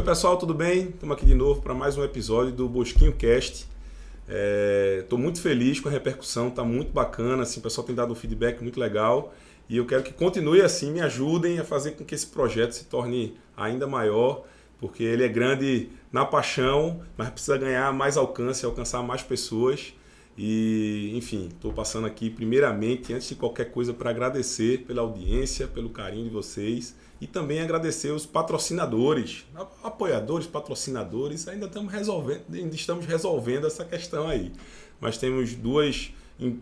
pessoal, tudo bem? Estamos aqui de novo para mais um episódio do Bosquinho Cast. Estou muito feliz com a repercussão, está muito bacana, assim, o pessoal tem dado um feedback muito legal e eu quero que continue assim, me ajudem a fazer com que esse projeto se torne ainda maior, porque ele é grande na paixão, mas precisa ganhar mais alcance, alcançar mais pessoas. E, enfim, estou passando aqui primeiramente, antes de qualquer coisa, para agradecer pela audiência, pelo carinho de vocês e também agradecer os patrocinadores, apoiadores, patrocinadores. Ainda estamos resolvendo essa questão aí. Mas temos duas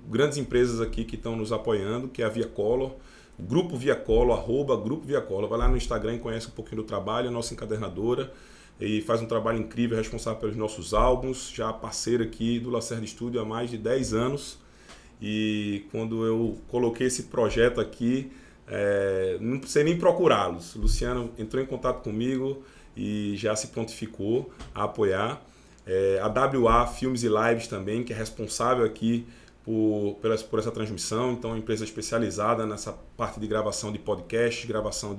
grandes empresas aqui que estão nos apoiando, que é a Via Color, Grupo Via Color, @Grupo Via Color. Vai lá no Instagram e conhece um pouquinho do trabalho, a nossa encadernadora. E faz um trabalho incrível, responsável pelos nossos álbuns, já parceiro aqui do Lacerda Studio há mais de 10 anos. E quando eu coloquei esse projeto aqui, não precisei nem procurá-los. O Luciano entrou em contato comigo e já se prontificou a apoiar. A WA Filmes e Lives também, que é responsável aqui por essa transmissão, então é uma empresa especializada nessa parte de gravação de podcast, gravação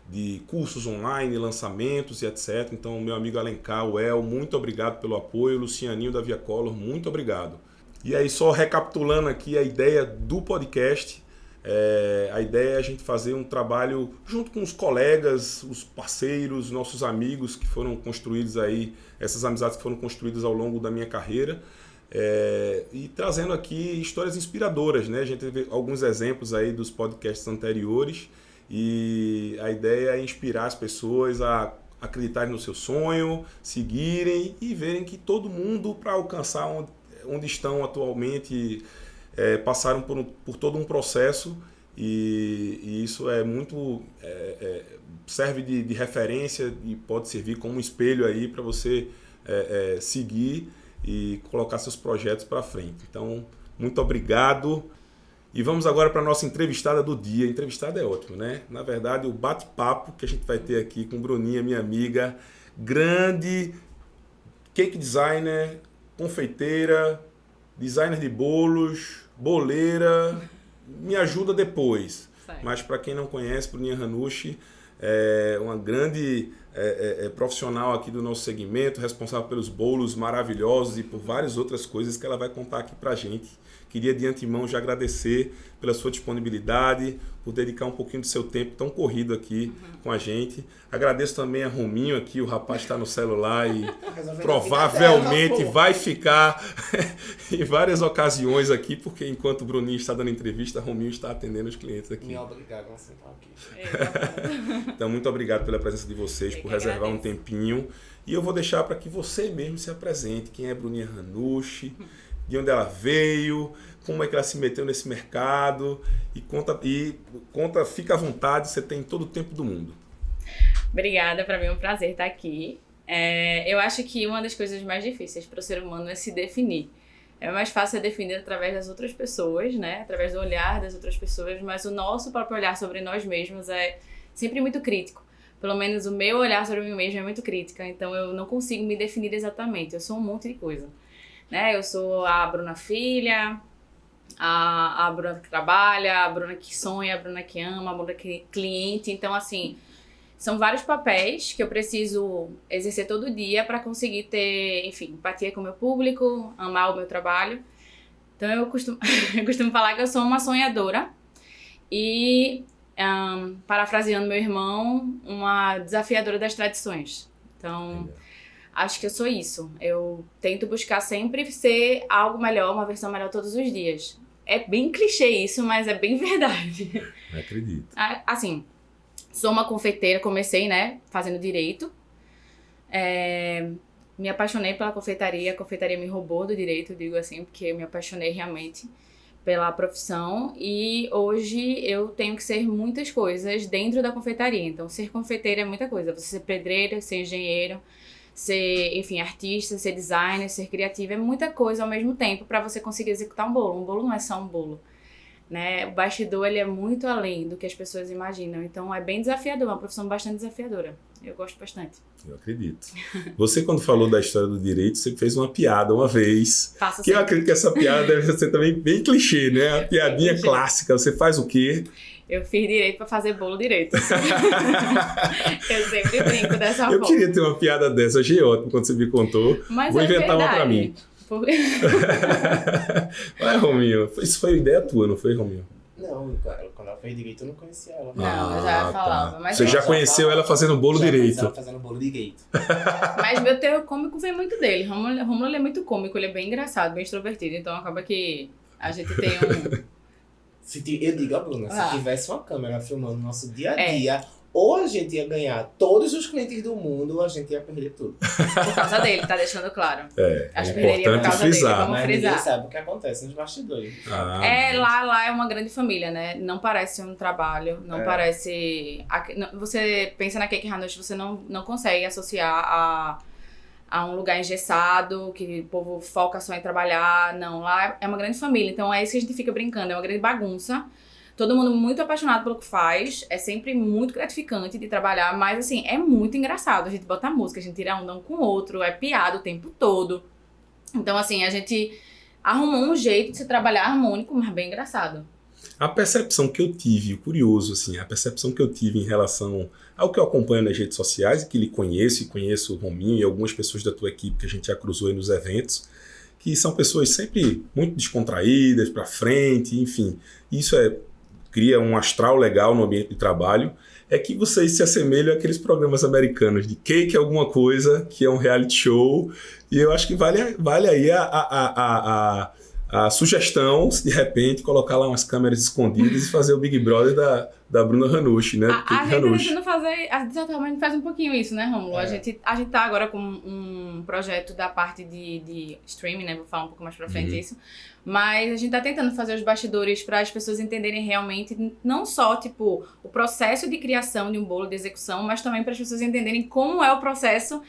de cursos online, lançamentos e etc. Então, meu amigo Alencar, o El, muito obrigado pelo apoio, Lucianinho da Via Color, muito obrigado. E aí, só recapitulando aqui a ideia do podcast, a ideia é a gente fazer um trabalho junto com os colegas, os parceiros, nossos amigos que foram construídos aí, essas amizades que foram construídas ao longo da minha carreira, e trazendo aqui histórias inspiradoras, né? A gente teve alguns exemplos aí dos podcasts anteriores e a ideia é inspirar as pessoas a acreditarem no seu sonho, seguirem e verem que todo mundo, para alcançar onde estão atualmente, passaram por todo um processo e isso é muito serve de referência e pode servir como um espelho aí para você seguir e colocar seus projetos para frente. Então, muito obrigado. E vamos agora para a nossa entrevistada do dia. A entrevistada é ótima, né? Na verdade, o bate-papo que a gente vai ter aqui com Bruninha, minha amiga, grande cake designer, confeiteira, designer de bolos, boleira. Me ajuda depois. Certo. Mas para quem não conhece, Bruninha Ranucci é uma grande profissional aqui do nosso segmento, responsável pelos bolos maravilhosos e por várias outras coisas que ela vai contar aqui pra gente. Queria de antemão já agradecer pela sua disponibilidade, por dedicar um pouquinho do seu tempo tão corrido aqui com a gente. Agradeço também a Rominho aqui, o rapaz está no celular e provavelmente vai ficar em várias ocasiões aqui, porque enquanto o Bruninho está dando entrevista, a Rominho está atendendo os clientes aqui. Me obrigado a sentar aqui. Então, muito obrigado pela presença de vocês, por reservar um tempinho. E eu vou deixar para que você mesmo se apresente. Quem é Bruninha Ranucci? De onde ela veio, como é que ela se meteu nesse mercado e conta, fica à vontade, você tem todo o tempo do mundo. Obrigada, para mim é um prazer estar aqui. Eu acho que uma das coisas mais difíceis para o ser humano é se definir. É mais fácil definir através das outras pessoas, né? Através do olhar das outras pessoas, mas o nosso próprio olhar sobre nós mesmos é sempre muito crítico. Pelo menos o meu olhar sobre mim mesmo é muito crítica, então eu não consigo me definir exatamente, eu sou um monte de coisa. Né? Eu sou a Bruna filha, a Bruna que trabalha, a Bruna que sonha, a Bruna que ama, a Bruna que cliente. Então, assim, são vários papéis que eu preciso exercer todo dia para conseguir ter, enfim, empatia com o meu público, amar o meu trabalho. Então, eu costumo falar que eu sou uma sonhadora e, parafraseando meu irmão, uma desafiadora das tradições. Então, acho que eu sou isso. Eu tento buscar sempre ser algo melhor, uma versão melhor todos os dias. É bem clichê isso, mas é bem verdade. Não acredito. Assim, sou uma confeiteira, comecei, né, fazendo direito. Me apaixonei pela confeitaria, a confeitaria me roubou do direito, digo assim, porque eu me apaixonei realmente pela profissão. E hoje eu tenho que ser muitas coisas dentro da confeitaria. Então, ser confeiteira é muita coisa. Você ser pedreira, ser engenheiro, ser, enfim, artista, ser designer, ser criativo, é muita coisa ao mesmo tempo para você conseguir executar um bolo. Um bolo não é só um bolo, né? O bastidor, ele é muito além do que as pessoas imaginam. Então, é bem desafiador, uma profissão bastante desafiadora. Eu gosto bastante. Eu acredito. Você, quando falou da história do direito, você fez uma piada uma vez. Faço que eu acredito que essa piada deve ser também bem clichê, né? A piadinha clássica. Você faz o quê? Eu fiz direito pra fazer bolo direito. Eu sempre brinco dessa forma. Eu queria ter uma piada dessa, achei ótimo quando você me contou. Mas vou é inventar uma verdade. pra mim. Vai, Rominho. Isso foi ideia tua, não foi, Rominho? Não, quando ela fez direito, eu não conhecia ela. Não, eu já falava. Tá. Mas Você eu já já conheceu falava. ela fazendo bolo Já direito. conheci ela fazendo bolo direito. Mas meu teor cômico vem muito dele. Rômulo ele é muito cômico, ele é bem engraçado, bem extrovertido. Então acaba que a gente tem um... Eu digo a Bruna, Ah. se tivesse uma câmera filmando o nosso dia a dia, ou a gente ia ganhar todos os clientes do mundo, ou a gente ia perder tudo. Por causa dele, tá deixando claro. É Acho que perderia por importante causa dele. frisar. Vamos Mas frisar. ninguém sabe o que acontece nos bastidores. Lá é uma grande família, né? Não parece um trabalho, não É. parece... Você pensa na Cake Hanoshi, você não consegue associar a um lugar engessado, que o povo foca só em trabalhar. Não, lá é uma grande família. Então é isso que a gente fica brincando, é uma grande bagunça. Todo mundo muito apaixonado pelo que faz. É sempre muito gratificante de trabalhar, mas assim, é muito engraçado. A gente bota música, a gente tira onda um com o outro, é piada o tempo todo. Então assim, a gente arrumou um jeito de se trabalhar harmônico, mas bem engraçado. A percepção que eu tive, curioso assim, a percepção que eu tive em relação ao que eu acompanho nas redes sociais, e que lhe conheço, e conheço o Rominho e algumas pessoas da tua equipe que a gente já cruzou aí nos eventos, que são pessoas sempre muito descontraídas, pra frente, enfim. Isso cria um astral legal no ambiente de trabalho, é que vocês se assemelham àqueles programas americanos de Cake alguma coisa, que é um reality show, e eu acho que vale aí a sugestão, de repente, colocar lá umas câmeras escondidas e fazer o Big Brother da Bruna Hanoshi, né? A gente não fazer, de certa forma, a gente faz um pouquinho isso, né, Rômulo? É. A gente tá agora com um projeto da parte de streaming, né? Vou falar um pouco mais pra frente isso. Mas a gente tá tentando fazer os bastidores para as pessoas entenderem realmente, não só, tipo, o processo de criação de um bolo, de execução, mas também para as pessoas entenderem como é o processo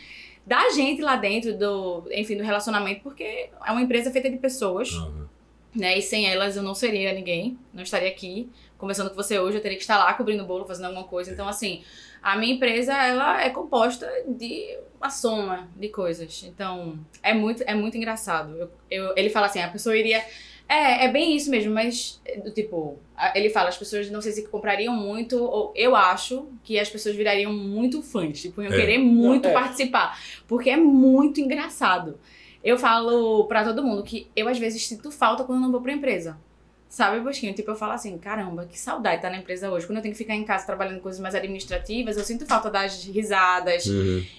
da gente lá dentro do relacionamento, porque é uma empresa feita de pessoas, né? E sem elas eu não seria ninguém, não estaria aqui. Conversando com você hoje, eu teria que estar lá cobrindo o bolo, fazendo alguma coisa. Então, assim, a minha empresa, ela é composta de uma soma de coisas. Então, é muito engraçado. Ele fala assim, a pessoa iria... É bem isso mesmo, mas, tipo, ele fala, as pessoas não sei se comprariam muito, ou eu acho que as pessoas virariam muito fãs, tipo, iam querer muito participar, porque é muito engraçado. Eu falo pra todo mundo que eu, às vezes, sinto falta quando eu não vou pra empresa. Sabe, Bosquinho? Tipo, eu falo assim, caramba, que saudade estar na empresa hoje. Quando eu tenho que ficar em casa trabalhando coisas mais administrativas, eu sinto falta das risadas.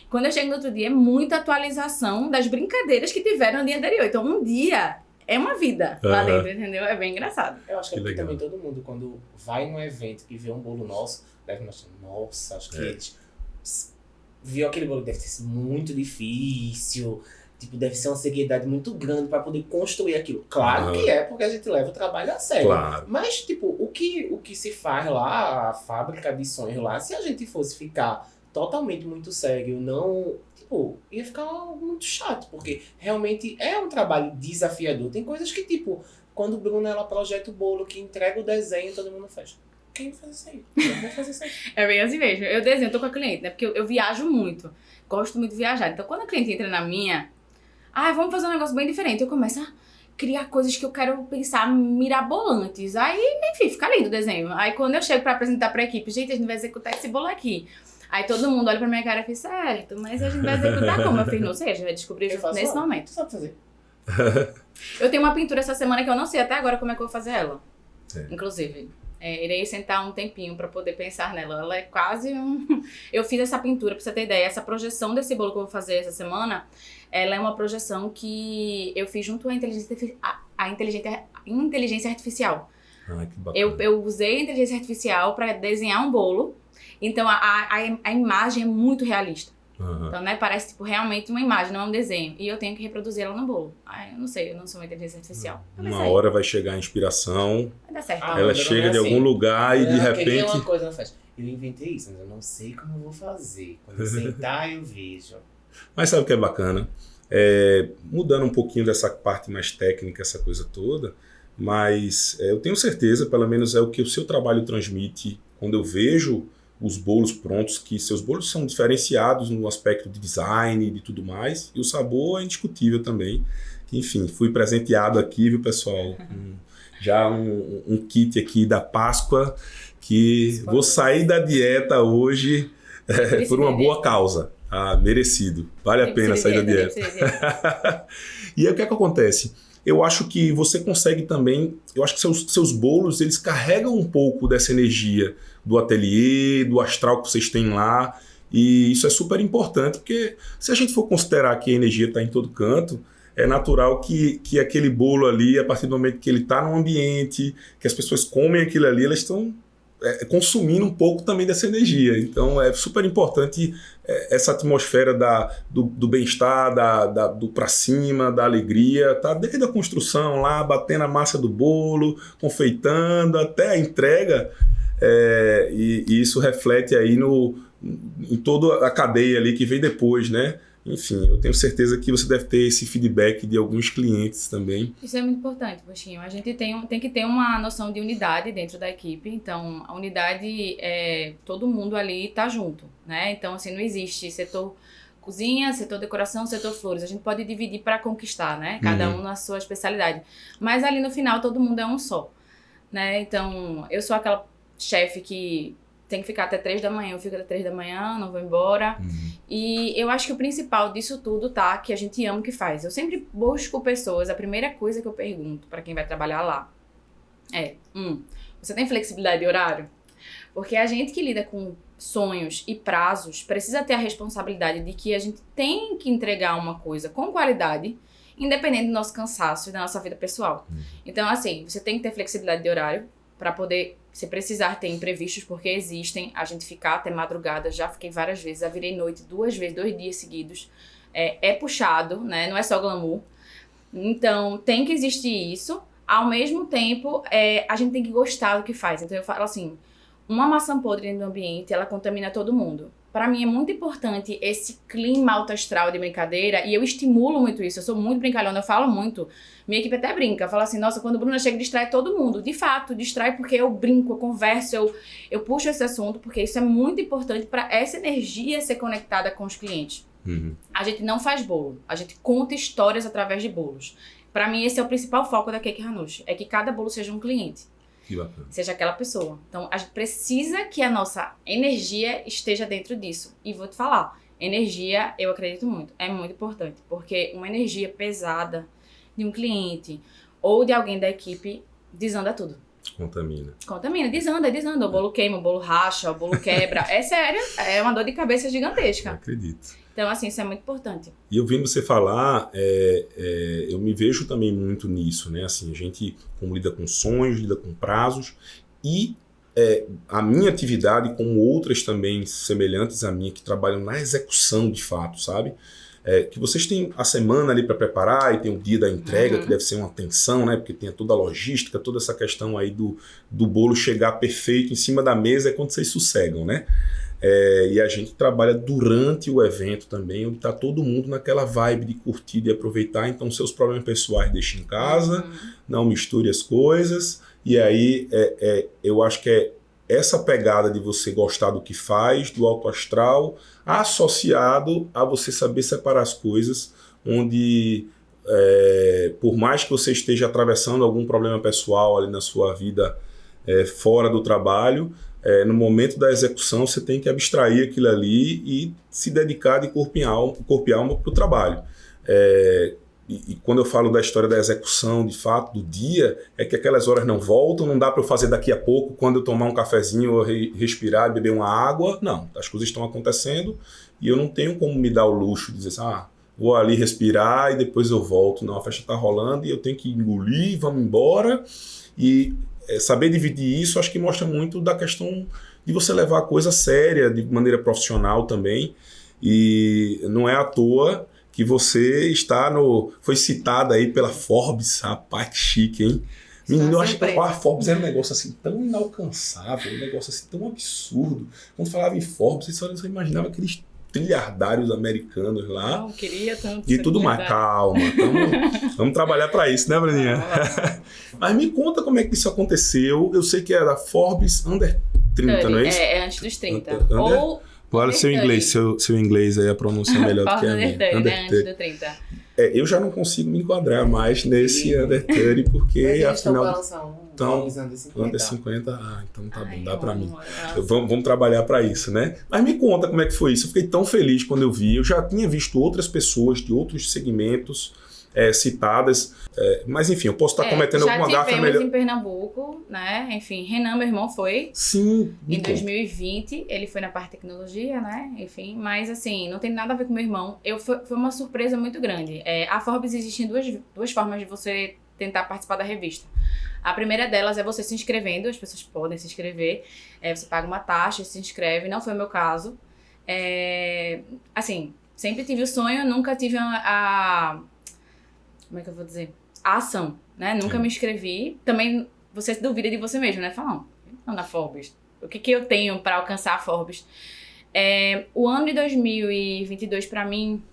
Quando eu chego no outro dia, é muita atualização das brincadeiras que tiveram no dia anterior. Então, um dia é uma vida lá dentro, entendeu? É bem engraçado. Eu acho que Que porque legal. também todo mundo, quando vai num evento e vê um bolo nosso, deve imaginar, nossa, acho que eles viu aquele bolo, deve ter sido muito difícil, tipo, deve ser uma seriedade muito grande para poder construir aquilo. Claro que é, porque a gente leva o trabalho a sério. Claro. Mas, tipo, o que se faz lá, a fábrica de sonhos lá, se a gente fosse ficar totalmente muito sério, não... Tipo, ia ficar muito chato, porque realmente é um trabalho desafiador. Tem coisas que, tipo, quando Bruna, ela projeta o bolo, que entrega o desenho, todo mundo faz. Quem faz isso aí? Quem vai fazer isso aí? É bem assim mesmo. Eu desenho, eu tô com a cliente, né? Porque eu viajo muito. Gosto muito de viajar. Então, quando a cliente entra na minha... vamos fazer um negócio bem diferente. Eu começo a criar coisas que eu quero pensar mirabolantes. Aí, enfim, fica lindo o desenho. Aí, quando eu chego pra apresentar pra equipe, gente, a gente vai executar esse bolo aqui. Aí todo mundo olha pra minha cara e fala, certo, mas a gente vai executar como? Eu falei, não sei, a gente vai descobrir Eu faço, nesse momento. Tu sabe fazer. Eu tenho uma pintura essa semana que eu não sei até agora como é que eu vou fazer ela. É. Inclusive. Irei sentar um tempinho pra poder pensar nela. Ela é quase um... Eu fiz essa pintura, pra você ter ideia. Essa projeção desse bolo que eu vou fazer essa semana, ela é uma projeção que eu fiz junto à inteligência artificial. Que bacana. Eu usei a inteligência artificial pra desenhar um bolo. Então, a imagem é muito realista. Então, né, parece tipo, realmente uma imagem, não é um desenho. E eu tenho que reproduzir ela no bolo. Eu não sei, eu não sou uma inteligência artificial. Uma hora vai chegar a inspiração, Vai dar certo. ela chega de algum lugar e de Eu queria repente... uma coisa, ela faz. Eu inventei isso, mas eu não sei como eu vou fazer. Quando eu sentar, eu vejo. Mas sabe o que é bacana? Mudando um pouquinho dessa parte mais técnica, essa coisa toda, mas eu tenho certeza, pelo menos é o que o seu trabalho transmite, quando eu vejo os bolos prontos, que seus bolos são diferenciados no aspecto de design e de tudo mais, e o sabor é indiscutível também. Enfim, fui presenteado aqui, viu, pessoal? Já um kit aqui da Páscoa, que vou sair da dieta hoje por uma boa causa. Merecido. Vale a pena sair da dieta. E aí o que é que acontece? Eu acho que você consegue também, eu acho que seus bolos, eles carregam um pouco dessa energia do ateliê, do astral que vocês têm lá, e isso é super importante, porque se a gente for considerar que a energia está em todo canto, é natural que aquele bolo ali, a partir do momento que ele está no ambiente, que as pessoas comem aquilo ali, elas estão consumindo um pouco também dessa energia. Então é super importante essa atmosfera do bem-estar, do pra cima, da alegria, tá? Desde a construção lá, batendo a massa do bolo, confeitando, até a entrega, e isso reflete aí em toda a cadeia ali que vem depois, né? Enfim, eu tenho certeza que você deve ter esse feedback de alguns clientes também. Isso é muito importante, Bosquinho. A gente tem que ter uma noção de unidade dentro da equipe. Então, a unidade todo mundo ali tá junto, né? Então, assim, não existe setor cozinha, setor decoração, setor flores. A gente pode dividir para conquistar, né? Cada um na sua especialidade. Mas ali no final, todo mundo é um só, né? Então, eu sou aquela chefe que tem que ficar até 3 da manhã, eu fico até 3 da manhã, não vou embora. E eu acho que o principal disso tudo tá que a gente ama o que faz. Eu sempre busco pessoas, a primeira coisa que eu pergunto para quem vai trabalhar lá você tem flexibilidade de horário? Porque a gente que lida com sonhos e prazos precisa ter a responsabilidade de que a gente tem que entregar uma coisa com qualidade, independente do nosso cansaço e da nossa vida pessoal. Então, assim, você tem que ter flexibilidade de horário para poder, se precisar, ter imprevistos, porque existem, a gente ficar até madrugada, já fiquei várias vezes, já virei noite 2 vezes, 2 dias seguidos, é puxado, né, não é só glamour, então tem que existir isso, ao mesmo tempo, a gente tem que gostar do que faz, então eu falo assim, uma maçã podre dentro do ambiente, ela contamina todo mundo. Para mim é muito importante esse clima alto astral de brincadeira, e eu estimulo muito isso, eu sou muito brincalhona, eu falo muito, minha equipe até brinca, fala assim, nossa, quando a Bruna chega, distrai todo mundo. De fato, distrai porque eu brinco, eu converso, eu puxo esse assunto, porque isso é muito importante para essa energia ser conectada com os clientes. A gente não faz bolo, a gente conta histórias através de bolos. Para mim esse é o principal foco da Cake Ranucci, é que cada bolo seja um cliente. Que bacana. Seja aquela pessoa. Então, a gente precisa que a nossa energia esteja dentro disso. E vou te falar, energia, eu acredito muito, é muito importante. Porque uma energia pesada de um cliente ou de alguém da equipe desanda tudo. Contamina. Desanda. O bolo queima, o bolo racha, o bolo quebra. É sério, é uma dor de cabeça gigantesca. Eu acredito. Então, assim, isso é muito importante. E eu vendo você falar, eu me vejo também muito nisso, né? Assim, a gente como lida com sonhos, lida com prazos, e a minha atividade, como outras também semelhantes à minha, que trabalham na execução de fato, sabe? Que vocês têm a semana ali para preparar e tem o dia da entrega, que deve ser uma tensão, né? Porque tem toda a logística, toda essa questão aí do bolo chegar perfeito em cima da mesa é quando vocês sossegam, né? E a gente trabalha durante o evento também, onde está todo mundo naquela vibe de curtir, de aproveitar. Então, seus problemas pessoais deixa em casa, não misture as coisas. E aí, eu acho que é essa pegada de você gostar do que faz, do alto astral, associado a você saber separar as coisas, onde, por mais que você esteja atravessando algum problema pessoal ali na sua vida fora do trabalho, no momento da execução você tem que abstrair aquilo ali e se dedicar de corpo e alma para o trabalho. E quando eu falo da história da execução, de fato, do dia, é que aquelas horas não voltam, não dá para eu fazer daqui a pouco, quando eu tomar um cafezinho, ou respirar, beber uma água. Não, as coisas estão acontecendo e eu não tenho como me dar o luxo de dizer assim, vou ali respirar e depois eu volto. Não, a festa está rolando e eu tenho que engolir, vamos embora. E saber dividir isso, acho que mostra muito da questão de você levar a coisa séria, de maneira profissional também. E não é à toa que você foi citada aí pela Forbes, rapaz, que chique, hein? Menino, eu acho que a Forbes era um negócio assim tão inalcançável, um negócio assim tão absurdo. Quando falava em Forbes, você imaginava aqueles trilhardários americanos lá. Não, queria tanto. E tudo mais, calma. Vamos trabalhar para isso, né, Bruninha? Mas me conta como é que isso aconteceu. Eu sei que era Forbes Under 30, não é isso? É antes dos 30. Ou Olha, seu inglês aí, a pronúncia é melhor do que a minha. Né? Antes do 30. Eu já não consigo me enquadrar mais nesse Under 30, porque Mas eles afinal... estão Então, Homens under under 50. 50, então tá Ai, bom, dá pra mim. amor, Vamos trabalhar para isso, né? Mas me conta como é que foi isso. Eu fiquei tão feliz quando eu vi. Eu já tinha visto outras pessoas de outros segmentos citadas, mas enfim, eu posso estar cometendo alguma gafe. Já tivemos em Pernambuco, né? Enfim, Renan, meu irmão, foi. Sim. Em 2020, ele foi na parte de tecnologia, né? Enfim, mas assim, não tem nada a ver com meu irmão. Foi uma surpresa muito grande. A Forbes existem duas formas de você tentar participar da revista. A primeira delas é você se inscrevendo, as pessoas podem se inscrever, você paga uma taxa, se inscreve, não foi o meu caso. Assim, sempre tive o sonho, nunca tive como é que eu vou dizer? A ação, né? Nunca me inscrevi. Também você se duvida de você mesmo, né? Fala, não, na Forbes. O que eu tenho para alcançar a Forbes? O ano de 2022 para mim,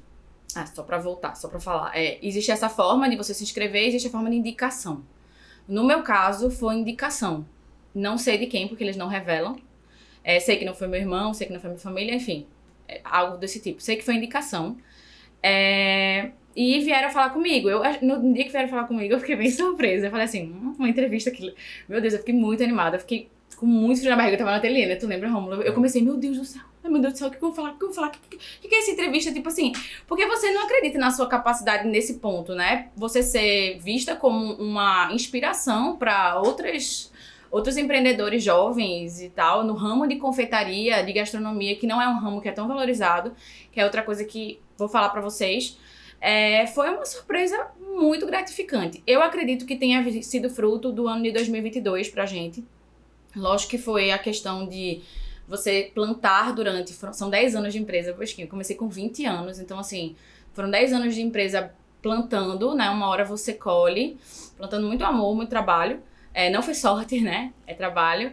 só para voltar, só para falar, existe essa forma de você se inscrever, existe a forma de indicação. No meu caso, foi indicação. Não sei de quem, porque eles não revelam. Sei que não foi meu irmão, sei que não foi minha família, enfim. Algo desse tipo. Sei que foi indicação. E vieram falar comigo. No dia que vieram falar comigo, eu fiquei bem surpresa. Eu falei assim, uma entrevista que... Meu Deus, eu fiquei muito animada. Eu fiquei com muito frio na barriga. Eu tava na ateliê, né? Tu lembra, Rômulo? Eu comecei, meu Deus do céu. Ai, meu Deus do céu, o que eu vou falar? O que eu vou falar? O que é essa entrevista? Tipo assim, porque você não acredita na sua capacidade nesse ponto, né? Você ser vista como uma inspiração para outros empreendedores jovens e tal, no ramo de confeitaria, de gastronomia, que não é um ramo que é tão valorizado, que é outra coisa que vou falar para vocês. Foi uma surpresa muito gratificante. Eu acredito que tenha sido fruto do ano de 2022 pra gente. Lógico que foi a questão de você plantar são 10 anos de empresa, Bosquinho. Eu comecei com 20 anos, então assim, foram 10 anos de empresa plantando, né? Uma hora você colhe, plantando muito amor, muito trabalho. Não foi sorte, né? É trabalho.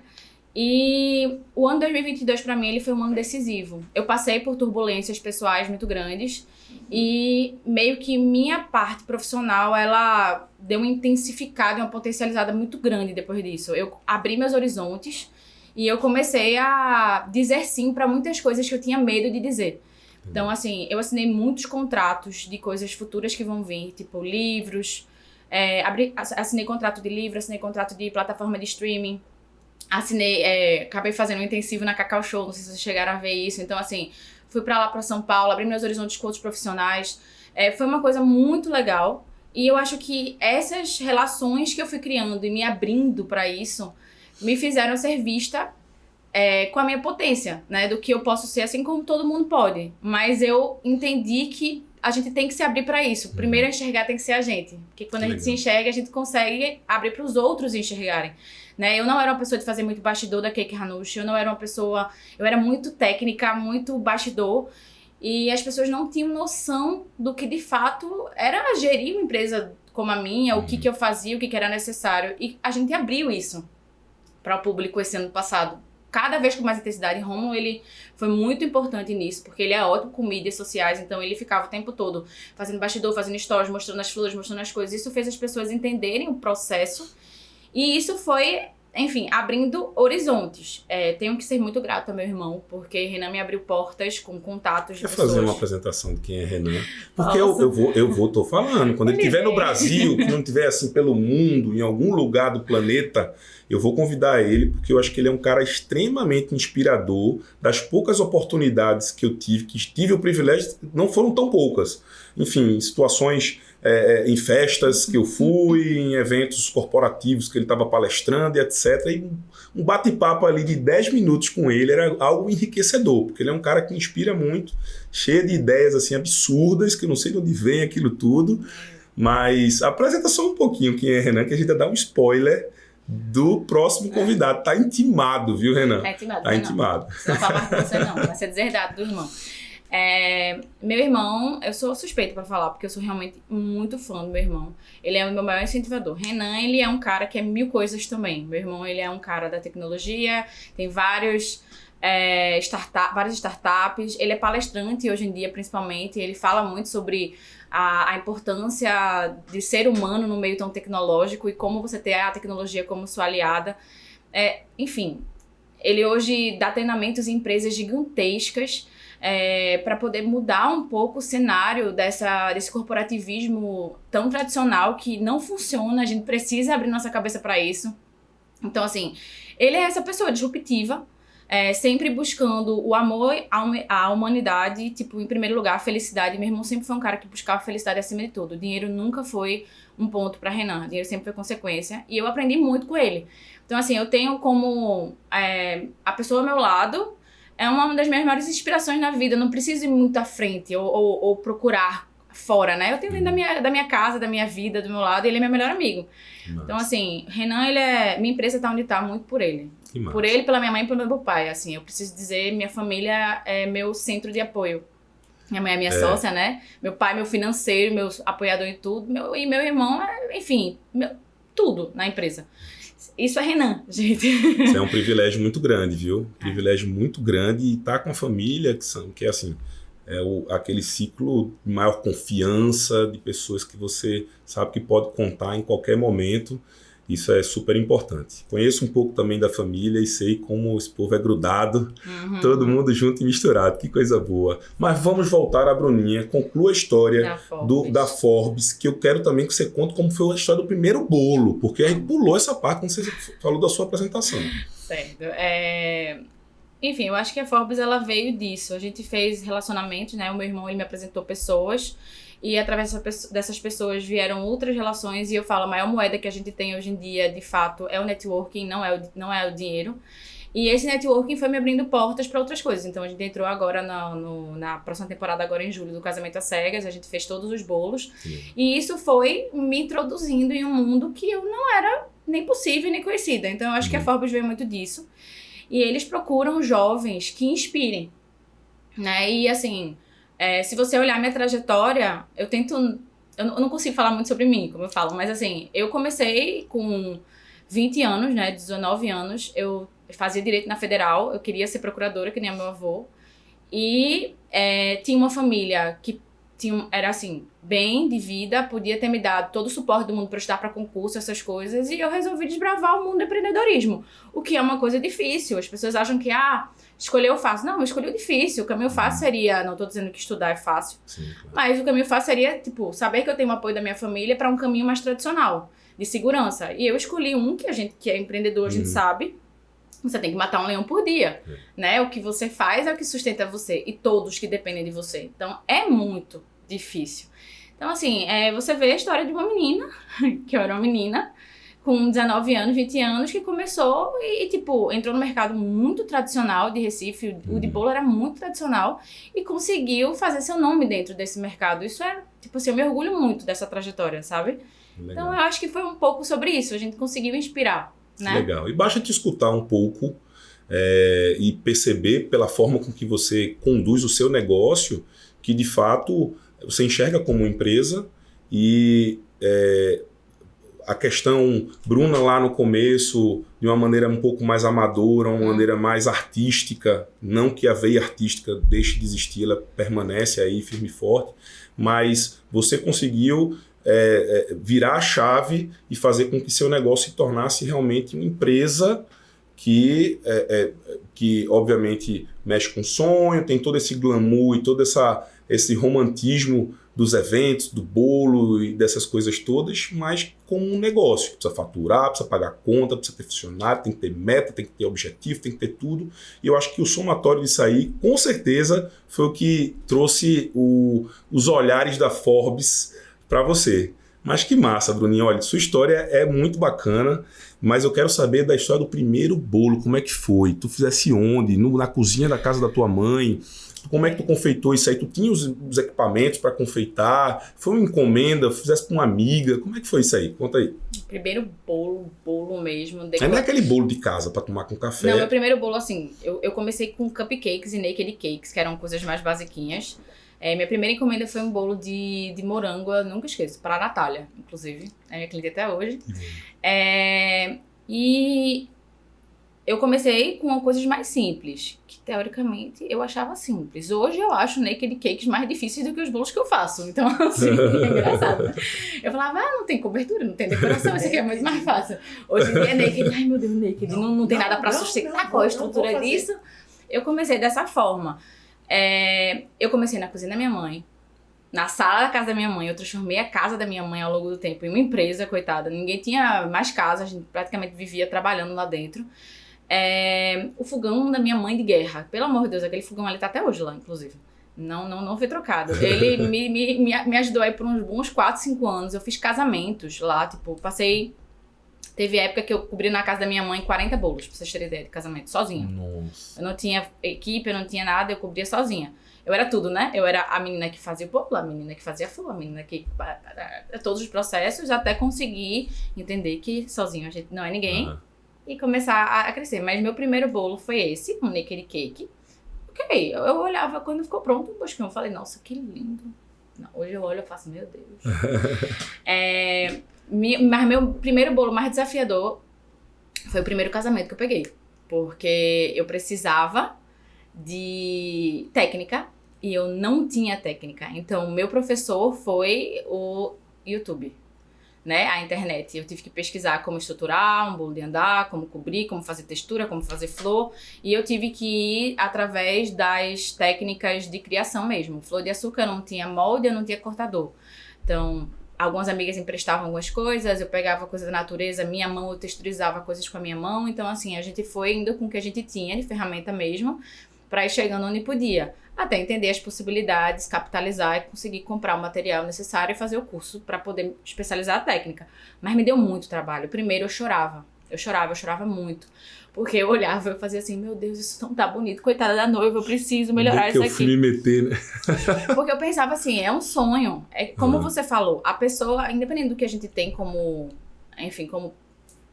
E o ano 2022 pra mim, ele foi um ano decisivo. Eu passei por turbulências pessoais muito grandes e meio que minha parte profissional, ela deu uma intensificada, uma potencializada muito grande depois disso. Eu abri meus horizontes e eu comecei a dizer sim para muitas coisas que eu tinha medo de dizer. Então, assim, eu assinei muitos contratos de coisas futuras que vão vir, tipo livros, assinei contrato de livro, assinei contrato de plataforma de streaming, acabei fazendo um intensivo na Cacau Show, não sei se vocês chegaram a ver isso. Então, assim, fui pra lá, pra São Paulo, abri meus horizontes com outros profissionais. Foi uma coisa muito legal. E eu acho que essas relações que eu fui criando e me abrindo pra isso, me fizeram ser vista com a minha potência, né? Do que eu posso ser, assim como todo mundo pode. Mas eu entendi que a gente tem que se abrir pra isso. Primeiro a enxergar tem que ser a gente. Porque quando a gente se enxerga, a gente consegue abrir pros outros enxergarem. Né? Eu não era uma pessoa de fazer muito bastidor da Cake Hanush, eu era muito técnica, muito bastidor, e as pessoas não tinham noção do que de fato era gerir uma empresa como a minha, o que eu fazia, o que era necessário, e a gente abriu isso para o público esse ano passado, cada vez com mais intensidade. Romulo, ele foi muito importante nisso, porque ele é ótimo com mídias sociais, então ele ficava o tempo todo fazendo bastidor, fazendo stories, mostrando as flores, mostrando as coisas. Isso fez as pessoas entenderem o processo. E isso foi, enfim, abrindo horizontes. Tenho que ser muito grata ao meu irmão, porque Renan me abriu portas com contatos de pessoas. Quer fazer uma apresentação de quem é Renan? Porque tô falando. Quando ele estiver no Brasil, quando estiver assim pelo mundo, em algum lugar do planeta, eu vou convidar ele, porque eu acho que ele é um cara extremamente inspirador. Das poucas oportunidades que eu tive o privilégio, não foram tão poucas. Enfim, situações... em festas que eu fui, em eventos corporativos que ele estava palestrando e etc. E um bate-papo ali de 10 minutos com ele era algo enriquecedor, porque ele é um cara que inspira muito, cheio de ideias assim absurdas, que eu não sei de onde vem aquilo tudo, mas apresenta só um pouquinho quem é Renan, que a gente vai dar um spoiler do próximo convidado. Tá intimado, viu, Renan? Tá intimado. Tá intimado. Não vai falar com você não, vai ser deserdado do irmão. Meu irmão, eu sou suspeita pra falar, porque eu sou realmente muito fã do meu irmão. Ele é o meu maior incentivador. Renan, ele é um cara que é 1000 coisas também. Meu irmão, ele é um cara da tecnologia, tem várias startups. Ele é palestrante hoje em dia, principalmente. Ele fala muito sobre a importância de ser humano no meio tão tecnológico e como você ter a tecnologia como sua aliada. Enfim, ele hoje dá treinamentos em empresas gigantescas, para poder mudar um pouco o cenário desse corporativismo tão tradicional que não funciona. A gente precisa abrir nossa cabeça para isso. Então, assim, ele é essa pessoa disruptiva, sempre buscando o amor à humanidade, tipo, em primeiro lugar, a felicidade. Meu irmão sempre foi um cara que buscava a felicidade acima de tudo. O dinheiro nunca foi um ponto pra Renan, o dinheiro sempre foi consequência. E eu aprendi muito com ele. Então, assim, eu tenho como a pessoa ao meu lado é uma das minhas maiores inspirações na vida. Eu não preciso ir muito à frente ou procurar fora, né? Eu tenho dentro da minha casa, da minha vida, do meu lado, e ele é meu melhor amigo. Então, assim, Renan, minha empresa tá onde tá muito por ele. Por ele, pela minha mãe e pelo meu pai. Assim, eu preciso dizer, minha família é meu centro de apoio. Minha mãe é minha sócia, né? Meu pai, meu financeiro, meu apoiador em tudo. E meu irmão enfim, tudo na empresa. Isso é Renan, gente. Isso é um privilégio muito grande, viu? Privilégio muito grande e estar com a família, que é assim, aquele ciclo de maior confiança, de pessoas que você sabe que pode contar em qualquer momento. Isso é super importante. Conheço um pouco também da família e sei como esse povo é grudado, todo mundo junto e misturado. Que coisa boa. Mas vamos voltar à Bruninha. Conclua a história da Forbes, que eu quero também que você conte como foi a história do primeiro bolo, porque a gente pulou essa parte quando você falou da sua apresentação. Certo. Enfim, eu acho que a Forbes ela veio disso. A gente fez relacionamentos, né? O meu irmão ele me apresentou pessoas. E através dessas pessoas vieram outras relações. E eu falo, a maior moeda que a gente tem hoje em dia, de fato, é o networking, não é o dinheiro. E esse networking foi me abrindo portas para outras coisas. Então a gente entrou agora na próxima temporada, agora em julho, do Casamento às Cegas. A gente fez todos os bolos. Sim. E isso foi me introduzindo em um mundo que eu não era nem possível nem conhecida. Então eu acho que a Forbes veio muito disso. E eles procuram jovens que inspirem, né? E assim... se você olhar minha trajetória, eu não consigo falar muito sobre mim, como eu falo, mas assim, eu comecei com 20 anos, né, 19 anos, eu fazia direito na Federal, eu queria ser procuradora, que nem meu avô, e tinha uma família que era assim, bem de vida, podia ter me dado todo o suporte do mundo para estudar para concurso, essas coisas, e eu resolvi desbravar o mundo do empreendedorismo, o que é uma coisa difícil. As pessoas acham que, escolher o fácil. Não, eu escolhi o difícil. O caminho fácil seria, não estou dizendo que estudar é fácil, sim, claro. Mas o caminho fácil seria, tipo, saber que eu tenho o apoio da minha família para um caminho mais tradicional, de segurança. E eu escolhi um que é empreendedor, a gente sabe, você tem que matar um leão por dia, né? O que você faz é o que sustenta você e todos que dependem de você. Então, é muito difícil. Então, assim, você vê a história de uma menina, que eu era uma menina, com 19 anos, 20 anos, que começou e, tipo, entrou no mercado muito tradicional de Recife, o de bolo era muito tradicional, e conseguiu fazer seu nome dentro desse mercado. Isso tipo assim, eu me orgulho muito dessa trajetória, sabe? Legal. Então, eu acho que foi um pouco sobre isso, a gente conseguiu inspirar, né? Legal. E basta te escutar um pouco e perceber pela forma com que você conduz o seu negócio, que, de fato, você enxerga como empresa e... a questão Bruna lá no começo, de uma maneira um pouco mais amadora, uma maneira mais artística, não que a veia artística deixe de existir, ela permanece aí firme e forte, mas você conseguiu virar a chave e fazer com que seu negócio se tornasse realmente uma empresa que obviamente mexe com sonho, tem todo esse glamour e todo esse romantismo dos eventos, do bolo e dessas coisas todas, mas como um negócio. Precisa faturar, precisa pagar conta, precisa ter funcionário, tem que ter meta, tem que ter objetivo, tem que ter tudo. E eu acho que o somatório disso aí, com certeza, foi o que trouxe os olhares da Forbes para você. Mas que massa, Bruninha. Olha, sua história é muito bacana, mas eu quero saber da história do primeiro bolo. Como é que foi? Tu fizesse onde? Na cozinha da casa da tua mãe? Como é que tu confeitou isso aí? Tu tinha os equipamentos para confeitar? Foi uma encomenda? Fizesse com uma amiga? Como é que foi isso aí? Conta aí. Primeiro bolo mesmo. Não é aquele bolo de casa para tomar com café? Não, meu primeiro bolo, assim, eu comecei com cupcakes e naked cakes, que eram coisas mais basiquinhas. Minha primeira encomenda foi um bolo de morango, eu nunca esqueço, para a Natália, inclusive. É minha cliente até hoje. E eu comecei com coisas mais simples, que teoricamente eu achava simples. Hoje eu acho naked cakes mais difíceis do que os bolos que eu faço. Então, assim, é engraçado. Eu falava, não tem cobertura, não tem decoração, isso aqui é muito mais fácil. Hoje em dia é naked, ai meu Deus, naked, não tem nada pra sustentar qual a estrutura disso. Eu comecei dessa forma. Eu comecei na cozinha da minha mãe, na sala da casa da minha mãe. Eu transformei a casa da minha mãe ao longo do tempo em uma empresa, coitada. Ninguém tinha mais casa, a gente praticamente vivia trabalhando lá dentro. O fogão da minha mãe de guerra. Pelo amor de Deus, aquele fogão ali tá até hoje lá, inclusive. Não foi trocado. Ele me ajudou aí por uns bons 4, 5 anos. Eu fiz casamentos lá, tipo, Teve época que eu cobri na casa da minha mãe 40 bolos, pra vocês terem ideia de casamento, sozinha. Nossa. Eu não tinha equipe, eu não tinha nada, eu cobria sozinha. Eu era tudo, né? Eu era a menina que fazia o bolo, a menina que fazia a flor, a menina que... Todos os processos, até conseguir entender que sozinho a gente não é ninguém. E começar a crescer. Mas meu primeiro bolo foi esse, um naked cake. Ok, eu olhava, quando ficou pronto, o bosquinho, eu falei, nossa, que lindo. Não, hoje eu olho e faço, meu Deus. Mas meu primeiro bolo mais desafiador foi o primeiro casamento que eu peguei. Porque eu precisava de técnica e eu não tinha técnica. Então, meu professor foi o YouTube, né? A internet. Eu tive que pesquisar como estruturar um bolo de andar, como cobrir, como fazer textura, como fazer flor. E eu tive que ir através das técnicas de criação mesmo. Flor de açúcar eu não tinha molde, eu não tinha cortador. Então, algumas amigas emprestavam algumas coisas, eu pegava coisa da natureza, minha mão, eu texturizava coisas com a minha mão. Então, assim, a gente foi indo com o que a gente tinha de ferramenta mesmo, para ir chegando onde podia. Até entender as possibilidades, capitalizar e conseguir comprar o material necessário e fazer o curso para poder especializar a técnica. Mas me deu muito trabalho. Primeiro eu chorava muito. Porque eu olhava e eu fazia assim, meu Deus, isso não tá bonito, coitada da noiva, eu preciso melhorar isso aqui. Eu fui me meter, né? Porque eu pensava assim, é um sonho. É como você falou, a pessoa, independente do que a gente tem como, enfim, como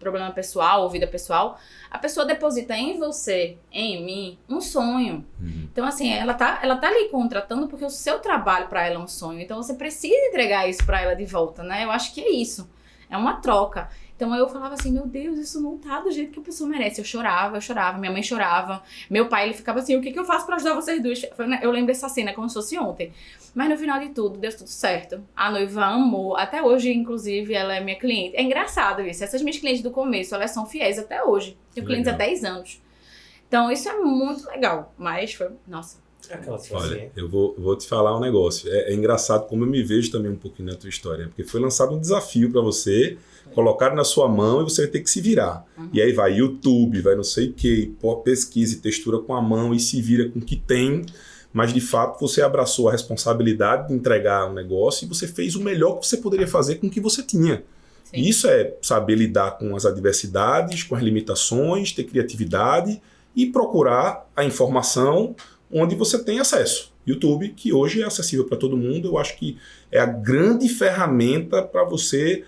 problema pessoal ou vida pessoal, a pessoa deposita em você, em mim, um sonho. Então, assim, ela tá ali contratando porque o seu trabalho pra ela é um sonho. Então, você precisa entregar isso pra ela de volta, né? Eu acho que é isso. É uma troca. Então, eu falava assim, meu Deus, isso não tá do jeito que a pessoa merece. Eu chorava, minha mãe chorava. Meu pai, ele ficava assim, o que eu faço pra ajudar vocês duas? Eu lembro dessa cena como se fosse ontem. Mas no final de tudo, deu tudo certo. A noiva amou. Até hoje, inclusive, ela é minha cliente. É engraçado isso. Essas minhas clientes do começo, elas são fiéis até hoje. Tenho clientes há 10 anos. Então, isso é muito legal. Mas foi, nossa. Olha, eu vou te falar um negócio. É engraçado como eu me vejo também um pouquinho na tua história. Porque foi lançado um desafio para você, colocar na sua mão e você vai ter que se virar. E aí vai YouTube, vai não sei o que, pesquisa e textura com a mão e se vira com o que tem. Mas de fato você abraçou a responsabilidade de entregar um negócio e você fez o melhor que você poderia fazer com o que você tinha. Sim. E isso é saber lidar com as adversidades, com as limitações, ter criatividade e procurar a informação onde você tem acesso. YouTube, que hoje é acessível para todo mundo, eu acho que é a grande ferramenta para você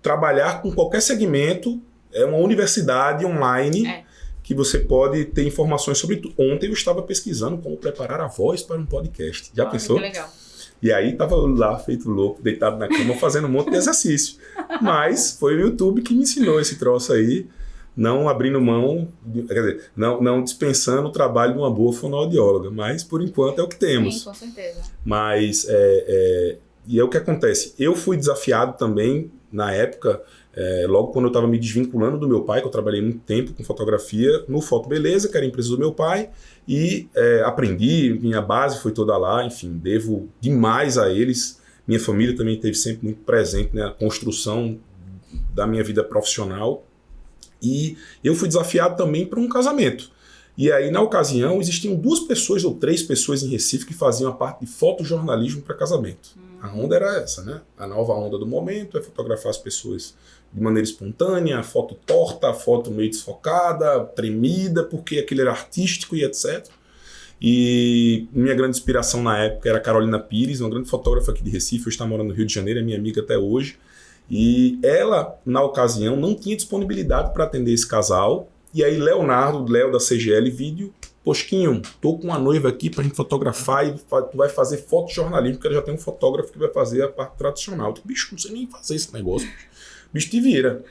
trabalhar com qualquer segmento. É uma universidade online que você pode ter informações sobre tudo. Ontem eu estava pesquisando como preparar a voz para um podcast. Já pensou? Que legal. E aí estava lá, feito louco, deitado na cama, fazendo um monte de exercício. Mas foi o YouTube que me ensinou esse troço aí, não abrindo mão, quer dizer, não dispensando o trabalho de uma boa fonoaudióloga, mas por enquanto é o que temos. Sim, com certeza. Mas, e é o que acontece, eu fui desafiado também, na época, logo quando eu estava me desvinculando do meu pai, que eu trabalhei muito tempo com fotografia, no Foto Beleza, que era a empresa do meu pai, e aprendi, minha base foi toda lá, enfim, devo demais a eles. Minha família também esteve sempre muito presente na construção da minha vida profissional. E eu fui desafiado também para um casamento. E aí, na ocasião, existiam 2 pessoas ou 3 pessoas em Recife que faziam a parte de fotojornalismo para casamento. A onda era essa, né? A nova onda do momento é fotografar as pessoas de maneira espontânea, foto torta, foto meio desfocada, tremida, porque aquilo era artístico e etc. E minha grande inspiração na época era a Carolina Pires, uma grande fotógrafa aqui de Recife, hoje está morando no Rio de Janeiro, é minha amiga até hoje. E ela, na ocasião, não tinha disponibilidade para atender esse casal. E aí Léo da CGL Vídeo, Posquinho, tô com uma noiva aqui pra gente fotografar e tu vai fazer fotojornalismo, porque ela já tem um fotógrafo que vai fazer a parte tradicional. Eu digo, bicho, não sei nem fazer esse negócio. Bicho, te vira.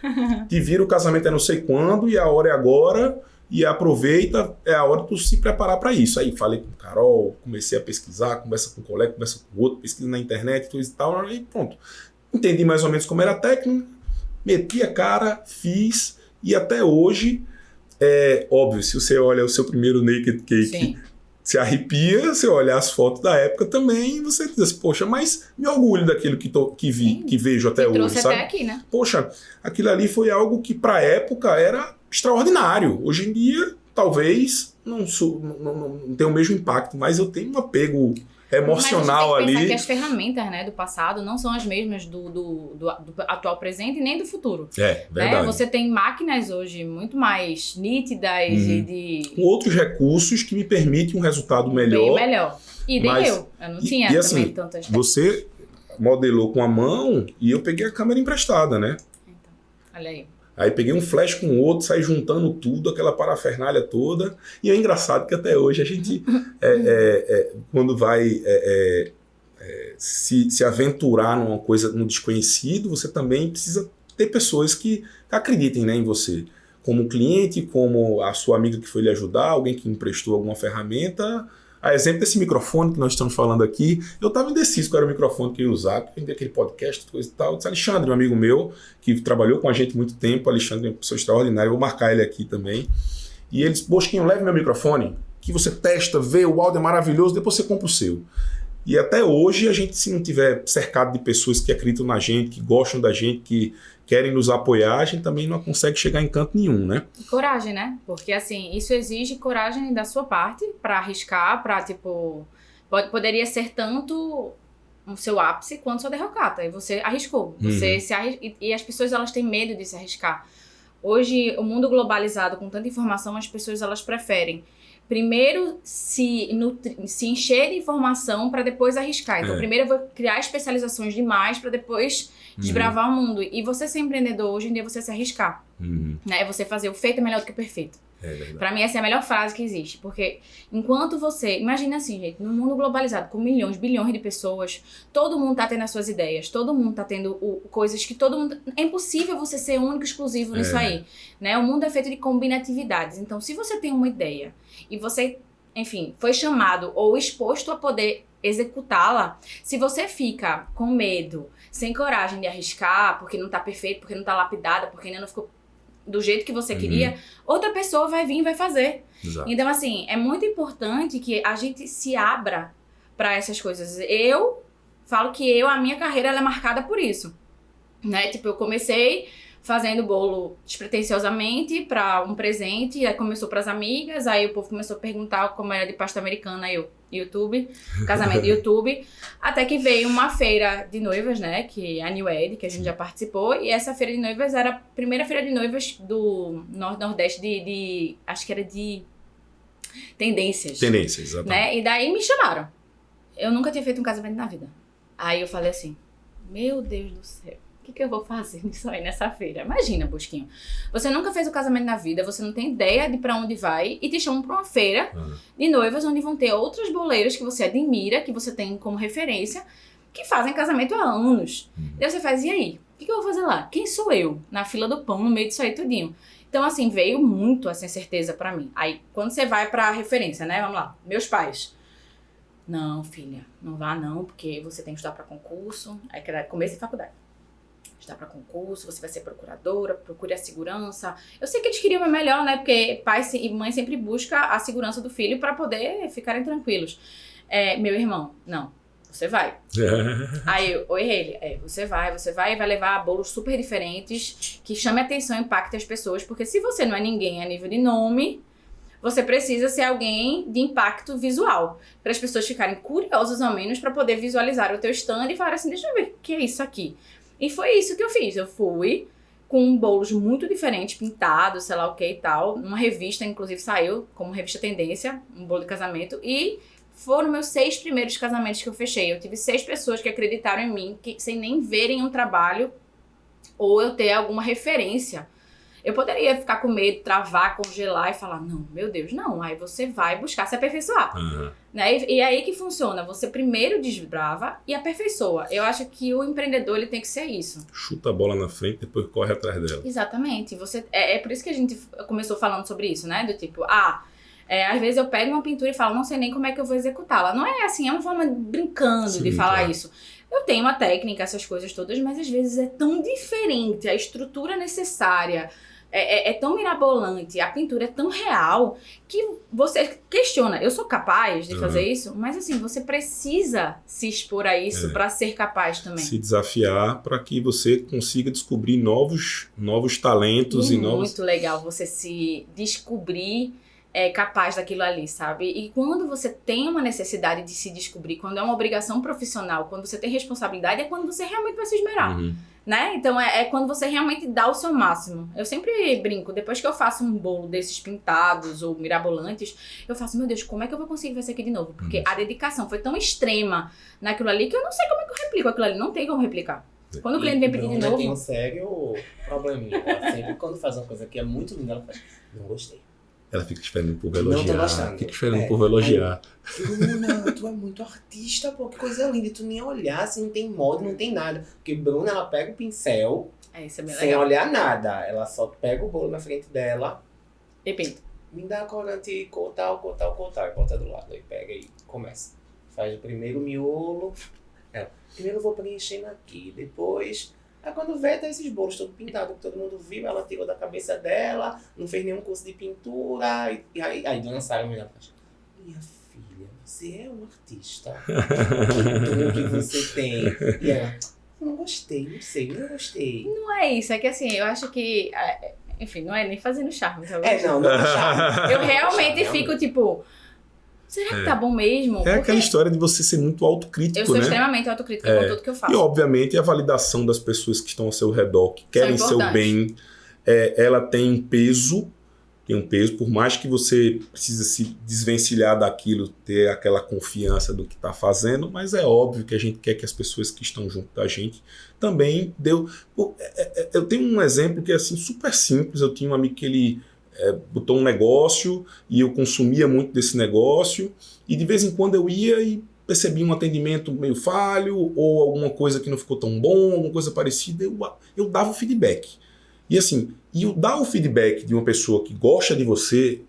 Te vira, o casamento é não sei quando e a hora é agora e aproveita, é a hora de tu se preparar para isso. Aí falei com Carol, comecei a pesquisar, conversa com um colega, conversa com outro, pesquisa na internet, tudo e tal, aí pronto. Entendi mais ou menos como era a técnica, meti a cara, fiz, e até hoje, óbvio, se você olha o seu primeiro Naked Cake, Sim. se arrepia, você olhar as fotos da época também, e você diz assim, poxa, mas me orgulho daquilo que vejo até hoje, trouxe sabe? até aqui, né? Poxa, aquilo ali foi algo que para a época era extraordinário. Hoje em dia, talvez, não tenha o mesmo impacto, mas eu tenho um apego emocional mas a gente tem que ali. pensar que as ferramentas, né, do passado não são as mesmas do atual presente nem do futuro. É, verdade. Né? Você tem máquinas hoje muito mais nítidas e com outros recursos que me permitem um resultado melhor. bem melhor. E nem mas- eu não tinha e também assim, tantas... Você modelou com a mão e eu peguei a câmera emprestada, né? Então, olha aí. Aí peguei um flash com o outro, saí juntando tudo, aquela parafernália toda. E é engraçado que até hoje a gente, quando vai se aventurar numa coisa, num desconhecido, você também precisa ter pessoas que acreditem, né, em você. Como cliente, como a sua amiga que foi lhe ajudar, alguém que emprestou alguma ferramenta. A exemplo desse microfone que nós estamos falando aqui, eu estava indeciso qual era o microfone que eu ia usar, porque eu vi aquele podcast, coisa e tal. Eu disse, Alexandre, um amigo meu, que trabalhou com a gente muito tempo, Alexandre é uma pessoa extraordinária, eu vou marcar ele aqui também. E ele disse, Bosquinho, leve meu microfone, que você testa, vê, o áudio é maravilhoso, depois você compra o seu. E até hoje, a gente, se não tiver cercado de pessoas que acreditam na gente, que gostam da gente, que querem nos apoiar, a gente também não consegue chegar em canto nenhum, né? E coragem, né? Porque, assim, isso exige coragem da sua parte pra arriscar, pra, tipo... Poderia ser tanto o seu ápice quanto sua derrocata. E você arriscou. Você e as pessoas, elas têm medo de se arriscar. Hoje, o mundo globalizado, com tanta informação, as pessoas, elas preferem primeiro se encher de informação para depois arriscar. Então, primeiro eu vou criar especializações demais para depois desbravar o mundo. E você ser empreendedor, hoje em dia, você se arriscar. Né? É você fazer o feito é melhor do que o perfeito. Pra mim, essa é a melhor frase que existe. Porque enquanto você... Imagina assim, gente, no mundo globalizado, com milhões, bilhões de pessoas, todo mundo tá tendo as suas ideias, todo mundo tá tendo coisas que todo mundo... É impossível você ser único, exclusivo nisso aí. Né? O mundo é feito de combinatividades. Então, se você tem uma ideia e você, enfim, foi chamado ou exposto a poder executá-la, se você fica com medo, sem coragem de arriscar, porque não tá perfeito, porque não tá lapidada, porque ainda não ficou do jeito que você queria, outra pessoa vai vir e vai fazer. Exato. Então, assim, é muito importante que a gente se abra para essas coisas. Eu falo que a minha carreira ela é marcada por isso. Né? Tipo, eu comecei fazendo bolo despretensiosamente para um presente, aí começou para as amigas, aí o povo começou a perguntar como era de pasta americana, aí eu, YouTube, casamento YouTube, até que veio uma feira de noivas, né, que é a New Ed, que a gente já participou, e essa feira de noivas era a primeira feira de noivas do Nordeste de acho que era de tendências. Tendências, exatamente. Né? E daí me chamaram. Eu nunca tinha feito um casamento na vida. Aí eu falei assim, meu Deus do céu, o que eu vou fazer nisso aí nessa feira? Imagina, Bosquinho. Você nunca fez o casamento na vida, você não tem ideia de pra onde vai e te chamam pra uma feira de noivas onde vão ter outros boleiros que você admira, que você tem como referência, que fazem casamento há anos. E aí você faz, e aí? O que eu vou fazer lá? Quem sou eu? Na fila do pão, no meio disso aí tudinho. Então, assim, veio muito essa incerteza pra mim. Aí, quando você vai pra referência, né? Vamos lá. Meus pais. Não, filha, não vá não, porque você tem que estudar pra concurso. Aí, que era começo de faculdade. Estudar para concurso, você vai ser procuradora, procure a segurança. Eu sei que eles queriam o melhor, né? Porque pai e mãe sempre buscam a segurança do filho para poder ficarem tranquilos. Meu irmão, não, você vai. Aí eu errei ele. Você vai e vai levar bolos super diferentes, que chame a atenção e impacte as pessoas, porque se você não é ninguém a nível de nome, você precisa ser alguém de impacto visual, para as pessoas ficarem curiosas ao menos para poder visualizar o teu stand e falar assim, deixa eu ver o que é isso aqui. E foi isso que eu fiz. Eu fui com bolos muito diferentes, pintados, sei lá o que e tal. Uma revista, inclusive, saiu como revista Tendência, um bolo de casamento. E foram meus 6 primeiros casamentos que eu fechei. Eu tive 6 pessoas que acreditaram em mim, que, sem nem verem um trabalho ou eu ter alguma referência. Eu poderia ficar com medo, travar, congelar e falar, não, meu Deus, não. Aí você vai buscar se aperfeiçoar. Né? E aí que funciona. Você primeiro desbrava e aperfeiçoa. Eu acho que o empreendedor ele tem que ser isso. Chuta a bola na frente e depois corre atrás dela. Exatamente. É por isso que a gente começou falando sobre isso, né? Do tipo, às vezes eu pego uma pintura e falo, não sei nem como é que eu vou executá-la. Não é assim, é uma forma brincando de falar isso. Eu tenho uma técnica, essas coisas todas, mas às vezes é tão diferente a estrutura necessária, é tão mirabolante, a pintura é tão real, que você questiona, eu sou capaz de fazer isso? Mas assim, você precisa se expor a isso para ser capaz também. Se desafiar para que você consiga descobrir novos talentos e novos... Muito legal você se descobrir capaz daquilo ali, sabe? E quando você tem uma necessidade de se descobrir, quando é uma obrigação profissional, quando você tem responsabilidade, é quando você realmente vai se esmerar. Né? Então é quando você realmente dá o seu máximo. Eu sempre brinco, depois que eu faço um bolo desses pintados ou mirabolantes, eu faço, meu Deus, como é que eu vou conseguir fazer aqui de novo? Porque a dedicação foi tão extrema naquilo ali que eu não sei como é que eu replico aquilo ali, não tem como replicar. Quando o cliente vem pedir de novo... tem um sério probleminha. Ela sempre, quando faz uma coisa que é muito linda, ela faz, não gostei. Ela fica esperando o povo elogiar. Não tô gostando. Fica esperando o povo elogiar. Bruna, tu é muito artista, pô, que coisa linda. E tu nem olhar, assim, não tem molde, não tem nada. Porque Bruna, ela pega o pincel, isso é bem sem legal. olhar nada. Ela só pega o bolo na frente dela. E pinta. Me dá corante, cortar. E bota do lado. Aí pega e começa. Faz o primeiro miolo. Primeiro eu vou preenchendo aqui, depois... Aí quando vê, tá esses bolos todos pintados, que todo mundo viu, ela tirou da cabeça dela, não fez nenhum curso de pintura, e aí Dona Sara me faz, minha filha, você é um artista, o que você tem? E ela, não gostei. Não é isso, é que assim, eu acho que, enfim, não é nem fazendo charme, sabe? Não é charme. Eu realmente fico tipo... Será que tá bom mesmo? Porque aquela história de você ser muito autocrítico, eu sou extremamente autocrítica com tudo que eu faço. E, obviamente, a validação das pessoas que estão ao seu redor, que querem seu bem, ela tem um peso, por mais que você precise se desvencilhar daquilo, ter aquela confiança do que está fazendo, mas é óbvio que a gente quer que as pessoas que estão junto da gente também deu... Eu tenho um exemplo que é assim, super simples. Eu tinha um amigo que ele... botou um negócio e eu consumia muito desse negócio e de vez em quando eu ia e percebia um atendimento meio falho ou alguma coisa que não ficou tão bom, alguma coisa parecida, eu dava o feedback. E assim, o dar o feedback de uma pessoa que gosta de você,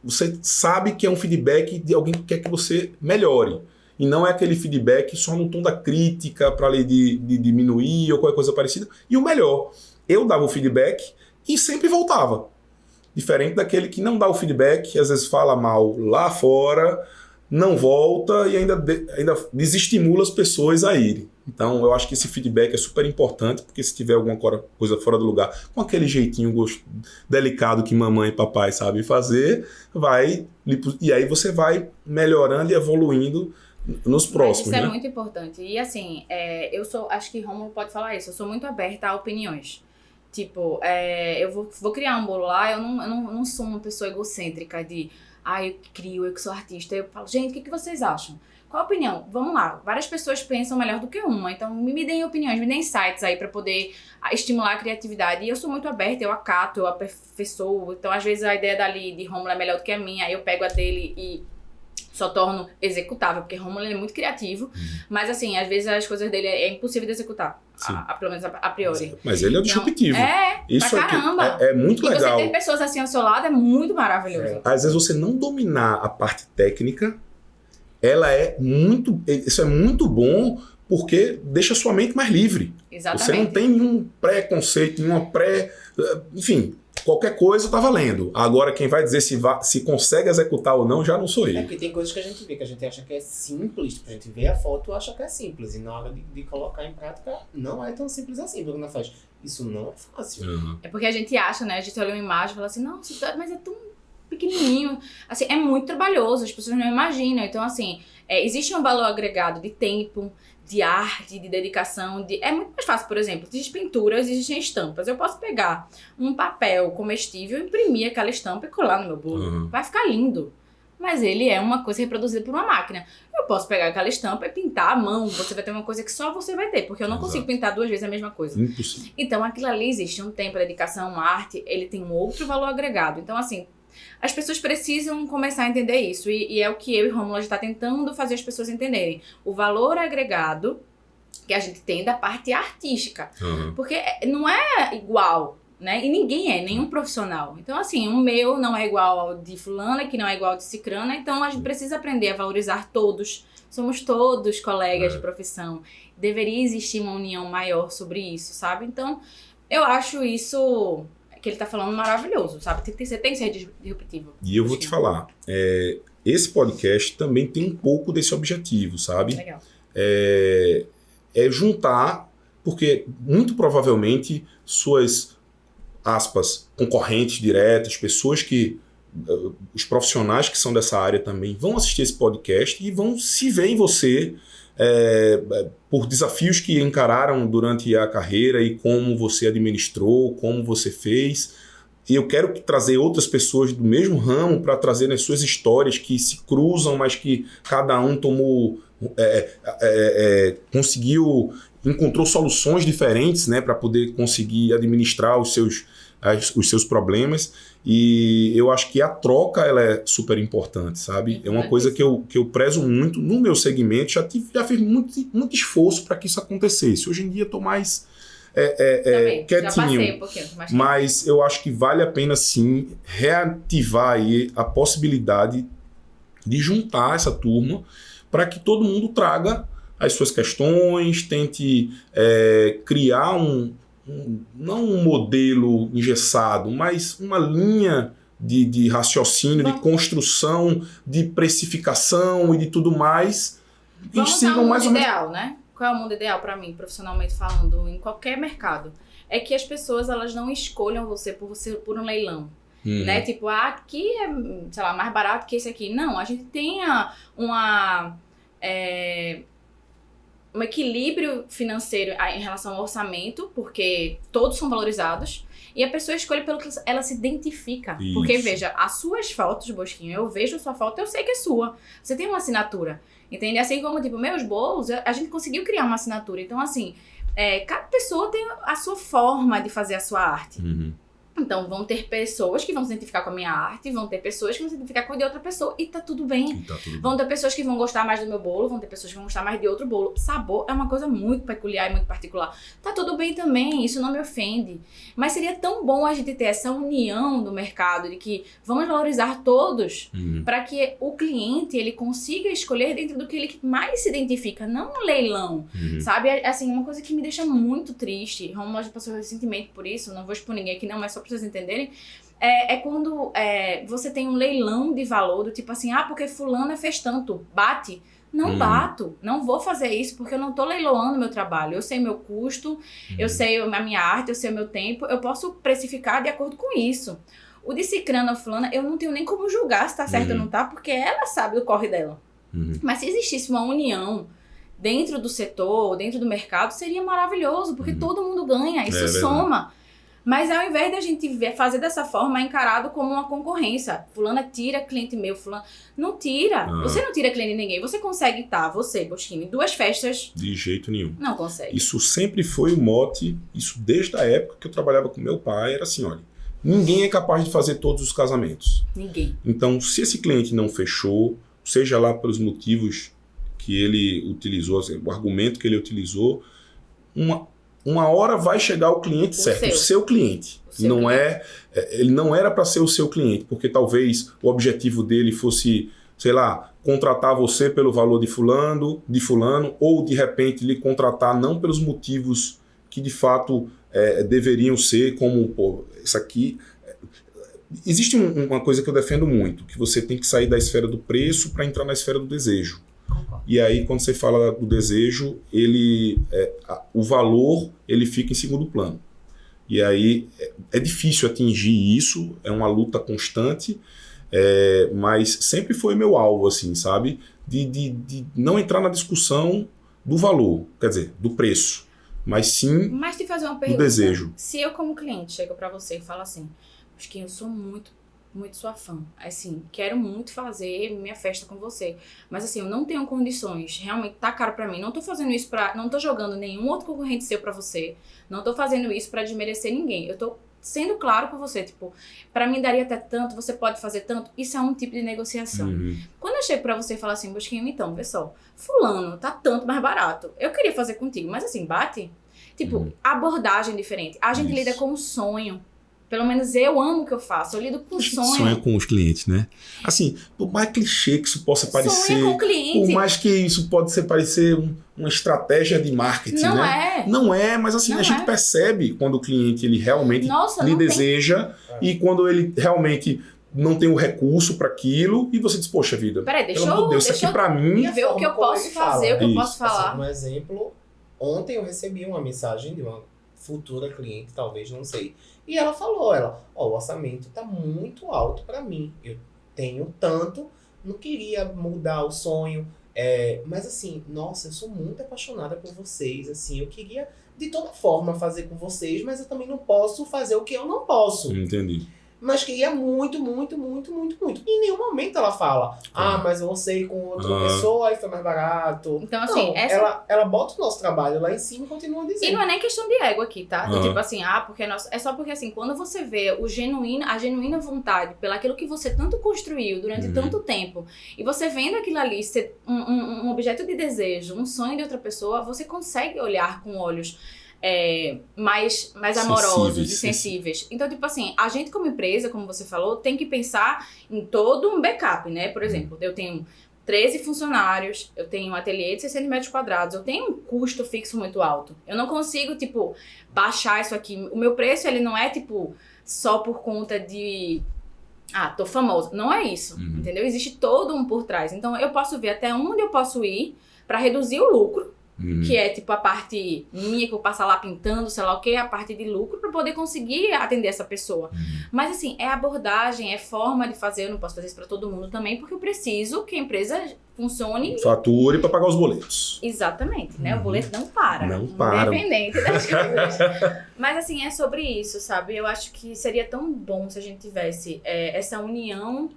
você sabe que é um feedback de alguém que quer que você melhore. E não é aquele feedback só no tom da crítica para ali de diminuir ou qualquer coisa parecida. E o melhor, eu dava o feedback e sempre voltava. Diferente daquele que não dá o feedback, às vezes fala mal lá fora, não volta e ainda desestimula as pessoas a irem. Então eu acho que esse feedback é super importante, porque se tiver alguma coisa fora do lugar, com aquele jeitinho delicado que mamãe e papai sabem fazer, e aí você vai melhorando e evoluindo nos próximos. Mas isso é muito importante. E assim, acho que Rômulo pode falar isso, eu sou muito aberta a opiniões. Tipo, eu vou criar um bolo lá, eu não sou uma pessoa egocêntrica de, eu crio, eu que sou artista. Eu falo, gente, o que vocês acham? Qual a opinião? Vamos lá, várias pessoas pensam melhor do que uma, então me deem opiniões, me deem insights aí pra poder estimular a criatividade. E eu sou muito aberta, eu acato, eu aperfeiçoo. Então, às vezes, a ideia dali de Rômulo é melhor do que a minha, aí eu pego a dele e só torno executável, porque Rômulo é muito criativo, mas assim, às vezes as coisas dele é impossível de executar, pelo menos a priori. Mas ele é disruptivo. Isso pra caramba. É muito legal. E você ter pessoas assim ao seu lado é muito maravilhoso. Às vezes você não dominar a parte técnica, isso é muito bom, porque deixa sua mente mais livre. Exatamente. Você não tem nenhum preconceito, enfim... Qualquer coisa tá valendo. Agora, quem vai dizer se consegue executar ou não, já não sou eu. Porque tem coisas que a gente vê, que a gente acha que é simples. A gente vê a foto e acha que é simples. E na hora de colocar em prática, não é tão simples assim. Bruna faz, isso não é fácil. É porque a gente acha, né? A gente olha uma imagem e fala assim, nossa, mas é tão pequenininho. Assim, é muito trabalhoso, as pessoas não imaginam. Então, assim, existe um valor agregado de tempo, de arte, de dedicação. É muito mais fácil, por exemplo, existem pinturas, existem estampas. Eu posso pegar um papel comestível, imprimir aquela estampa e colar no meu bolo. Vai ficar lindo. Mas ele é uma coisa reproduzida por uma máquina. Eu posso pegar aquela estampa e pintar à mão. Você vai ter uma coisa que só você vai ter, porque eu não consigo pintar 2 vezes a mesma coisa. Impossível. Então, aquilo ali existe um tempo, a dedicação, uma arte, ele tem um outro valor agregado. Então, assim, as pessoas precisam começar a entender isso. E é o que eu e Rômulo está tentando fazer as pessoas entenderem. O valor agregado que a gente tem da parte artística. Porque não é igual, né? E ninguém nenhum profissional. Então, assim, o meu não é igual ao de fulana, que não é igual ao de cicrana. Então, a gente precisa aprender a valorizar todos. Somos todos colegas de profissão. Deveria existir uma união maior sobre isso, sabe? Então, eu acho isso... que ele tá falando maravilhoso, sabe? Você tem que ser disruptivo. E eu vou te falar, esse podcast também tem um pouco desse objetivo, sabe? Legal. É juntar, porque muito provavelmente suas, aspas, concorrentes diretas, pessoas que, os profissionais que são dessa área também vão assistir esse podcast e vão se ver em você por desafios que encararam durante a carreira e como você administrou, como você fez. E eu quero trazer outras pessoas do mesmo ramo para trazer as suas histórias que se cruzam, mas que cada um encontrou soluções diferentes, né, para poder conseguir administrar os seus problemas. E eu acho que a troca ela é super importante, sabe? É uma coisa que eu prezo muito no meu segmento. Já fiz muito esforço para que isso acontecesse. Hoje em dia eu estou mais quietinho. Já passei um pouquinho. Mas eu acho que vale a pena sim reativar aí a possibilidade de juntar essa turma para que todo mundo traga as suas questões, tente criar não um modelo engessado, mas uma linha de raciocínio, de construção, de precificação e de tudo mais. Vamos sigam mais ou menos ideal, né? Qual é o mundo ideal para mim, profissionalmente falando, em qualquer mercado? É que as pessoas elas não escolham você por um leilão. Né? Tipo, aqui é, sei lá, mais barato que esse aqui. Não, a gente tenha um equilíbrio financeiro em relação ao orçamento, porque todos são valorizados, e a pessoa escolhe pelo que ela se identifica. Isso. Porque, veja, as suas fotos, Bosquinho, eu vejo a sua foto, eu sei que é sua. Você tem uma assinatura, entende? Assim como, tipo, meus bolos, a gente conseguiu criar uma assinatura. Então, assim, cada pessoa tem a sua forma de fazer a sua arte. Então, vão ter pessoas que vão se identificar com a minha arte, vão ter pessoas que vão se identificar com a de outra pessoa, e tá tudo bem. Vão ter pessoas que vão gostar mais do meu bolo, vão ter pessoas que vão gostar mais de outro bolo. Sabor é uma coisa muito peculiar e muito particular. Tá tudo bem também, isso não me ofende. Mas seria tão bom a gente ter essa união do mercado, de que vamos valorizar todos, para que o cliente, ele consiga escolher dentro do que ele mais se identifica, não um leilão, sabe? Assim, uma coisa que me deixa muito triste, Romulo já passou recentemente por isso, não vou expor ninguém aqui não, mas só pra vocês entenderem, quando você tem um leilão de valor, do tipo assim, porque fulana fez tanto, bate. Não bato, não vou fazer isso porque eu não tô leiloando meu trabalho. Eu sei meu custo, eu sei a minha arte, eu sei o meu tempo, eu posso precificar de acordo com isso. O de cicrana ou fulana, eu não tenho nem como julgar se tá certo ou não tá, porque ela sabe o corre dela. Mas se existisse uma união dentro do setor, dentro do mercado, seria maravilhoso, porque todo mundo ganha, isso soma. Mas ao invés da gente fazer dessa forma, é encarado como uma concorrência. Fulana tira cliente meu, fulana... Não tira. Você não tira cliente de ninguém. Você consegue estar, você, Bosquinho, em 2 festas... De jeito nenhum. Não consegue. Isso sempre foi o mote, isso desde a época que eu trabalhava com meu pai, era assim, olha, ninguém é capaz de fazer todos os casamentos. Ninguém. Então, se esse cliente não fechou, seja lá pelos motivos que ele utilizou, assim, o argumento que ele utilizou, uma hora vai chegar o cliente certo, o seu cliente. Ele não era para ser o seu cliente, porque talvez o objetivo dele fosse, sei lá, contratar você pelo valor de fulano, ou de repente lhe contratar não pelos motivos que de fato deveriam ser, como, isso aqui... Existe uma coisa que eu defendo muito, que você tem que sair da esfera do preço para entrar na esfera do desejo. E aí, quando você fala do desejo, o valor ele fica em segundo plano. E aí é difícil atingir isso, é uma luta constante, mas sempre foi meu alvo, assim, sabe? De não entrar na discussão do valor, quer dizer, do preço, mas sim Mas te fazer uma pergunta, do desejo. Se eu, como cliente, chego pra você e falo assim, Bosquinho, eu sou muito sua fã, assim, quero muito fazer minha festa com você, mas assim, eu não tenho condições, realmente tá caro pra mim, não tô fazendo isso não tô jogando nenhum outro concorrente seu pra você, não tô fazendo isso pra desmerecer ninguém, eu tô sendo claro com você, tipo, pra mim daria até tanto, você pode fazer tanto, isso é um tipo de negociação. Quando eu chego pra você e falo assim, Bosquinho, então, pessoal, fulano tá tanto mais barato, eu queria fazer contigo, mas assim, bate? Tipo, abordagem diferente, a gente lida com um sonho, Pelo menos eu amo o que eu faço, eu lido com sonho. Sonha com os clientes, né? Assim, por mais clichê que isso possa parecer, Sonha com o cliente. por mais que isso pode parecer uma estratégia de marketing, Não né? é. Não é, mas assim, Não a gente é. percebe quando o cliente ele realmente Nossa, lhe não tem. deseja e quando ele realmente não tem o recurso para aquilo e você diz, poxa vida, Peraí, pelo amor de Deus, isso aqui para mim... E a ver o forma que eu como posso ele fala. fazer, o que eu Isso. posso falar. Assim, um exemplo, ontem eu recebi uma mensagem de uma futura cliente, talvez, não sei. E ela falou, o orçamento tá muito alto para mim. Eu tenho tanto, não queria mudar o sonho. Mas assim, nossa, eu sou muito apaixonada por vocês, assim, eu queria de toda forma fazer com vocês, mas eu também não posso fazer o que eu não posso. Entendi. Mas queria muito, muito, muito, muito, muito. E em nenhum momento ela fala, mas eu sei com outra pessoa e foi mais barato. Então, assim, não, ela bota o nosso trabalho lá em cima e continua dizendo. E não é nem questão de ego aqui, tá? Uhum. Tipo assim, porque é só porque assim, quando você vê a genuína vontade pelaquilo que você tanto construiu durante tanto tempo, e você vendo aquilo ali ser um objeto de desejo, um sonho de outra pessoa, você consegue olhar com olhos mais amorosos e sensíveis. Então, tipo assim, a gente como empresa, como você falou, tem que pensar em todo um backup, né? Por exemplo, eu tenho 13 funcionários, eu tenho um ateliê de 600 metros quadrados, eu tenho um custo fixo muito alto. Eu não consigo, tipo, baixar isso aqui. O meu preço, ele não é, tipo, só por conta de... tô famoso. Não é isso, entendeu? Existe todo um por trás. Então, eu posso ver até onde eu posso ir para reduzir o lucro, que é tipo a parte minha que eu passo lá pintando, sei lá o que, a parte de lucro para poder conseguir atender essa pessoa. Mas assim, é abordagem, é forma de fazer, eu não posso fazer isso para todo mundo também, porque eu preciso que a empresa funcione. Fature para pagar os boletos. Exatamente, né? O boleto não para. Não para. Independente das coisas. Mas assim, é sobre isso, sabe? Eu acho que seria tão bom se a gente tivesse essa união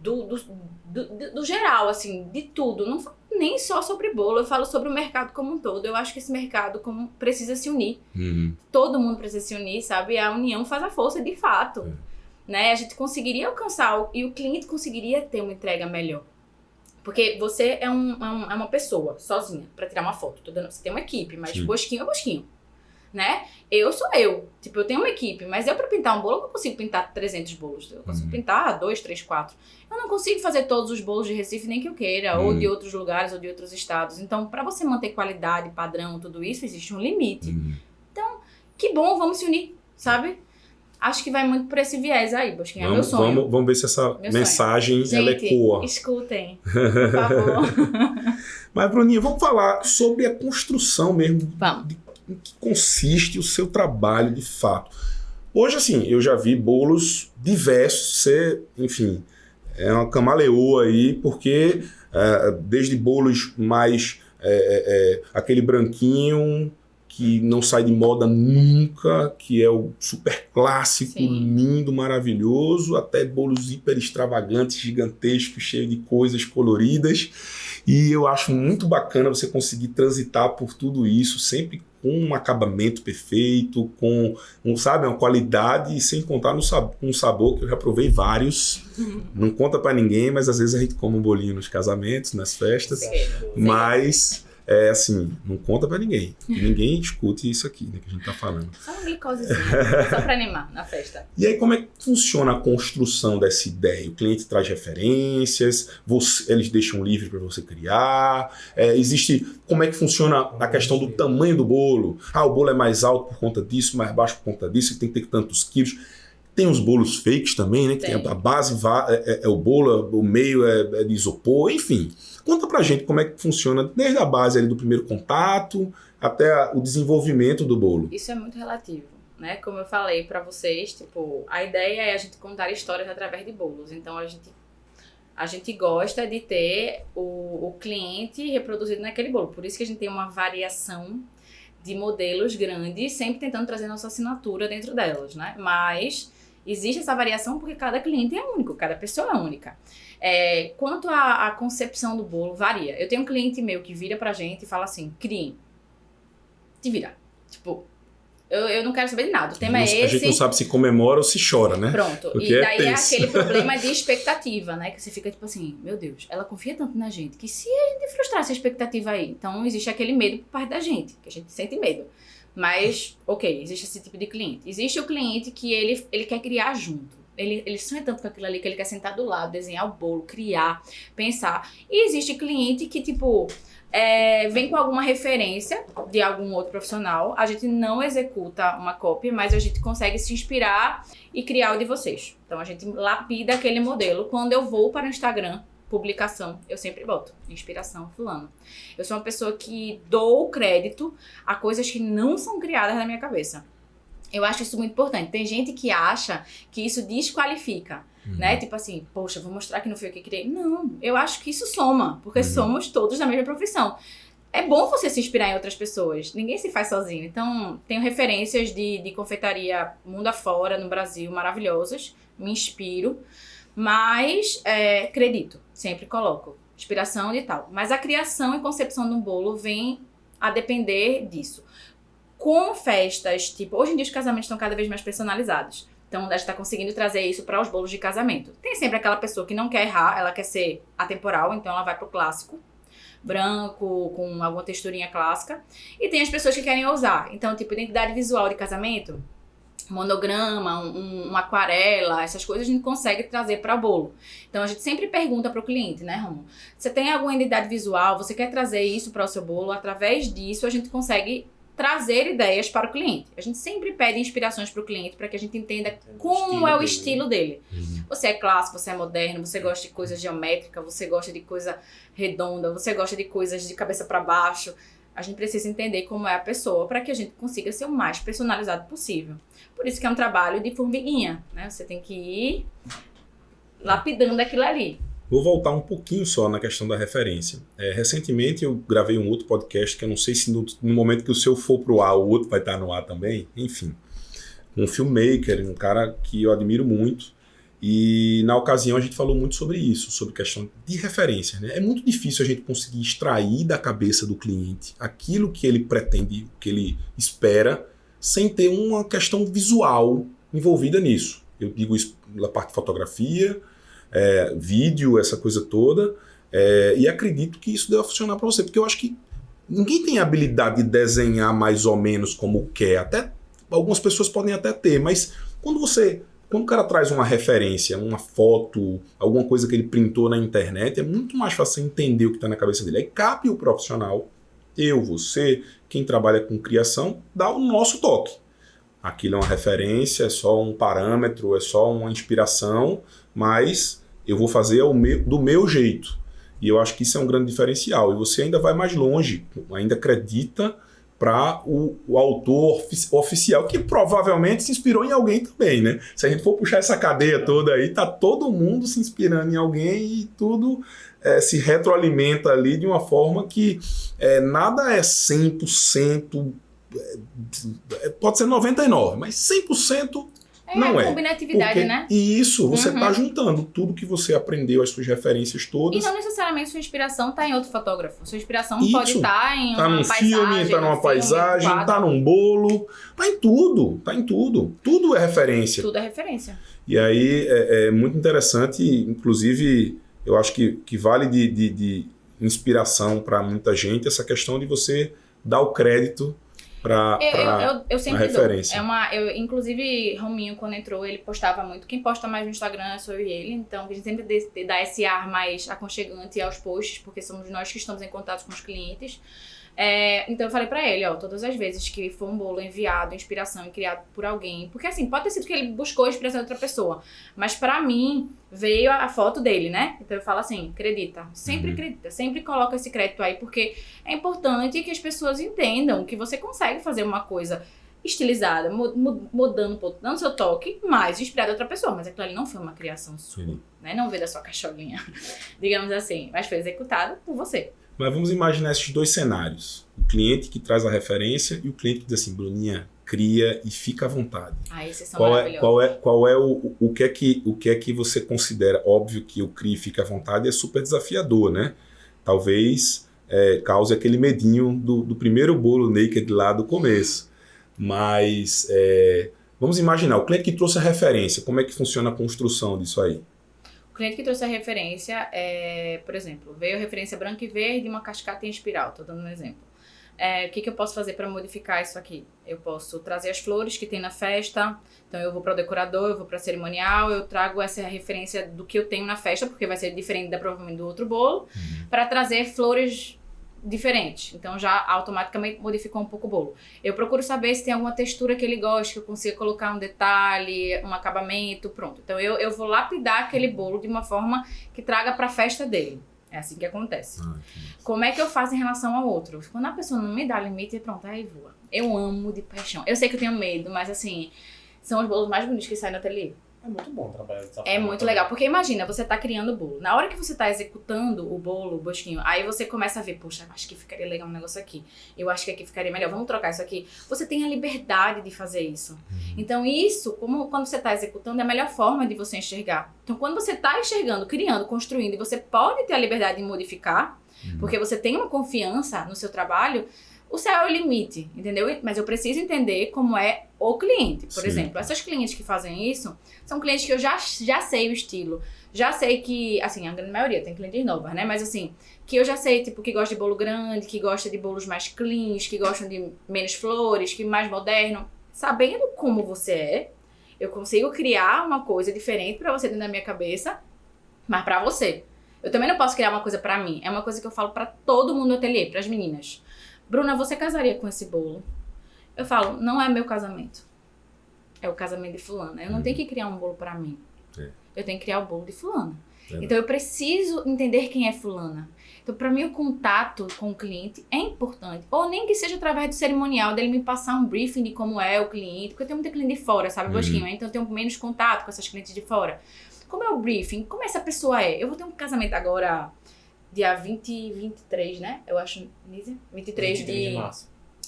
do geral, assim, de tudo. Não nem só sobre bolo, eu falo sobre o mercado como um todo. Eu acho que esse mercado precisa se unir. Todo mundo precisa se unir, sabe? A união faz a força, de fato. Né? A gente conseguiria alcançar e o cliente conseguiria ter uma entrega melhor. Porque você é uma pessoa sozinha para tirar uma foto. Você tem uma equipe, mas bosquinho é bosquinho. Né? Eu sou eu. Tipo, eu tenho uma equipe, mas eu pra pintar um bolo, eu não consigo pintar 300 bolos. Eu consigo pintar 2, 3, 4. Eu não consigo fazer todos os bolos de Recife nem que eu queira, ou de outros lugares, ou de outros estados. Então, pra você manter qualidade, padrão, tudo isso, existe um limite. Então, que bom, vamos se unir, sabe? Acho que vai muito por esse viés aí, Bosquinha. É meu sonho. Vamos ver se essa mensagem ela ecoa. Escutem, por favor. Mas, Bruninha, vamos falar sobre a construção mesmo. Vamos. Em que consiste o seu trabalho de fato. Hoje, assim, eu já vi bolos diversos, você, enfim, é uma camaleoa aí, porque desde bolos mais aquele branquinho que não sai de moda nunca, que é o super clássico, lindo, maravilhoso, até bolos hiper extravagantes, gigantescos, cheios de coisas coloridas. E eu acho muito bacana você conseguir transitar por tudo isso, sempre com um acabamento perfeito, com uma qualidade, e sem contar com um sabor, que eu já provei vários. Não conta pra ninguém, mas às vezes a gente come um bolinho nos casamentos, nas festas. Mas... assim, não conta pra ninguém. Ninguém escute isso aqui, né, que a gente tá falando. Só uma glicosezinha, só pra animar na festa. E aí, como é que funciona a construção dessa ideia? O cliente traz referências, eles deixam livre para você criar. Como é que funciona a questão do tamanho do bolo? O bolo é mais alto por conta disso, mais baixo por conta disso, tem que ter tantos quilos. Tem os bolos fakes também, né? Que a base é o bolo, o meio é de isopor, enfim. Conta pra gente como é que funciona desde a base ali do primeiro contato até o desenvolvimento do bolo. Isso é muito relativo, né? Como eu falei pra vocês, tipo, a ideia é a gente contar histórias através de bolos. Então a gente gosta de ter o cliente reproduzido naquele bolo. Por isso que a gente tem uma variação de modelos grandes, sempre tentando trazer nossa assinatura dentro delas, né? Mas existe essa variação porque cada cliente é único, cada pessoa é única. Quanto à concepção do bolo, varia. Eu tenho um cliente meu que vira pra gente e fala assim, criem, te vira. Tipo, eu não quero saber de nada, o tema é esse. A gente não sabe se comemora ou se chora, né? Pronto, porque e daí é aquele problema de expectativa, né? Que você fica tipo assim, meu Deus, ela confia tanto na gente, que se a gente frustrar essa expectativa aí, então existe aquele medo por parte da gente, que a gente sente medo. Mas, ok, existe esse tipo de cliente. Existe o cliente que ele quer criar junto. Ele sonha tanto com aquilo ali que ele quer sentar do lado, desenhar o bolo, criar, pensar. E existe cliente que, tipo, vem com alguma referência de algum outro profissional. A gente não executa uma cópia, mas a gente consegue se inspirar e criar o de vocês. Então, a gente lapida aquele modelo. Quando eu vou para o Instagram, publicação, eu sempre boto inspiração fulano. Eu sou uma pessoa que dou crédito a coisas que não são criadas na minha cabeça. Eu acho isso muito importante. Tem gente que acha que isso desqualifica, né? Tipo assim, poxa, vou mostrar que não foi eu que criei. Não, eu acho que isso soma, porque somos todos da mesma profissão. É bom você se inspirar em outras pessoas. Ninguém se faz sozinho. Então, tenho referências de confeitaria mundo afora, no Brasil, maravilhosas. Me inspiro. Mas, acredito, sempre coloco inspiração e tal. Mas a criação e concepção de um bolo vem a depender disso. Com festas, tipo, hoje em dia os casamentos estão cada vez mais personalizados. Então, a gente está conseguindo trazer isso para os bolos de casamento. Tem sempre aquela pessoa que não quer errar, ela quer ser atemporal, então ela vai pro clássico, branco, com alguma texturinha clássica. E tem as pessoas que querem ousar. Então, tipo, identidade visual de casamento, monograma, uma aquarela, essas coisas a gente consegue trazer para bolo. Então a gente sempre pergunta para o cliente, né, Romulo? Você tem alguma identidade visual? Você quer trazer isso para o seu bolo? Através disso a gente consegue trazer ideias para o cliente. A gente sempre pede inspirações para o cliente para que a gente entenda como é o estilo dele. Você é clássico, você é moderno, você gosta de coisa geométrica, você gosta de coisa redonda, você gosta de coisas de cabeça para baixo. A gente precisa entender como é a pessoa para que a gente consiga ser o mais personalizado possível. Por isso que é um trabalho de formiguinha, né? Você tem que ir lapidando aquilo ali. Vou voltar um pouquinho só na questão da referência. Recentemente eu gravei um outro podcast, que eu não sei se no momento que o seu for pro ar, o outro vai estar no ar também. Enfim, um filmmaker, um cara que eu admiro muito. E na ocasião a gente falou muito sobre isso, sobre questão de referência, né? É muito difícil a gente conseguir extrair da cabeça do cliente aquilo que ele pretende, que ele espera, sem ter uma questão visual envolvida nisso. Eu digo isso na parte de fotografia, vídeo, essa coisa toda, e acredito que isso deva funcionar para você, porque eu acho que ninguém tem a habilidade de desenhar mais ou menos como quer, até algumas pessoas podem até ter, mas quando o cara traz uma referência, uma foto, alguma coisa que ele printou na internet, é muito mais fácil entender o que está na cabeça dele. Aí cabe o profissional, eu, você, quem trabalha com criação, dá o nosso toque. Aquilo é uma referência, é só um parâmetro, é só uma inspiração, mas eu vou fazer do meu jeito. E eu acho que isso é um grande diferencial. E você ainda vai mais longe, ainda acredita para o autor oficial, que provavelmente se inspirou em alguém também, né? Se a gente for puxar essa cadeia toda aí, tá todo mundo se inspirando em alguém e tudo se retroalimenta ali de uma forma que nada é 100%, pode ser 99%, mas 100% não é. Combinatividade, né? E isso, você está juntando tudo que você aprendeu, as suas referências todas. E não necessariamente sua inspiração está em outro fotógrafo. Sua inspiração pode estar em uma paisagem. Tá num filme, está numa paisagem, está num bolo. Está em tudo, está em tudo. Tudo é referência. Tudo é referência. E aí é muito interessante, inclusive, eu acho que vale de inspiração para muita gente essa questão de você dar o crédito eu sempre referência. dou. Inclusive, Rominho, quando entrou, ele postava muito. Quem posta mais no Instagram sou eu e ele. Então, a gente sempre dá esse ar mais aconchegante aos posts, porque somos nós que estamos em contato com os clientes. Então eu falei pra ele, todas as vezes que for um bolo enviado, inspiração e criado por alguém, porque assim, pode ter sido que ele buscou a inspiração de outra pessoa, mas pra mim veio a foto dele, né? Então eu falo assim, acredita, sempre coloca esse crédito aí, porque é importante que as pessoas entendam que você consegue fazer uma coisa estilizada, mudando um pouco, dando seu toque, mas inspirado de outra pessoa, mas aquilo ali não foi uma criação sua, né? Não veio da sua caixolinha, digamos assim, mas foi executado por você. Mas vamos imaginar esses dois cenários. O cliente que traz a referência e o cliente que diz assim, Bruninha, cria e fica à vontade. Esses são maravilhosos. Qual é o que é que você considera? Óbvio que o cria e fica à vontade é super desafiador, né? Talvez cause aquele medinho do primeiro bolo naked lá do começo. Mas vamos imaginar, o cliente que trouxe a referência, como é que funciona a construção disso aí? O cliente que trouxe a referência, por exemplo, veio a referência branca e verde e uma cascata em espiral, estou dando um exemplo. O que eu posso fazer para modificar isso aqui? Eu posso trazer as flores que tem na festa, então eu vou para o decorador, eu vou para cerimonial, eu trago essa referência do que eu tenho na festa, porque vai ser diferente provavelmente do outro bolo, para trazer flores diferentes. Então já automaticamente modificou um pouco o bolo. Eu procuro saber se tem alguma textura que ele gosta, que eu consiga colocar um detalhe, um acabamento, pronto. Então eu vou lapidar aquele bolo de uma forma que traga para a festa dele. É assim que acontece. Como é que eu faço em relação ao outro? Quando a pessoa não me dá limite, pronto, aí voa. Eu amo de paixão. Eu sei que eu tenho medo, mas assim, são os bolos mais bonitos que saem no ateliê. É muito bom trabalhar dessa forma. É muito legal, porque imagina, você tá criando o bolo. Na hora que você tá executando o bolo, o bosquinho, aí você começa a ver, poxa, acho que ficaria legal um negócio aqui. Eu acho que aqui ficaria melhor, vamos trocar isso aqui. Você tem a liberdade de fazer isso. Então isso, como quando você tá executando, é a melhor forma de você enxergar. Então quando você tá enxergando, criando, construindo, e você pode ter a liberdade de modificar, porque você tem uma confiança no seu trabalho, o céu é o limite, entendeu? Mas eu preciso entender como é o cliente. Por exemplo, essas clientes que fazem isso, são clientes que eu já sei o estilo. Já sei que, assim, a grande maioria tem clientes novas, né? Mas assim, que eu já sei, tipo, que gosta de bolo grande, que gosta de bolos mais cleans, que gostam de menos flores, que mais moderno. Sabendo como você é, eu consigo criar uma coisa diferente pra você dentro da minha cabeça, mas pra você. Eu também não posso criar uma coisa pra mim. É uma coisa que eu falo pra todo mundo no ateliê, pras meninas. Bruna, você casaria com esse bolo? Eu falo, não é meu casamento. É o casamento de fulana. Eu não tenho que criar um bolo pra mim. Eu tenho que criar o bolo de fulana. Então eu preciso entender quem é fulana. Então pra mim o contato com o cliente é importante. Ou nem que seja através do cerimonial, dele me passar um briefing de como é o cliente. Porque eu tenho muita cliente de fora, sabe, Bosquinho? Então eu tenho menos contato com essas clientes de fora. Como é o briefing? Como essa pessoa é? Eu vou ter um casamento agora... dia 23, né? Eu acho, Nízia? 23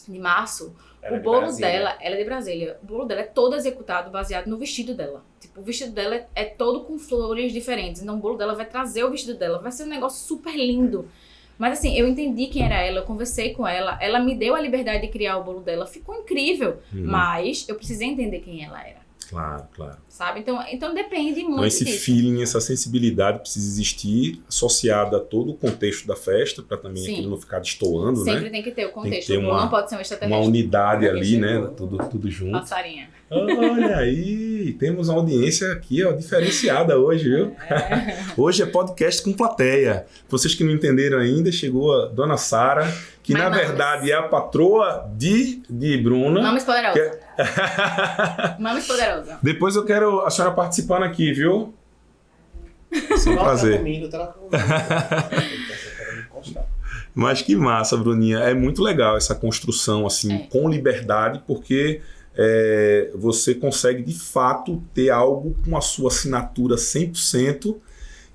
de março. O bolo dela, ela é de Brasília. O bolo dela é todo executado baseado no vestido dela. Tipo, o vestido dela é todo com flores diferentes. Então o bolo dela vai trazer o vestido dela. Vai ser um negócio super lindo. Mas assim, eu entendi quem era ela, eu conversei com ela. Ela me deu a liberdade de criar o bolo dela. Ficou incrível. Mas eu precisei entender quem ela era. Claro, claro. Sabe? Então depende muito então, esse disso. feeling, essa sensibilidade precisa existir, associada a todo o contexto da festa, para também aquilo não ficar destoando, Sempre né? tem que ter o contexto. Tem que ter não pode ser um extraterrestre. uma unidade ali, né? Tudo junto. Passarinha. Olha aí, temos uma audiência aqui, ó, diferenciada hoje, viu? Hoje é podcast com plateia. Vocês que não entenderam ainda, chegou a Dona Sara, que na verdade é a patroa de Bruna. Mames Poderosa. Mames Poderosa. Depois eu quero a senhora participando aqui, viu? Sim, prazer. Troca comigo. Mas que massa, Bruninha. É muito legal essa construção assim, com liberdade, porque você consegue de fato ter algo com a sua assinatura 100%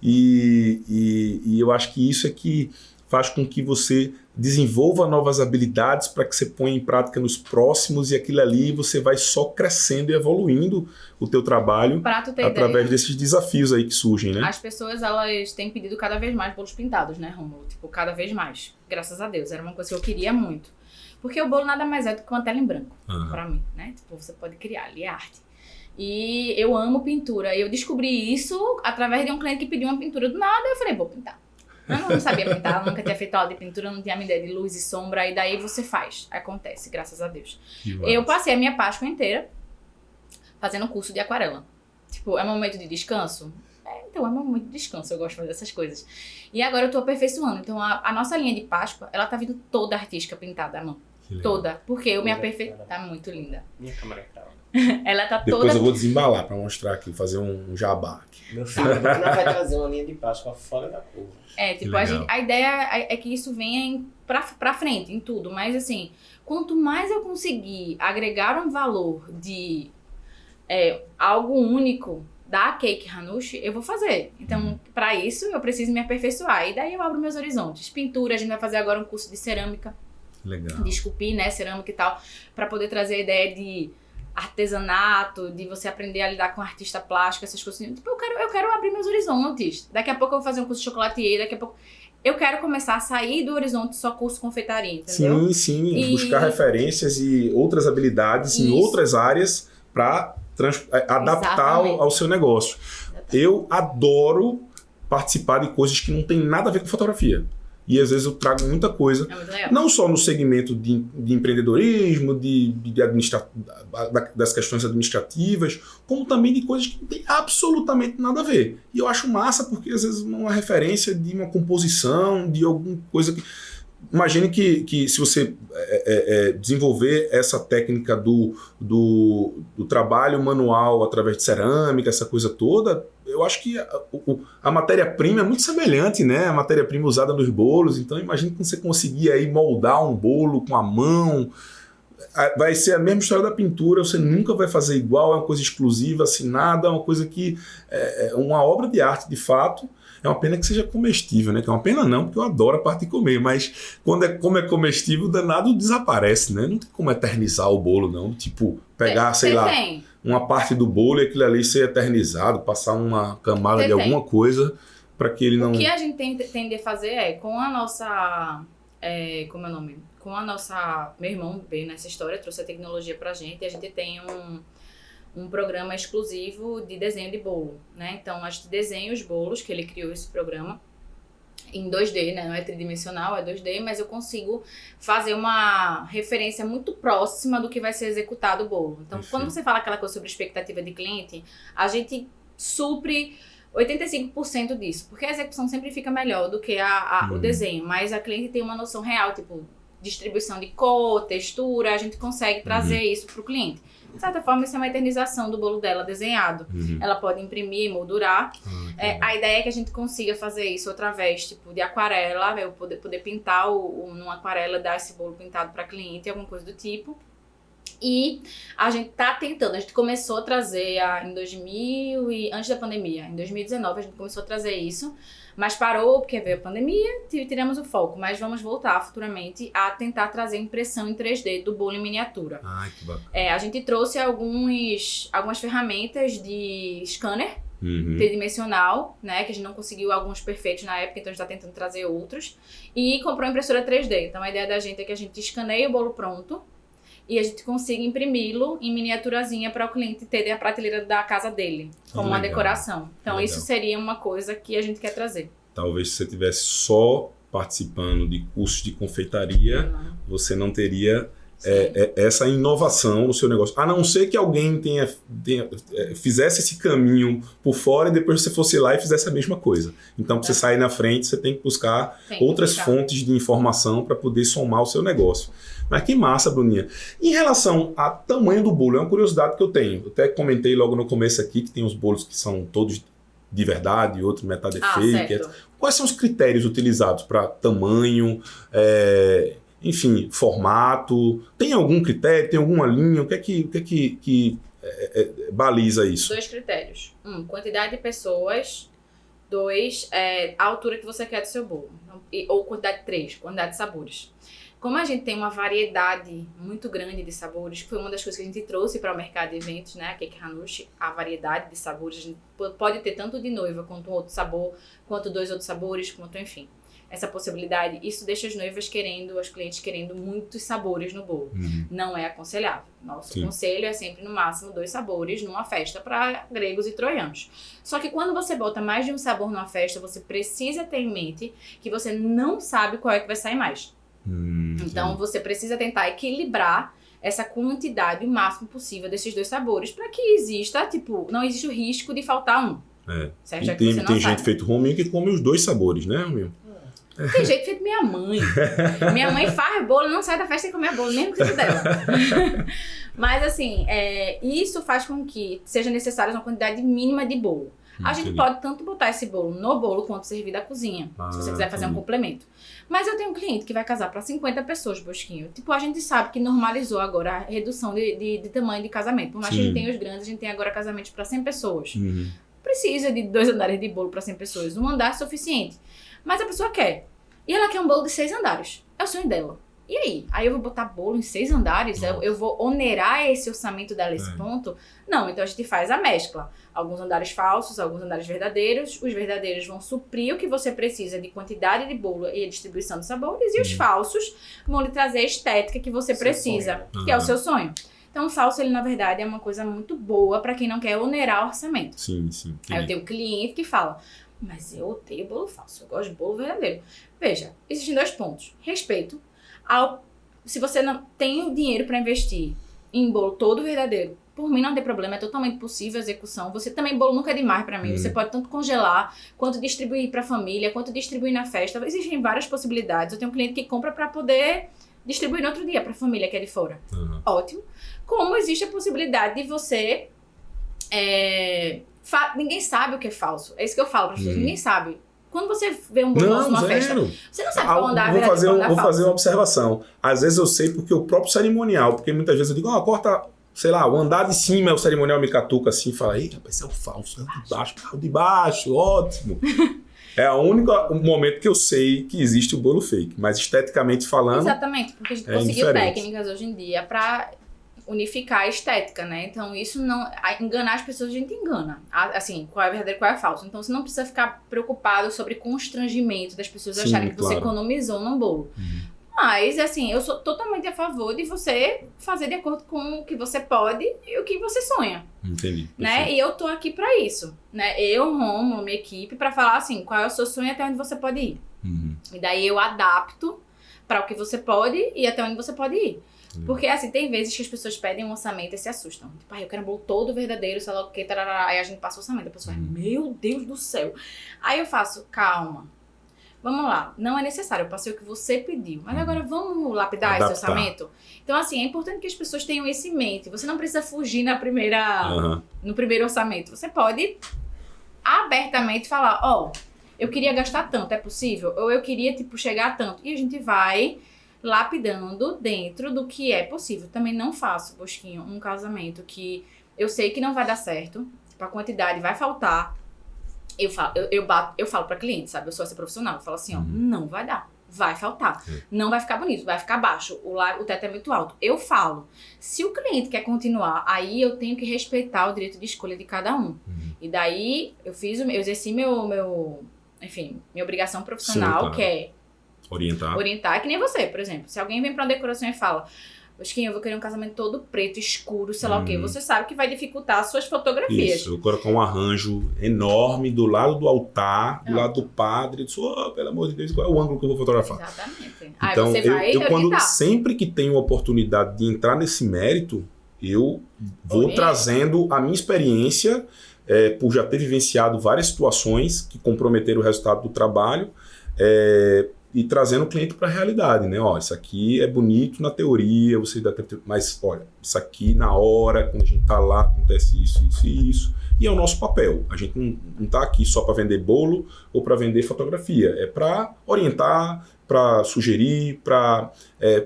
e eu acho que isso é que faz com que você desenvolva novas habilidades para que você ponha em prática nos próximos e aquilo ali você vai só crescendo e evoluindo o teu trabalho através desses desafios aí que surgem, né? As pessoas, elas têm pedido cada vez mais bolos pintados, né, Rômulo? Tipo, cada vez mais. Graças a Deus. Era uma coisa que eu queria muito. Porque o bolo nada mais é do que uma tela em branco, pra mim, né? Tipo, você pode criar ali arte. E eu amo pintura. Eu descobri isso através de um cliente que pediu uma pintura do nada. Eu falei, vou pintar. Eu não sabia pintar, nunca tinha feito aula de pintura, não tinha a ideia de luz e sombra. E daí você faz. Acontece, graças a Deus. Eu passei a minha Páscoa inteira fazendo curso de aquarela. Tipo, é um momento de descanso? Então é um momento de descanso, eu gosto de fazer essas coisas. E agora eu tô aperfeiçoando. Então a nossa linha de Páscoa, ela tá vindo toda artística pintada à mão. Toda. Porque eu me aperfeiçoei. Tá muito linda. Minha câmera é cara. Ela tá Depois toda... eu vou desembalar para mostrar aqui, fazer um jabá aqui. Meu filho, não vai trazer uma linha de Páscoa fora da curva. Tipo, a ideia é que isso venha pra frente, em tudo. Mas assim, quanto mais eu conseguir agregar um valor de algo único da Cake Hanushi, eu vou fazer. Então, pra isso, eu preciso me aperfeiçoar. E daí eu abro meus horizontes. Pintura, a gente vai fazer agora um curso de cerâmica. Legal. De esculpir, né, cerâmica e tal. Pra poder trazer a ideia de artesanato, de você aprender a lidar com artista plástico, essas coisas. Tipo, eu quero abrir meus horizontes. Daqui a pouco eu vou fazer um curso de chocolatier, daqui a pouco... Eu quero começar a sair do horizonte só curso confeitaria, entendeu? Sim. Buscar referências e outras habilidades em outras áreas para adaptar ao seu negócio. Exatamente. Eu adoro participar de coisas que não tem nada a ver com fotografia. E às vezes eu trago muita coisa, É muito legal. não só no segmento de empreendedorismo, das questões administrativas, como também de coisas que não tem absolutamente nada a ver. E eu acho massa porque às vezes uma referência de uma composição, de alguma coisa que... Imagine que se você desenvolver essa técnica do trabalho manual através de cerâmica, essa coisa toda, eu acho que a matéria-prima é muito semelhante, né? A matéria-prima usada nos bolos. Então, imagine que você conseguir aí moldar um bolo com a mão. Vai ser a mesma história da pintura, você nunca vai fazer igual, é uma coisa exclusiva, assinada, é uma coisa que é uma obra de arte, de fato. É uma pena que seja comestível, né? Que é uma pena não, porque eu adoro a parte de comer, mas como é comestível, o danado desaparece, né? Não tem como eternizar o bolo, não. Tipo, pegar, sei lá, uma parte do bolo e aquilo ali ser eternizado, passar uma camada de alguma coisa para que ele não... O que a gente tende a fazer com a nossa... como é o nome? Com a nossa... Meu irmão veio nessa história, trouxe a tecnologia pra gente e a gente tem um programa exclusivo de desenho de bolo, né? Então, a gente desenha os bolos, que ele criou esse programa, em 2D, né? Não é tridimensional, é 2D, mas eu consigo fazer uma referência muito próxima do que vai ser executado o bolo. Então, quando você fala aquela coisa sobre expectativa de cliente, a gente supre 85% disso, porque a execução sempre fica melhor do que o desenho, mas a cliente tem uma noção real, tipo, distribuição de cor, textura, a gente consegue trazer isso para o cliente. De certa forma, isso é uma eternização do bolo dela desenhado. Ela pode imprimir, moldurar. A ideia é que a gente consiga fazer isso através tipo, de aquarela, eu poder pintar numa aquarela, dar esse bolo pintado para cliente, alguma coisa do tipo. E a gente tá tentando, a gente começou a trazer antes da pandemia, em 2019 a gente começou a trazer isso, mas parou porque veio a pandemia, tiramos o foco, mas vamos voltar futuramente a tentar trazer impressão em 3D do bolo em miniatura. Ai, que bacana. A gente trouxe algumas ferramentas de scanner tridimensional, né, que a gente não conseguiu alguns perfeitos na época, então a gente tá tentando trazer outros, e comprou impressora 3D. Então a ideia da gente é que a gente escaneie o bolo pronto, e a gente consiga imprimi-lo em miniaturazinha para o cliente ter a prateleira da casa dele, como uma decoração. Então isso seria uma coisa que a gente quer trazer. Talvez se você estivesse só participando de cursos de confeitaria, você não teria essa inovação no seu negócio. A não ser que alguém fizesse esse caminho por fora e depois você fosse lá e fizesse a mesma coisa. Então, para você sair na frente, você tem que buscar outras fontes de informação para poder somar o seu negócio. Mas que massa, Bruninha. Em relação ao tamanho do bolo, é uma curiosidade que eu tenho. Eu até comentei logo no começo aqui que tem os bolos que são todos de verdade e outros metade fake. Quais são os critérios utilizados para tamanho, enfim, formato? Tem algum critério, tem alguma linha? O que é que baliza isso? 2 critérios. 1, quantidade de pessoas. 2, a altura que você quer do seu bolo. Ou quantidade 3, quantidade de sabores. Como a gente tem uma variedade muito grande de sabores, que foi uma das coisas que a gente trouxe para o mercado de eventos, né? A Cake Hanushi, a variedade de sabores. A gente pode ter tanto de noiva quanto um outro sabor, quanto 2 outros sabores, quanto enfim. Essa possibilidade, isso deixa as noivas os clientes querendo muitos sabores no bolo. Não é aconselhável. Nosso conselho é sempre no máximo 2 sabores numa festa para gregos e troianos. Só que quando você bota mais de um sabor numa festa, você precisa ter em mente que você não sabe qual é que vai sair mais. Então você precisa tentar equilibrar essa quantidade o máximo possível desses 2 sabores para que exista, não existe o risco de faltar um. Certo? E tem gente feito Rominho que come os 2 sabores, né, Rominho? Tem jeito feito minha mãe. Minha mãe faz bolo, não sai da festa sem comer bolo, nem no canto dela. Mas assim, isso faz com que seja necessária uma quantidade mínima de bolo. A gente pode tanto botar esse bolo no bolo quanto servir da cozinha, se você quiser fazer um complemento. Mas eu tenho um cliente que vai casar para 50 pessoas, Bosquinho. A gente sabe que normalizou agora a redução de tamanho de casamento. Por mais que a gente tenha os grandes, a gente tem agora casamentos para 100 pessoas. Precisa de 2 andares de bolo para 100 pessoas. Um andar é suficiente. Mas a pessoa quer. E ela quer um bolo de 6 andares. É o sonho dela. E aí? Aí eu vou botar bolo em 6 andares? Eu vou onerar esse orçamento dela esse ponto? Não, então a gente faz a mescla. Alguns andares falsos, alguns andares verdadeiros. Os verdadeiros vão suprir o que você precisa de quantidade de bolo e a distribuição de sabores. E os falsos vão lhe trazer a estética que você precisa, que é o seu sonho. Então o falso, ele na verdade é uma coisa muito boa para quem não quer onerar o orçamento. Sim. Aí eu tenho um cliente que fala... mas eu odeio bolo falso, eu gosto de bolo verdadeiro. Veja, existem 2 pontos. Respeito se você não tem o dinheiro para investir em bolo todo verdadeiro, por mim não tem problema, é totalmente possível a execução. Você também, bolo nunca é demais pra mim. Você pode tanto congelar, quanto distribuir pra família, quanto distribuir na festa. Existem várias possibilidades. Eu tenho um cliente que compra pra poder distribuir no outro dia pra família que é de fora. Ótimo. Como existe a possibilidade de você... Ninguém sabe o que é falso. É isso que eu falo pra pessoas. Ninguém sabe. Quando você vê um bolo falso numa festa, você não sabe qual andar vou fazer uma observação. Às vezes eu sei porque o próprio cerimonial, porque muitas vezes eu digo, corta... Sei lá, o andar de cima é o cerimonial me catuca assim e fala, ei, rapaz, esse é o falso, é o de baixo, ótimo. É o único momento que eu sei que existe o bolo fake, mas esteticamente falando... Exatamente, porque a gente conseguiu técnicas hoje em dia pra unificar a estética, né? Então isso não... Enganar as pessoas a gente engana. Assim, qual é verdadeiro, qual é falso. Então você não precisa ficar preocupado sobre constrangimento das pessoas acharem que você economizou num bolo. Mas, assim, eu sou totalmente a favor de você fazer de acordo com o que você pode e o que você sonha. Entendi. Né? E eu tô aqui pra isso, né? Eu, Romo, minha equipe, pra falar assim, qual é o seu sonho e até onde você pode ir. E daí eu adapto pra o que você pode e até onde você pode ir. Porque, assim, tem vezes que as pessoas pedem um orçamento e se assustam. Tipo, eu quero um bolo todo verdadeiro, sei lá o que, tarará. Aí a gente passa o orçamento. A pessoa meu Deus do céu. Aí eu faço, calma. Vamos lá, não é necessário, eu passei o que você pediu. Mas agora vamos lapidar esse orçamento? Então, assim, é importante que as pessoas tenham isso em mente. Você não precisa fugir no primeiro orçamento. Você pode abertamente falar, eu queria gastar tanto, é possível? Ou eu queria, chegar a tanto. E a gente vai lapidando dentro do que é possível. Também não faço, Bosquinho, um casamento que eu sei que não vai dar certo, a quantidade vai faltar. Eu falo pra cliente, sabe? Eu sou essa profissional. Eu falo assim, não vai dar. Vai faltar. Não vai ficar bonito, vai ficar baixo. O teto é muito alto. Eu falo. Se o cliente quer continuar, aí eu tenho que respeitar o direito de escolha de cada um. E daí, eu exerci minha obrigação profissional, claro, que é orientar. Que nem você, por exemplo. Se alguém vem pra uma decoração e fala... Bosquinho, eu vou querer um casamento todo preto, escuro, sei lá o quê. Você sabe que vai dificultar as suas fotografias. Isso, eu vou colocar um arranjo enorme do lado do altar, do lado do padre. Pelo amor de Deus, qual é o ângulo que eu vou fotografar? Exatamente. Então, aí você vai sempre que tenho a oportunidade de entrar nesse mérito, eu vou trazendo a minha experiência, por já ter vivenciado várias situações que comprometeram o resultado do trabalho, e trazendo o cliente para a realidade, né? Isso aqui é bonito na teoria, mas olha, isso aqui na hora, quando a gente tá lá, acontece isso, isso e isso. E é o nosso papel. A gente não tá aqui só para vender bolo ou para vender fotografia. É para orientar, para sugerir, para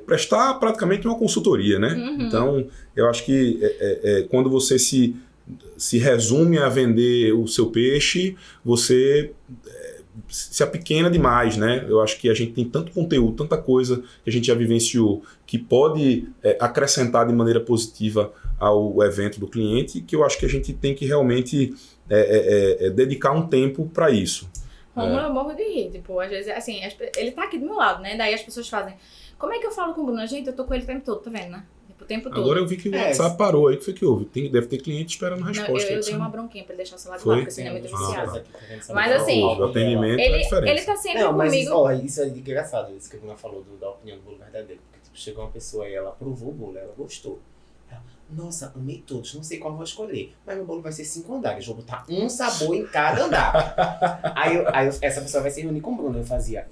prestar praticamente uma consultoria, né? Então, eu acho que quando você se resume a vender o seu peixe, você... se apequena demais, né? Eu acho que a gente tem tanto conteúdo, tanta coisa que a gente já vivenciou que pode acrescentar de maneira positiva ao evento do cliente, que eu acho que a gente tem que realmente dedicar um tempo para isso. Romulo, eu morro de rir. Às vezes, assim, ele tá aqui do meu lado, né? Daí as pessoas fazem, como é que eu falo com o Bruno? Gente, eu tô com ele o tempo todo, tá vendo, né? O tempo todo. Agora eu vi que o WhatsApp parou aí. O que foi que houve? Deve ter cliente esperando a resposta. Eu dei uma bronquinha pra ele deixar o celular de lado, porque senão é muito viciado. Mas assim, o atendimento é diferente. Ele tá sempre comigo. Isso é engraçado, isso que a Bruna falou da opinião do bolo verdadeiro. Porque chegou uma pessoa e ela provou o bolo, ela gostou. Ela, nossa, amei todos, não sei qual eu vou escolher. Mas meu bolo vai ser 5 andares, vou botar um sabor em cada andar. aí essa pessoa vai se reunir com o Bruno. Eu fazia,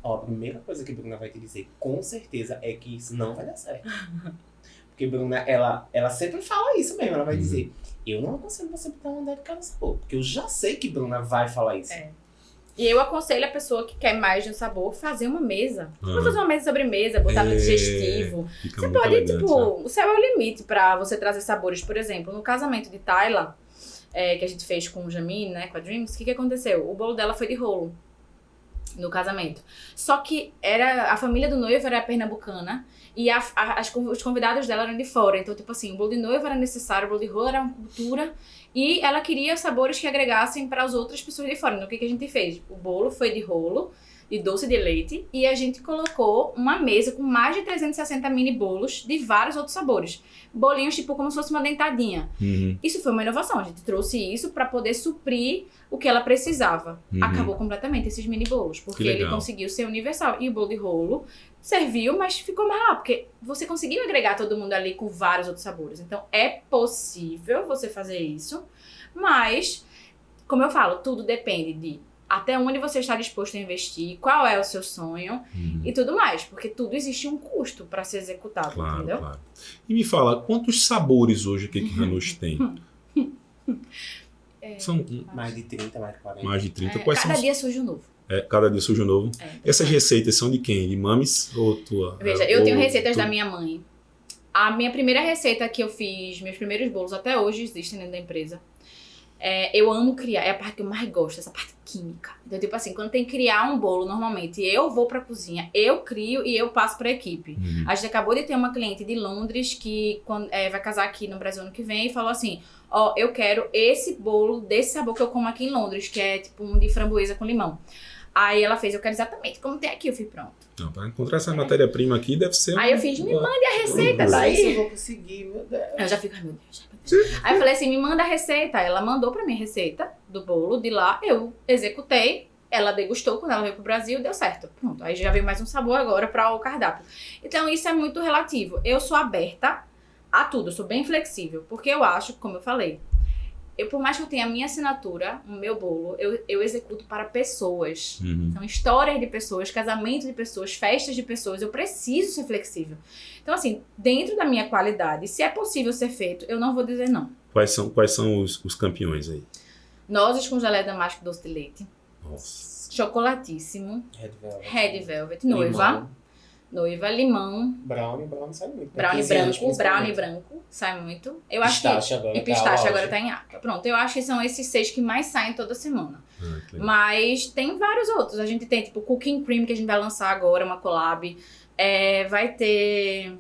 a primeira coisa que a Bruna vai te dizer, com certeza, é que isso não vai dar certo. Porque Bruna, ela sempre fala isso mesmo, ela vai dizer, eu não aconselho você botar um andar de cada sabor, porque eu já sei que Bruna vai falar isso. E eu aconselho a pessoa que quer mais de um sabor fazer uma mesa. Você pode fazer uma mesa de sobremesa, botar no digestivo. Você pode, elegante, o céu é o limite pra você trazer sabores. Por exemplo, no casamento de Tayla, que a gente fez com o Jamine, né, com a Dreams, o que aconteceu? O bolo dela foi de rolo no casamento. Só que a família do noivo era pernambucana e os convidados dela eram de fora. Então, o bolo de noivo era necessário, o bolo de rolo era uma cultura e ela queria sabores que agregassem para as outras pessoas de fora. Então, o que a gente fez? O bolo foi de rolo de doce de leite e a gente colocou uma mesa com mais de 360 mini bolos de vários outros sabores. Bolinhos tipo como se fosse uma dentadinha. Isso foi uma inovação, a gente trouxe isso para poder suprir o que ela precisava. Acabou completamente esses mini bolos, porque ele conseguiu ser universal. E o bolo de rolo serviu, mas ficou mais lá, porque você conseguiu agregar todo mundo ali com vários outros sabores. Então é possível você fazer isso, mas, como eu falo, tudo depende de até onde você está disposto a investir, qual é o seu sonho e tudo mais, porque tudo existe um custo para ser executado, entendeu? Claro. E me fala, quantos sabores hoje que Ranus tem? São mais de 30, mais de 40. mais de 30. Quais Cada são dia surge um novo. cada dia surge um novo. Essas receitas são de quem? De mames ou tua? Veja, eu tenho receitas da minha mãe. A minha primeira receita que eu fiz, meus primeiros bolos até hoje existem dentro da empresa. Eu amo criar, é a parte que eu mais gosto, essa parte química. Então, tipo assim, quando tem que criar um bolo, normalmente eu vou pra cozinha, eu crio e eu passo pra equipe. A gente acabou de ter uma cliente de Londres que vai casar aqui no Brasil ano que vem e falou assim, eu quero esse bolo desse sabor que eu como aqui em Londres, que é tipo um de framboesa com limão. Aí ela fez, eu quero exatamente como tem aqui, eu fui pronto. Não, para encontrar essa matéria-prima aqui deve ser... Aí eu fiz, me mande a receita, Daí daí. eu vou conseguir, meu Deus. Eu já fico, ai meu Deus. Aí eu falei assim, me manda a receita. Ela mandou pra mim a receita do bolo, de lá eu executei. Ela degustou quando ela veio pro Brasil, deu certo. Pronto, aí já veio mais um sabor agora para o cardápio. Então isso é muito relativo. Eu sou aberta a tudo, eu sou bem flexível. Porque eu acho, como eu falei, por mais que eu tenha a minha assinatura, o meu bolo, eu executo para pessoas. São histórias de pessoas, casamentos de pessoas, festas de pessoas. Eu preciso ser flexível. Então, assim, dentro da minha qualidade, se é possível ser feito, eu não vou dizer não. Quais são os campeões aí? Nozes com geleia damasco doce de leite. Nossa. Chocolatíssimo. Red Velvet. Noiva, limão. Brownie sai muito. Brownie branco, sai muito. Eu acho Pistache agora. E pistache agora tá em alta. Pronto, eu acho que são esses 6 que mais saem toda semana. Mas tem vários outros. A gente tem tipo Cooking Cream que a gente vai lançar agora, uma collab. Vai ter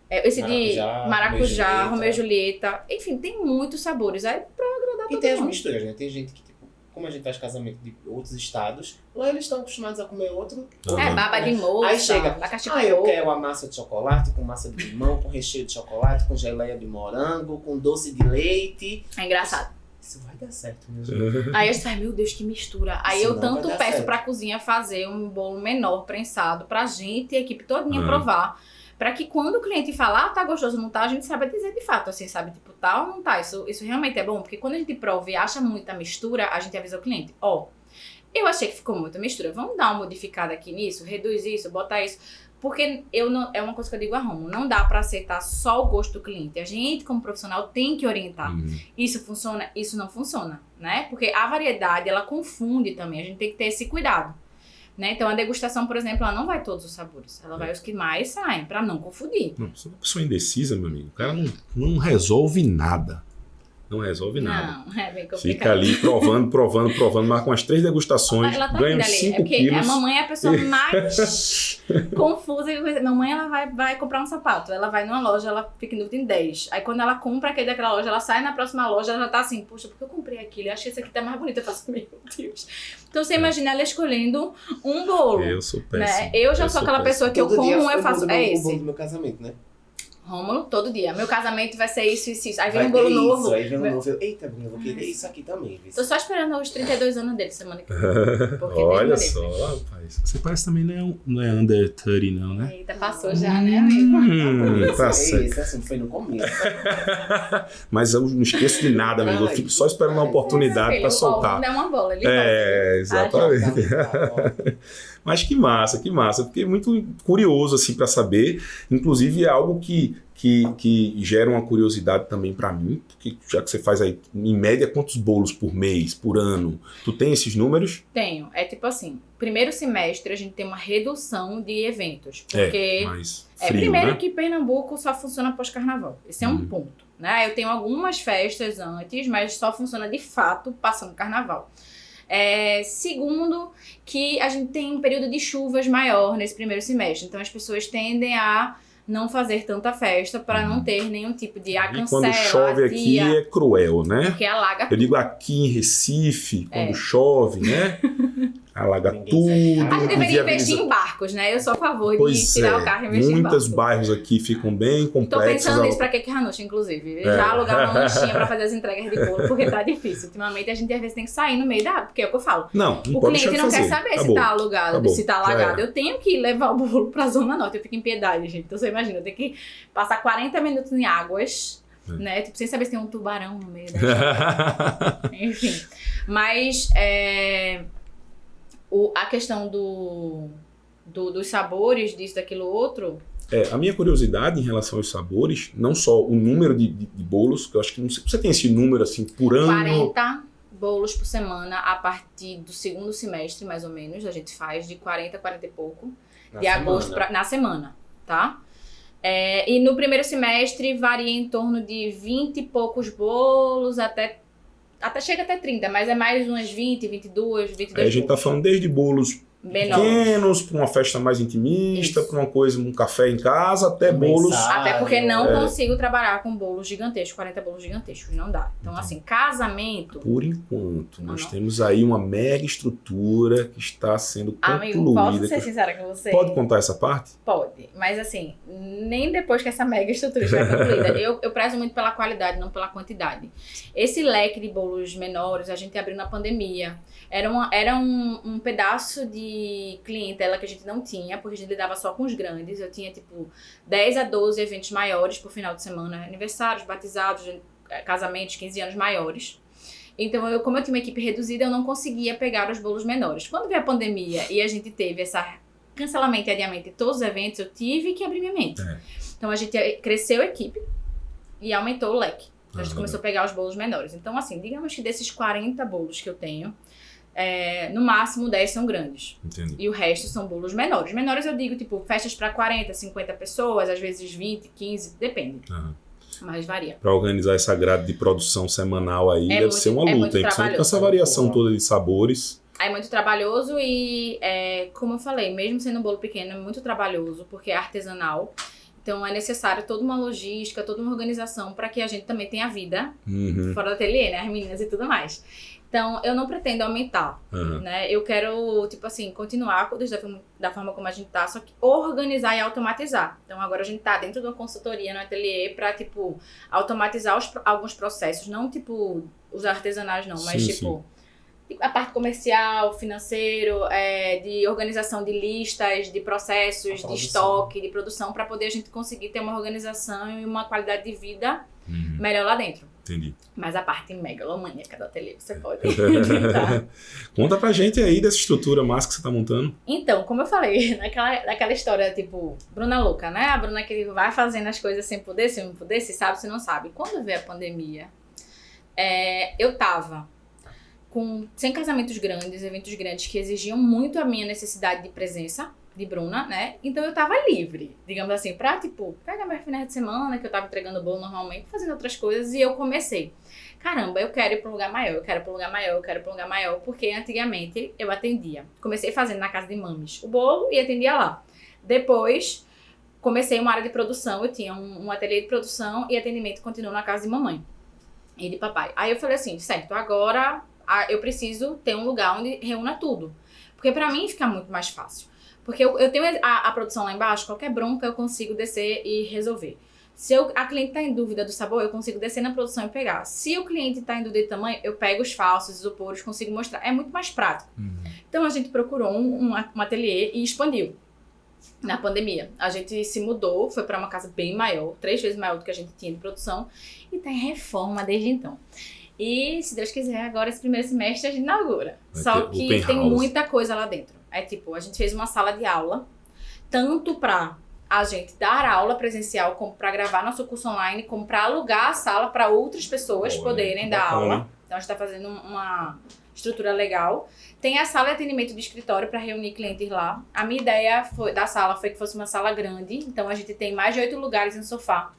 esse de maracujá, Romeu e Julieta. Enfim, tem muitos sabores. Aí pra agradar todo E tem as mundo. misturas, né? Tem gente que, tipo, como a gente faz casamento de outros estados, lá eles estão acostumados a comer outro. Baba de moça, Aí chega, abacaxi eu coco. quero a massa de chocolate, com massa de limão, com recheio de chocolate, com geleia de morango, com doce de leite. É engraçado. Isso vai dar certo, meu Deus. Aí eu falo, meu Deus, que mistura. Aí Isso eu não tanto vai dar peço certo. pra cozinha fazer um bolo menor, prensado, pra gente e a equipe todinha provar. Pra que quando o cliente falar, tá gostoso, não tá, a gente saiba dizer de fato, assim, sabe? Tipo, tá ou não tá. Isso realmente é bom, porque quando a gente prova e acha muita mistura, a gente avisa o cliente. Eu achei que ficou muita mistura. Vamos dar uma modificada aqui nisso, reduz isso, botar isso. Porque é uma coisa que eu digo a Romo, não dá pra aceitar só o gosto do cliente. A gente, como profissional, tem que orientar. Isso funciona, isso não funciona, né? Porque a variedade, ela confunde também. A gente tem que ter esse cuidado, né? Então, a degustação, por exemplo, ela não vai todos os sabores. Ela vai os que mais saem, pra não confundir. Não, você é uma pessoa indecisa, meu amigo. O cara não resolve nada. Não resolve nada. Não, é bem complicado. Fica ali provando, marca umas 3 degustações, Ela tá ganha vindo uns ali. 5 porque quilos. a mamãe é a pessoa mais confusa. Mamãe, ela vai comprar um sapato. Ela vai numa loja, ela fica em dúvida em 10. Aí quando ela compra aquele daquela loja, ela sai na próxima loja, ela já tá assim, poxa, porque eu comprei aquilo? Eu acho que esse aqui tá mais bonito. Eu faço, meu Deus. Então você imagina ela escolhendo um bolo. Eu sou péssimo. Né? Eu já sou aquela pessoa que eu Todo dia como, foi eu faço. o Esse. bolo do meu casamento, né? Rômulo, todo dia. Meu casamento vai ser isso. Aí vem Vai um bolo ter novo. Isso, aí vem um novo. Eita, Bruno, eu vou querer isso aqui também. Viu? Tô só esperando os 32 anos dele semana que vem. Porque Olha mesmo só, rapaz. Você parece também não é under 30, não, né? Eita, passou já, né, amigo? Tá certo. Esse assunto foi no começo. Mas eu não esqueço de nada, amigo. Eu fico só esperando uma oportunidade pra soltar. Não é uma bola, ele Exatamente. Mas que massa. Eu fiquei muito curioso, assim, pra saber. Inclusive, é algo que gera uma curiosidade também pra mim, porque já que você faz aí, em média, quantos bolos por mês, por ano? Tu tem esses números? Tenho. É tipo assim, primeiro semestre a gente tem uma redução de eventos. Porque mais frio, primeiro né? que Pernambuco só funciona pós-carnaval. Esse é um ponto, né? Eu tenho algumas festas antes, mas só funciona de fato passando carnaval. Segundo, que a gente tem um período de chuvas maior nesse primeiro semestre. Então as pessoas tendem a não fazer tanta festa para não ter nenhum tipo de E cancela, quando chove aqui é cruel, né? porque alaga Eu digo aqui em Recife, quando chove, né? Alaga Ninguém tudo. sabe. A gente deveria investir viabiliza. em barcos, né? Eu sou a favor de Pois tirar é, o carro e investir em muitos barco. bairros aqui ficam bem Tô complexos. pensando nisso pra que Ranúcha, inclusive. Já alugar uma lanchinha pra fazer as entregas de bolo, porque tá difícil. Ultimamente a gente às vezes tem que sair no meio da água, porque é o que eu falo. Não O pode deixar cliente de não fazer. quer saber Acabou. se tá alugado, Acabou. se tá Já alagado. era. Eu tenho que levar o bolo pra Zona Norte, eu fico em Piedade, gente. Então você imagina, eu tenho que passar 40 minutos em águas, né? Tipo, sem saber se tem um tubarão no meio da Enfim. Mas a questão dos sabores, disso, daquilo, outro. A minha curiosidade em relação aos sabores, não só o número de bolos, que eu acho que não sei, você tem esse número assim por ano? 40 bolos por semana a partir do segundo semestre, mais ou menos. A gente faz de 40 a 40 e pouco. De agosto na semana, tá? E no primeiro semestre varia em torno de 20 e poucos bolos, até chega até 30, mas é mais umas 20, 22, 22 Aí a gente tá bolos. falando desde bolos Menores. pequenos, para uma festa mais intimista, Isso. para uma coisa, um café em casa, até bolos. Até porque não É. consigo trabalhar com bolos gigantescos, 40 bolos gigantescos, não dá. Então, assim, casamento... Por enquanto, nós Não. temos aí uma mega estrutura que está sendo Amigo, posso concluída. ser sincera com você? Pode contar essa parte? Pode, mas assim, nem depois que essa mega estrutura estiver concluída. Eu prezo muito pela qualidade, não pela quantidade. Esse leque de bolos menores a gente abriu na pandemia. Era um pedaço de clientela que a gente não tinha, porque a gente lidava só com os grandes. Eu tinha, tipo, 10 a 12 eventos maiores por final de semana. Aniversários, batizados, casamentos, 15 anos maiores. Então, como eu tinha uma equipe reduzida, eu não conseguia pegar os bolos menores. Quando veio a pandemia e a gente teve essa cancelamento e adiamento de todos os eventos, eu tive que abrir minha mente. Então, a gente cresceu a equipe e aumentou o leque. Então, a gente começou a pegar os bolos menores. Então, assim, digamos que desses 40 bolos que eu tenho, no máximo 10 são grandes. Entendi. E o resto são bolos menores. Menores eu digo, tipo, festas para 40, 50 pessoas, às vezes 20, 15, depende. Mas varia. Para organizar essa grade de produção semanal aí, deve ser uma muito luta, hein? Principalmente com trabalhoso. essa variação toda de sabores. É muito trabalhoso e, como eu falei, mesmo sendo um bolo pequeno, é muito trabalhoso, porque é artesanal. Então, é necessário toda uma logística, toda uma organização para que a gente também tenha vida fora do ateliê, né? As meninas e tudo mais. Então, eu não pretendo aumentar, né? Eu quero, tipo assim, continuar da forma como a gente tá, só que organizar e automatizar. Então, agora a gente tá dentro de uma consultoria no ateliê para, tipo, automatizar alguns processos. Não, tipo, os artesanais não, mas, tipo, a parte comercial, financeiro, de organização de listas, de processos, de estoque, de produção, para poder a gente conseguir ter uma organização e uma qualidade de vida melhor lá dentro. Entendi. Mas a parte megalomaníaca do ateliê você pode tentar. Conta pra gente aí dessa estrutura massa que você tá montando. Então, como eu falei, naquela história, tipo, Bruna louca, né? A Bruna que vai fazendo as coisas sem poder, se não poder, se sabe, se não sabe. Quando veio a pandemia, eu tava sem casamentos grandes, eventos grandes que exigiam muito a minha necessidade de presença de Bruna, né? Então eu tava livre, digamos assim, pra, tipo, pegar meus finais de semana, que eu tava entregando bolo normalmente, fazendo outras coisas, e eu comecei. Caramba, eu quero ir pra um lugar maior, eu quero ir pra um lugar maior, eu quero ir pra um lugar maior, porque antigamente eu atendia. Comecei fazendo na casa de mames o bolo e atendia lá. Depois, comecei uma área de produção, eu tinha um ateliê de produção e atendimento continuou na casa de mamãe e de papai. Aí eu falei assim, certo, agora eu preciso ter um lugar onde reúna tudo. Porque pra mim fica muito mais fácil. Porque eu tenho a produção lá embaixo, qualquer bronca eu consigo descer e resolver. Se a cliente está em dúvida do sabor, eu consigo descer na produção e pegar. Se o cliente está em dúvida de tamanho, eu pego os falsos, isoporos, consigo mostrar. É muito mais prático. Então a gente procurou um ateliê e expandiu. Na pandemia, a gente se mudou, foi para uma casa bem maior, 3 vezes maior do que a gente tinha de produção, e está em reforma desde então. E, se Deus quiser, agora esse primeiro semestre a gente inaugura. Só que tem muita coisa lá dentro. A gente fez uma sala de aula, tanto para a gente dar aula presencial, como para gravar nosso curso online, como para alugar a sala para outras pessoas poderem dar aula. Então, a gente está fazendo uma estrutura legal. Tem a sala de atendimento de escritório para reunir clientes lá. A minha ideia da sala foi que fosse uma sala grande, então a gente tem mais de 8 lugares no sofá,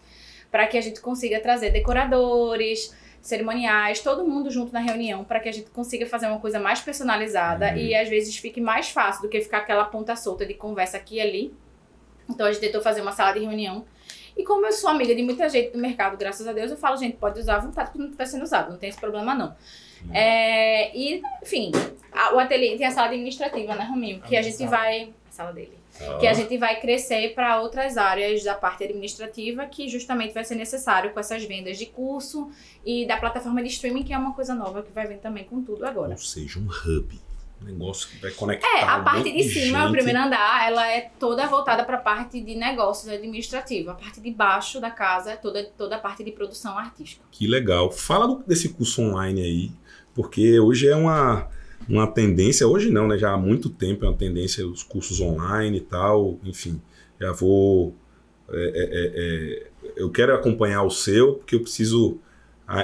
para que a gente consiga trazer decoradores, cerimoniais, todo mundo junto na reunião, para que a gente consiga fazer uma coisa mais personalizada e às vezes fique mais fácil do que ficar aquela ponta solta de conversa aqui e ali. Então a gente tentou fazer uma sala de reunião. E como eu sou amiga de muita gente do mercado, graças a Deus, eu falo, gente, pode usar à vontade, porque não está sendo usado, não tem esse problema não. E, enfim, o ateliê tem a sala administrativa, né, Rominho? Que a gente vai... A sala dele. Que a gente vai crescer para outras áreas da parte administrativa, que justamente vai ser necessário com essas vendas de curso e da plataforma de streaming, que é uma coisa nova que vai vir também com tudo agora. Ou seja, um hub. Um negócio que vai conectar a parte de cima, gente. o primeiro andar, ela é toda voltada para a parte de negócios administrativos. A parte de baixo da casa é toda a parte de produção artística. Que legal. Fala desse curso online aí, porque hoje é uma tendência, hoje não, né? Já há muito tempo é uma tendência os cursos online e tal, enfim. Já vou... eu quero acompanhar o seu, porque eu preciso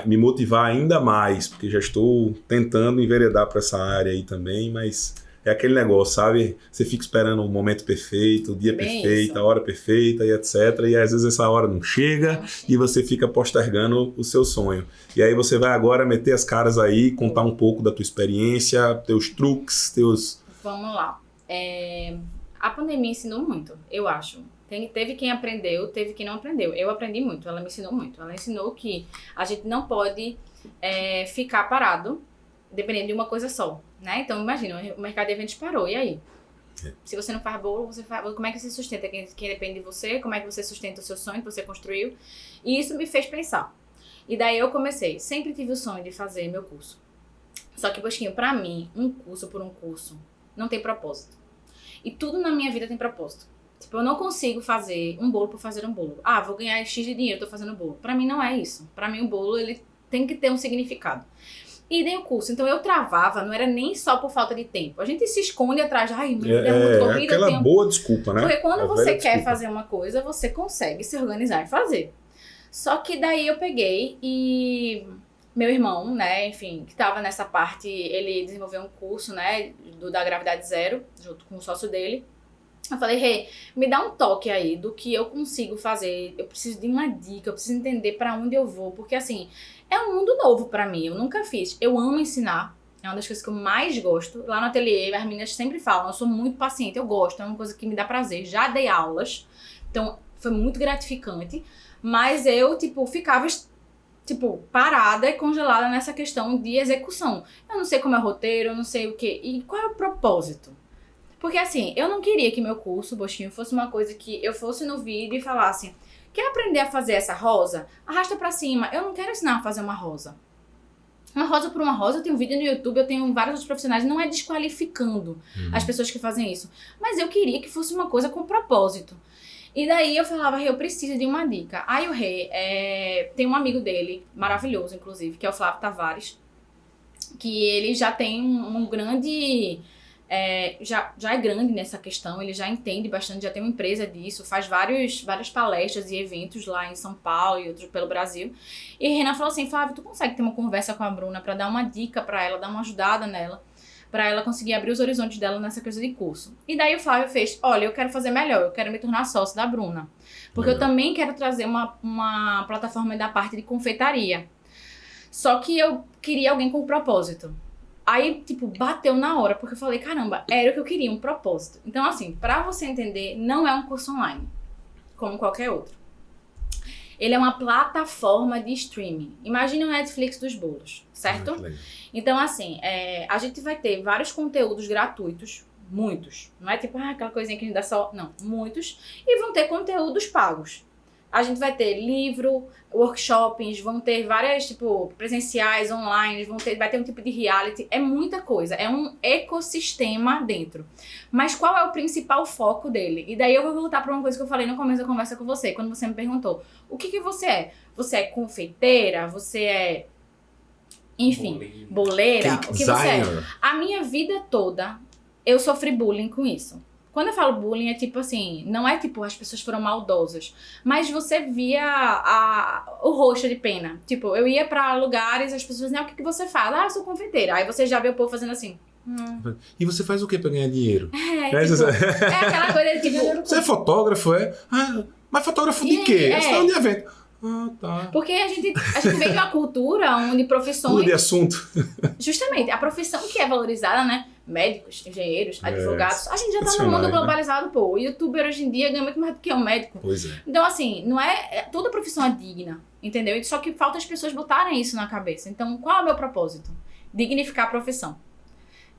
me motivar ainda mais, porque já estou tentando enveredar para essa área aí também, mas é aquele negócio, sabe? Você fica esperando o momento perfeito, o dia perfeito, a hora perfeita e etc. E às vezes essa hora não chega e você fica postergando o seu sonho. E aí você vai agora meter as caras aí, contar um pouco da tua experiência, teus truques, teus... Vamos lá. A pandemia ensinou muito, eu acho. Teve quem aprendeu, teve quem não aprendeu. Eu aprendi muito, ela me ensinou muito. Ela ensinou que a gente não pode ficar parado dependendo de uma coisa só, né? Então, imagina, o mercado de eventos parou, e aí? Se você não faz bolo, como é que você sustenta quem depende de você? Como é que você sustenta o seu sonho que você construiu? E isso me fez pensar. E daí eu comecei, sempre tive o sonho de fazer meu curso. Só que, Bosquinho, pra mim, um curso por um curso não tem propósito. E tudo na minha vida tem propósito. Tipo, eu não consigo fazer um bolo por fazer um bolo. Ah, vou ganhar X de dinheiro, tô fazendo bolo. Pra mim não é isso. Pra mim o bolo, ele tem que ter um significado. E dei o curso. Então eu travava, não era nem só por falta de tempo. A gente se esconde atrás de, ai, meu Deus, é muito corrida. Aquela boa desculpa, né? Porque quando você quer fazer uma coisa, você consegue se organizar e fazer. Só que daí eu peguei e... Meu irmão, né, enfim, que tava nessa parte, ele desenvolveu um curso, né, da gravidade zero, junto com o sócio dele. Eu falei, Rê, me dá um toque aí do que eu consigo fazer, eu preciso de uma dica, eu preciso entender pra onde eu vou, porque assim, é um mundo novo pra mim, eu nunca fiz. Eu amo ensinar, é uma das coisas que eu mais gosto. Lá no ateliê, as meninas sempre falam, eu sou muito paciente, eu gosto, é uma coisa que me dá prazer. Já dei aulas, então foi muito gratificante, mas eu, ficava... parada e congelada nessa questão de execução. Eu não sei como é o roteiro, eu não sei o quê. E qual é o propósito? Porque assim, eu não queria que meu curso, Bosquinho, fosse uma coisa que eu fosse no vídeo e falasse, quer aprender a fazer essa rosa? Arrasta pra cima. Eu não quero ensinar a fazer uma rosa. Uma rosa por uma rosa, eu tenho um vídeo no YouTube, eu tenho vários outros profissionais, não é desqualificando as pessoas que fazem isso. Mas eu queria que fosse uma coisa com propósito. E daí eu falava, Rê, eu preciso de uma dica. Aí o Rê, tem um amigo dele, maravilhoso inclusive, que é o Flávio Tavares, que ele já tem um grande... já é grande nessa questão, ele já entende bastante, já tem uma empresa disso, faz várias palestras e eventos lá em São Paulo e outros pelo Brasil. E Renan falou assim, Flávio, tu consegue ter uma conversa com a Bruna pra dar uma dica pra ela, dar uma ajudada nela, pra ela conseguir abrir os horizontes dela nessa coisa de curso. E daí o Flávio fez, olha, eu quero fazer melhor, eu quero me tornar sócio da Bruna. Porque eu também quero trazer uma plataforma da parte de confeitaria. Só que eu queria alguém com propósito. Aí, bateu na hora, porque eu falei, caramba, era o que eu queria, um propósito. Então, assim, pra você entender, não é um curso online, como qualquer outro. Ele é uma plataforma de streaming. Imagina o Netflix dos bolos, certo? Então, assim, a gente vai ter vários conteúdos gratuitos, muitos. Não é aquela coisinha que a gente dá só... Não, muitos. E vão ter conteúdos pagos. A gente vai ter livro, workshops, vão ter várias, presenciais, online, vai ter um tipo de reality. É muita coisa, é um ecossistema dentro. Mas qual é o principal foco dele? E daí eu vou voltar para uma coisa que eu falei no começo da conversa com você, quando você me perguntou, o que você é? Você é confeiteira? Você é... Enfim, boleira? O que você é? A minha vida toda, eu sofri bullying com isso. Quando eu falo bullying, é não é as pessoas foram maldosas, mas você via o rosto de pena. Eu ia pra lugares, as pessoas diziam, o que você faz? Ah, eu sou confeiteira. Aí você já vê o povo fazendo assim. E você faz o que pra ganhar dinheiro? É aquela coisa de você é fotógrafo, é? Ah, mas fotógrafo de quê? Você tá de evento. Ah, tá. Porque a gente vem de uma cultura onde profissões... Muda de assunto. Justamente, a profissão que é valorizada, né? Médicos, engenheiros, advogados. A gente já tá no mundo globalizado, pô. O youtuber hoje em dia ganha muito mais do que um médico. Pois é. Então, assim, não é... Toda profissão é digna, entendeu? Só que falta as pessoas botarem isso na cabeça. Então, qual é o meu propósito? dignificar a profissão.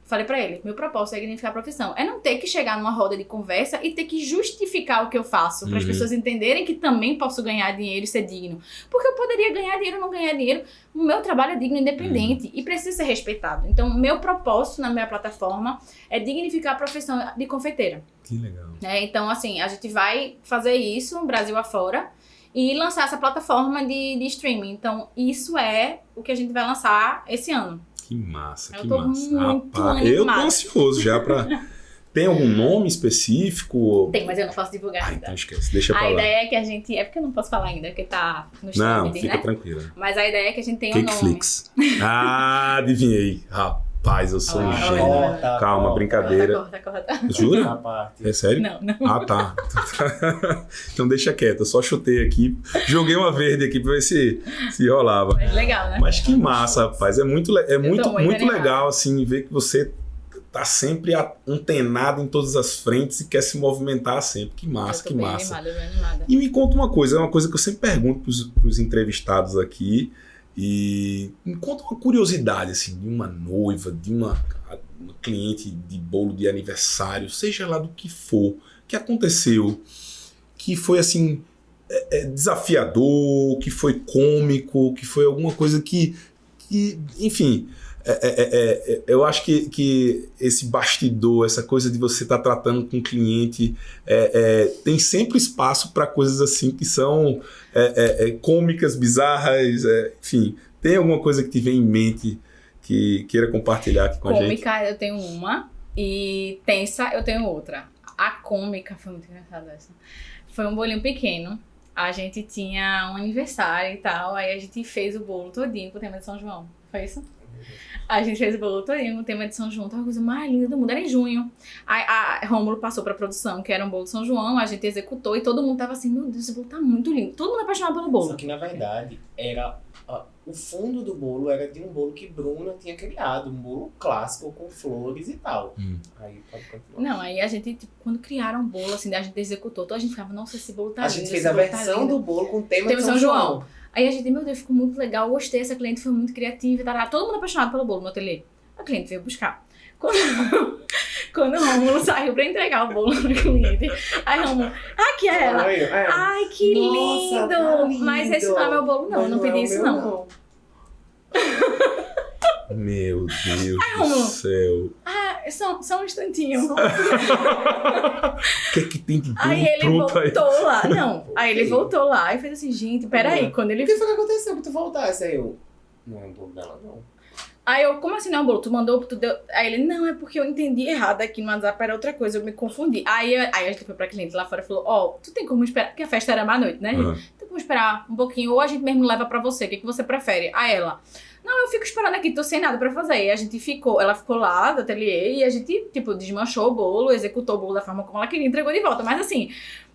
Falei pra ele, meu propósito é dignificar a profissão. É não ter que chegar numa roda de conversa e ter que justificar o que eu faço, para as pessoas entenderem que também posso ganhar dinheiro e ser digno. Porque eu poderia ganhar dinheiro ou não ganhar dinheiro. O meu trabalho é digno e independente e precisa ser respeitado. Então, o meu propósito na minha plataforma é dignificar a profissão de confeiteira. Que legal. Então, assim, a gente vai fazer isso, Brasil afora, e lançar essa plataforma de streaming. Então, isso é o que a gente vai lançar esse ano. Que massa, eu que tô massa. muito Rapaz, eu tô animada. ansioso já pra... Tem algum nome específico? Tem, mas eu não posso divulgar ainda. Então esquece, deixa pra A lá. ideia é que a gente... É porque eu não posso falar ainda, porque tá no Não, streaming, fica né? tranquila. Mas a ideia é que a gente tenha um nome. Cakeflix. Ah, adivinhei. Rapaz, eu sou um Olha, gênio. olha. Calma, brincadeira. Corta. Jura? Essa parte. É sério? Não. Ah, tá. Então deixa quieto, eu só chutei aqui. Joguei uma verde aqui pra ver se rolava. Mas legal, né? Mas que massa, rapaz. É muito muito animada. legal, assim, ver que você tá sempre antenado em todas as frentes e quer se movimentar sempre. Que massa, Eu tô que bem massa. animada, bem animada. E me conta uma coisa, é uma coisa que eu sempre pergunto pros entrevistados aqui. E me conta uma curiosidade, assim, de uma noiva, de uma cliente de bolo de aniversário, seja lá do que for, que aconteceu, que foi, assim, desafiador, que foi cômico, que foi alguma coisa que enfim, eu acho que esse bastidor, essa coisa de você estar tratando com o cliente, tem sempre espaço para coisas assim que são cômicas, bizarras, enfim. Tem alguma coisa que te vem em mente que queira compartilhar aqui com a gente? Cômica eu tenho uma e tensa eu tenho outra. A cômica foi muito engraçada essa. Foi um bolinho pequeno. A gente tinha um aniversário e tal, aí a gente fez o bolo todinho com o tema de São João. Foi isso? A gente fez o bolo todinho com o tema de São João, tava a coisa mais linda do mundo, era em junho. Aí a Rômulo passou pra produção, que era um bolo de São João, a gente executou e todo mundo tava assim, meu Deus, esse bolo tá muito lindo. Todo mundo apaixonado pelo bolo. Só que na verdade era o fundo do bolo era de um bolo que Bruna tinha criado, um bolo clássico com flores e tal. Aí pode continuar. Não, aí a gente, tipo, quando criaram o bolo, assim, a gente executou, então a gente ficava, nossa, esse bolo tá A lindo. gente fez esse a bolo tá versão lindo. do bolo com o tema Tema de São João. Aí a gente, meu Deus, ficou muito legal, gostei, essa cliente foi muito criativa, tá, todo mundo apaixonado pelo bolo no ateliê. A cliente veio buscar. Quando o Rômulo saiu pra entregar o bolo pra cliente, aí Rômulo, aqui é ela. Ai, que Nossa, lindo! tá lindo! Mas esse não é meu bolo, não, Mas eu não é pedi o isso, meu, não. Meu Deus Rômulo. do céu. Ah, só um instantinho. O que é que tem de Aí ele pronto aí? voltou lá. Não, aí ele voltou lá e fez assim, gente, peraí, quando ele O que foi que aconteceu pra tu voltasse? Aí eu, não é um bolo dela, não. Aí eu, como assim não é um bolo? Tu mandou, tu deu... Aí ele, não, é porque eu entendi errado aqui no WhatsApp, era outra coisa, eu me confundi. Aí a gente foi pra cliente lá fora e falou, ó, tu tem como esperar, porque a festa era meia-noite, né? Uhum. Tem como esperar um pouquinho, ou a gente mesmo leva pra você, o que você prefere? Aí ela, não, eu fico esperando aqui, tô sem nada pra fazer. E a gente ela ficou lá do ateliê e a gente, tipo, desmanchou o bolo, executou o bolo da forma como ela queria e entregou de volta. Mas assim,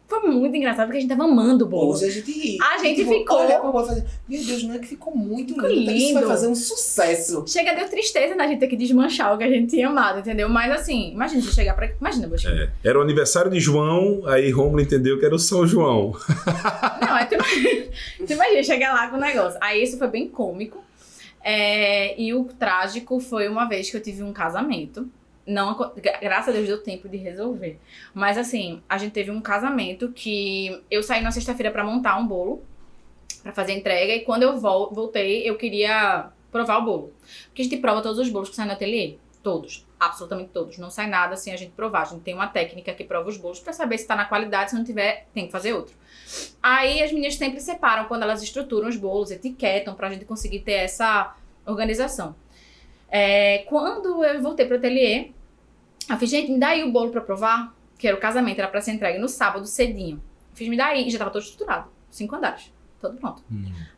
foi muito engraçado porque a gente tava amando o bolo. Hoje a gente ri. A gente Tipo, ficou- olhar pro bolo e fazer, meu Deus, não é que ficou muito Ficou lindo. Isso vai lindo. fazer um sucesso. Chega, deu tristeza da gente ter que desmanchar o que a gente tinha amado, entendeu? Mas assim, imagina você chegar pra... Imagina, Bosquinho. Era o aniversário de João, aí Rômulo entendeu que era o São João. Não, aí tu imagina chegar lá com o negócio. Aí isso foi bem cômico. E o trágico foi uma vez que eu tive um casamento. Graças a Deus deu tempo de resolver. Mas assim, a gente teve um casamento que eu saí na sexta-feira pra montar um bolo, pra fazer entrega. E quando eu voltei, eu queria provar o bolo. Porque a gente prova todos os bolos que saem no ateliê. Todos. Absolutamente todos. Não sai nada sem a gente provar. A gente tem uma técnica que prova os bolos pra saber se tá na qualidade. Se não tiver, tem que fazer outro. Aí as meninas sempre separam quando elas estruturam os bolos, etiquetam pra gente conseguir ter essa organização. Quando eu voltei pro ateliê, eu fiz, gente, me dá aí o bolo pra provar, que era o casamento, era pra ser entregue no sábado cedinho. Fiz, me dá aí, e já tava todo estruturado, 5 andares, todo pronto.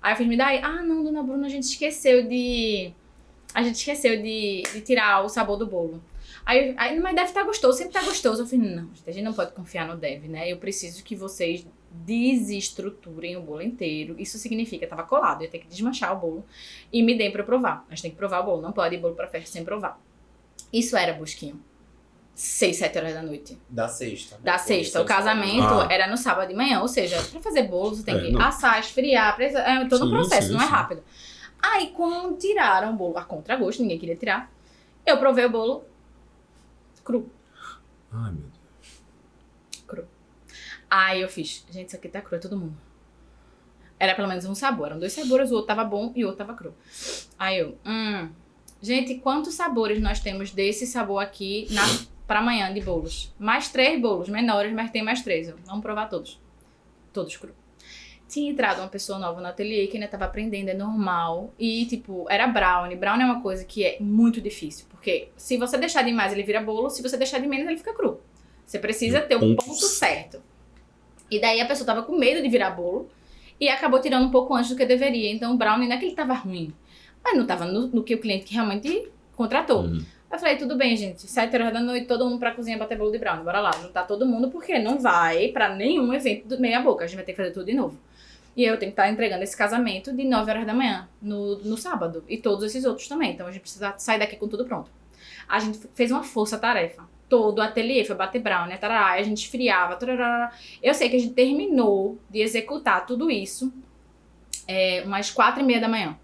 Aí eu fiz, me dá aí, não, dona Bruna, a gente esqueceu de tirar o sabor do bolo. Aí, mas deve estar gostoso, sempre tá gostoso. Eu falei, não, a gente não pode confiar no deve, né? Eu preciso que vocês desestruturem o bolo inteiro. Isso significa, tava colado, eu ia ter que desmanchar o bolo e me deem pra eu provar. A gente tem que provar o bolo, não pode ir bolo pra festa sem provar. Isso era, Busquinho, 6, 7 horas da noite. Da sexta. Da sexta. O casamento era no sábado de manhã, ou seja, pra fazer bolo você tem que assar, esfriar, todo um processo, não é rápido. Aí, quando tiraram o bolo a contragosto, ninguém queria tirar, eu provei o bolo cru. Ai, meu Deus. Cru. Aí eu fiz, gente, isso aqui tá cru, é todo mundo. Era pelo menos um sabor, eram 2 sabores, o outro tava bom e o outro tava cru. Aí eu, gente, quantos sabores nós temos desse sabor aqui pra amanhã de bolos? Mais 3 bolos menores, mas tem mais 3. Vamos provar todos. Todos cru. Tinha entrado uma pessoa nova no ateliê que ainda tava aprendendo, é normal. E, tipo, era brownie. Brownie é uma coisa que é muito difícil. Porque se você deixar demais, ele vira bolo. Se você deixar de menos, ele fica cru. Você precisa ter um ponto certo. E daí a pessoa tava com medo de virar bolo. E acabou tirando um pouco antes do que deveria. Então o brownie não é que ele tava ruim. Mas não tava no que o cliente realmente contratou. Eu falei, tudo bem, gente. 7h da noite, todo mundo pra cozinha bater bolo de brownie. Bora lá, juntar todo mundo. Porque não vai pra nenhum evento do meia boca. A gente vai ter que fazer tudo de novo. E eu tenho que estar entregando esse casamento de 9h da manhã, no sábado. E todos esses outros também. Então a gente precisa sair daqui com tudo pronto. A gente fez uma força-tarefa. Todo o ateliê foi bater brownie, tarará, a gente esfriava, tarará. Eu sei que a gente terminou de executar tudo isso umas 4h30 da manhã.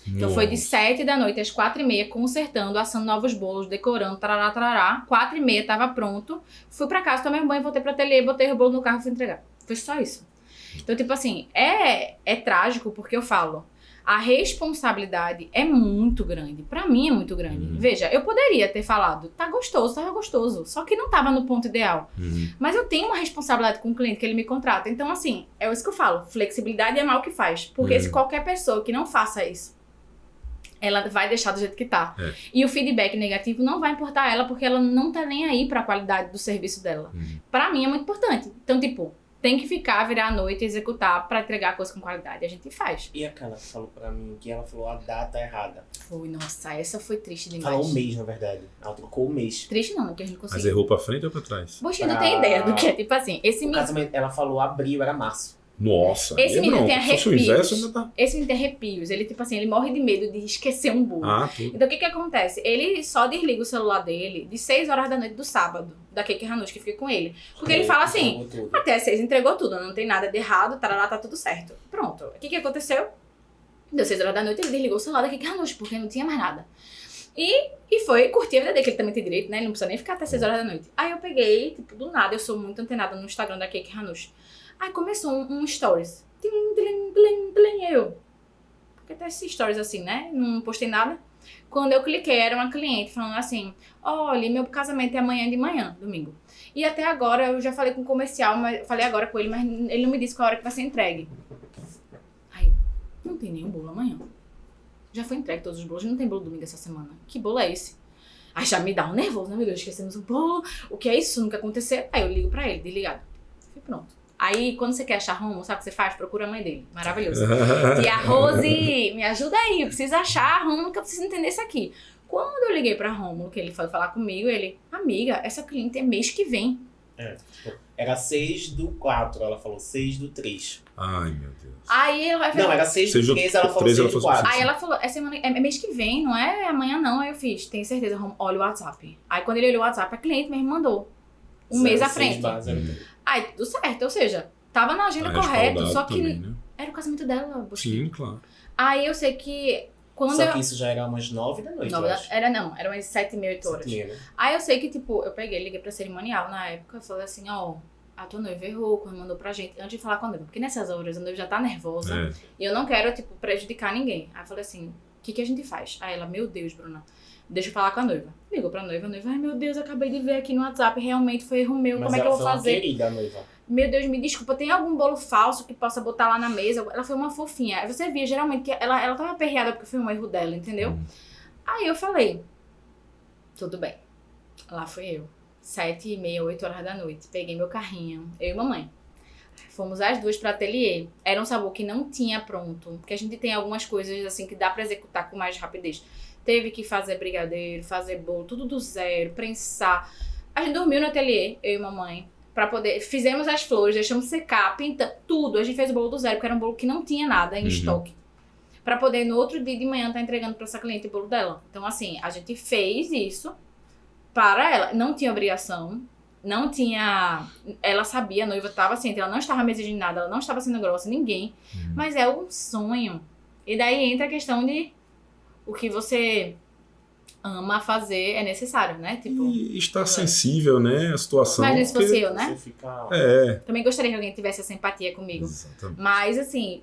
Então foi de 7 da noite às 4h30, consertando, assando novos bolos, decorando, tarará, tarará. 4h30 tava pronto. Fui pra casa, tomei um banho, voltei pro ateliê, botei o bolo no carro e fui entregar. Foi só isso. Então, tipo assim, é trágico porque eu falo, a responsabilidade é muito grande. Pra mim é muito grande. Veja, eu poderia ter falado, tá gostoso, tava gostoso. Só que não tava no ponto ideal. Mas eu tenho uma responsabilidade com o cliente que ele me contrata. Então, assim, é isso que eu falo. Flexibilidade é mal que faz. Porque se qualquer pessoa que não faça isso, ela vai deixar do jeito que tá. E o feedback negativo não vai importar ela porque ela não tá nem aí pra qualidade do serviço dela. Pra mim é muito importante. Então, tipo, tem que ficar, virar a noite e executar pra entregar a coisa com qualidade. A gente faz. E aquela que falou pra mim que ela falou a data errada. Foi, nossa, essa foi triste demais. Falou o mês, na verdade. Ela trocou o mês. Triste não, porque a gente conseguiu. Mas errou pra frente ou pra trás? Poxa, não tem ideia do que é. Tipo assim, esse menino... Casamento, ela falou abril, era março. Nossa, esse menino tem se fosse o inverso, ainda tá... Esse menino tem arrepios. Ele, tipo assim, ele morre de medo de esquecer um bolo. Tudo. Então, o que que acontece? Ele só desliga o celular dele de 6h da noite do sábado, da Cake Hanush, que fica com ele. Porque ele fala assim, até 6 entregou tudo, não tem nada de errado, tarará, tá tudo certo. Pronto. O que que aconteceu? Deu 6h da noite, ele desligou o celular da Cake Hanush, porque não tinha mais nada. E foi curtir a vida dele, que ele também tem direito, né? Ele não precisa nem ficar até 6h da noite. Aí eu peguei, tipo, do nada, eu sou muito antenada no Instagram da Cake Hanush. Aí começou um stories. Tim, blim, blim, blim, eu. Porque tem esses stories assim, né? Não postei nada. Quando eu cliquei, era uma cliente falando assim, olha, meu casamento é amanhã de manhã, domingo. E até agora, eu já falei com o comercial, mas falei agora com ele, mas ele não me disse qual hora que vai ser entregue. Aí, não tem nenhum bolo amanhã. Já foi entregue todos os bolos, não tem bolo domingo essa semana. Que bolo é esse? Aí já me dá um nervoso, né? Meu Deus, esquecemos um bolo. O que é isso? Nunca aconteceu. Aí eu ligo pra ele, desligado. Fui pronto. Aí, quando você quer achar Romulo, sabe o que você faz? Procura a mãe dele. Maravilhoso. Tia Rose, me ajuda aí. Eu preciso achar Romulo, que eu preciso entender isso aqui. Quando eu liguei pra Romulo, que ele foi falar comigo, ele... Amiga, essa cliente é mês que vem. Era 6/4, ela falou 6/3. Ai, meu Deus. Aí ela vai Não, era 6/3, ela falou 6/4. Aí ela falou, é mês que vem, não é amanhã não. Aí eu fiz, tenho certeza, Romulo, olha o WhatsApp. Aí quando ele olhou o WhatsApp, a cliente mesmo mandou. Um mês à frente. Aí, tudo certo, ou seja, tava na agenda correta, só que também, né? era o casamento dela. Sim, claro. Aí eu sei que quando Só que isso já era umas 9 da noite, eu acho. Era umas 7h30, 8h. 7h30, né? Aí eu sei que, tipo, eu peguei, liguei pra cerimonial na época, falei assim, ó, a tua noiva errou, quando mandou pra gente, antes de falar com a noiva, porque nessas horas a noiva já tá nervosa, e eu não quero, tipo, prejudicar ninguém. Aí eu falei assim, o que a gente faz? Aí ela, meu Deus, Bruna, deixa eu falar com a noiva. Ligou pra noiva, a noiva, ai meu Deus, acabei de ver aqui no WhatsApp, realmente foi erro meu, como é que eu vou fazer? Mas ela foi uma querida, a noiva. Meu Deus, me desculpa, tem algum bolo falso que possa botar lá na mesa? Ela foi uma fofinha. Aí você via, geralmente, que ela tava aperreada porque foi um erro dela, entendeu? Aí eu falei, tudo bem. Lá fui eu. 7h30, 8h da noite. Peguei meu carrinho, eu e mamãe. Fomos as duas pra ateliê. Era um sabor que não tinha pronto. Porque a gente tem algumas coisas assim que dá pra executar com mais rapidez. Teve que fazer brigadeiro, fazer bolo, tudo do zero, prensar. A gente dormiu no ateliê, eu e mamãe. Pra poder... Fizemos as flores, deixamos secar, pintamos tudo. A gente fez o bolo do zero, porque era um bolo que não tinha nada em estoque. Pra poder, no outro dia de manhã, estar entregando pra essa cliente o bolo dela. Então, assim, a gente fez isso para ela. Não tinha obrigação, não tinha... Ela sabia, a noiva estava ciente, ela não estava me exigindo nada, ela não estava sendo grossa, ninguém. Mas é um sonho E daí entra a questão de o que você ama fazer é necessário, né? Tipo, E estar sensível, né, à situação. imagina se fosse porque- eu, né? Você fica... Também gostaria que alguém tivesse essa empatia comigo. Exatamente. Mas, assim,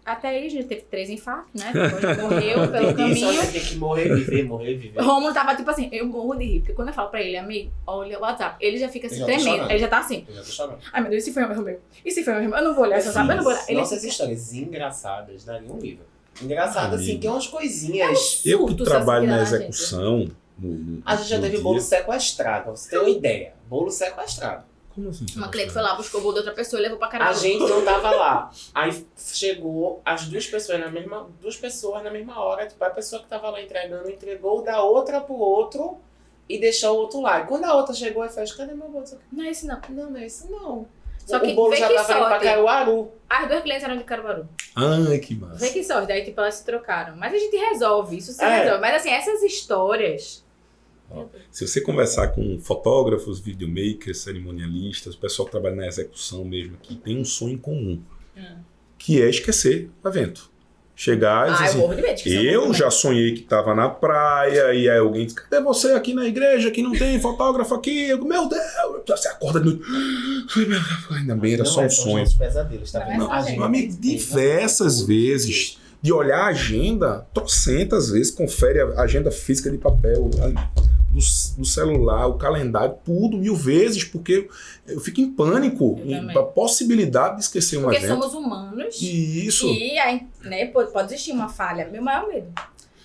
até aí a gente teve 3 infartos, né? Depois morreu pelo Isso, caminho. você tem que morrer, viver. Rômulo tava tipo assim, eu morro de rir. Porque quando eu falo pra ele, amigo, olha o WhatsApp, ele já fica Eu assim, já tô tremendo. chorando. Ele já tá assim, Eu já tô chorando. ai meu Deus, e se foi um erro meu? E se foi um erro meu? Eu não vou olhar essa WhatsApp, eu não vou olhar. Ele Nossas fica- histórias engraçadas dariam um livro. Engraçado, assim, Amigo. que é umas coisinhas... Eu que Surto, trabalho se na assim, execução. A gente já teve bolo sequestrado, pra você ter uma ideia. Bolo sequestrado. Como assim? Uma cliente foi lá, buscou o bolo de outra pessoa e levou pra A caralho. gente não tava lá. Aí chegou as duas pessoas na mesma hora. Tipo, a pessoa que tava lá entregando entregou da outra pro outro e deixou o outro lá. E quando a outra chegou, eu falei, cadê meu bolo? Não é isso não. Não é isso não. Só que o bolo vê já que tava indo pra sorte. Caruaru. As 2 clientes eram de Caruaru. Ai, que massa. Vê que sorte, daí tipo elas se trocaram. Mas a gente resolve, isso se É. resolve. Mas assim, essas histórias... Se você conversar com fotógrafos, videomakers, cerimonialistas, o pessoal que trabalha na execução mesmo aqui, tem um sonho comum, que é esquecer o evento. Chegar e dizer Ah, eu assim, morro de medo. de esquecer eu um já sonhei que estava na praia e aí alguém diz, cadê você aqui na igreja que não tem fotógrafo aqui? Eu, meu Deus, você acorda de noite. Ainda bem, era só um sonho. Pesadelos, tá vendo? Não, A não, gente Meu amigo, tem diversas vezes, de olhar a agenda, trocentas vezes, confere a agenda física de papel, do celular, o calendário, tudo, 1000 vezes, porque eu fico em pânico, Eu também. a possibilidade de esquecer um Porque evento. somos humanos E isso, e aí, né, pode existir uma falha. Meu maior medo.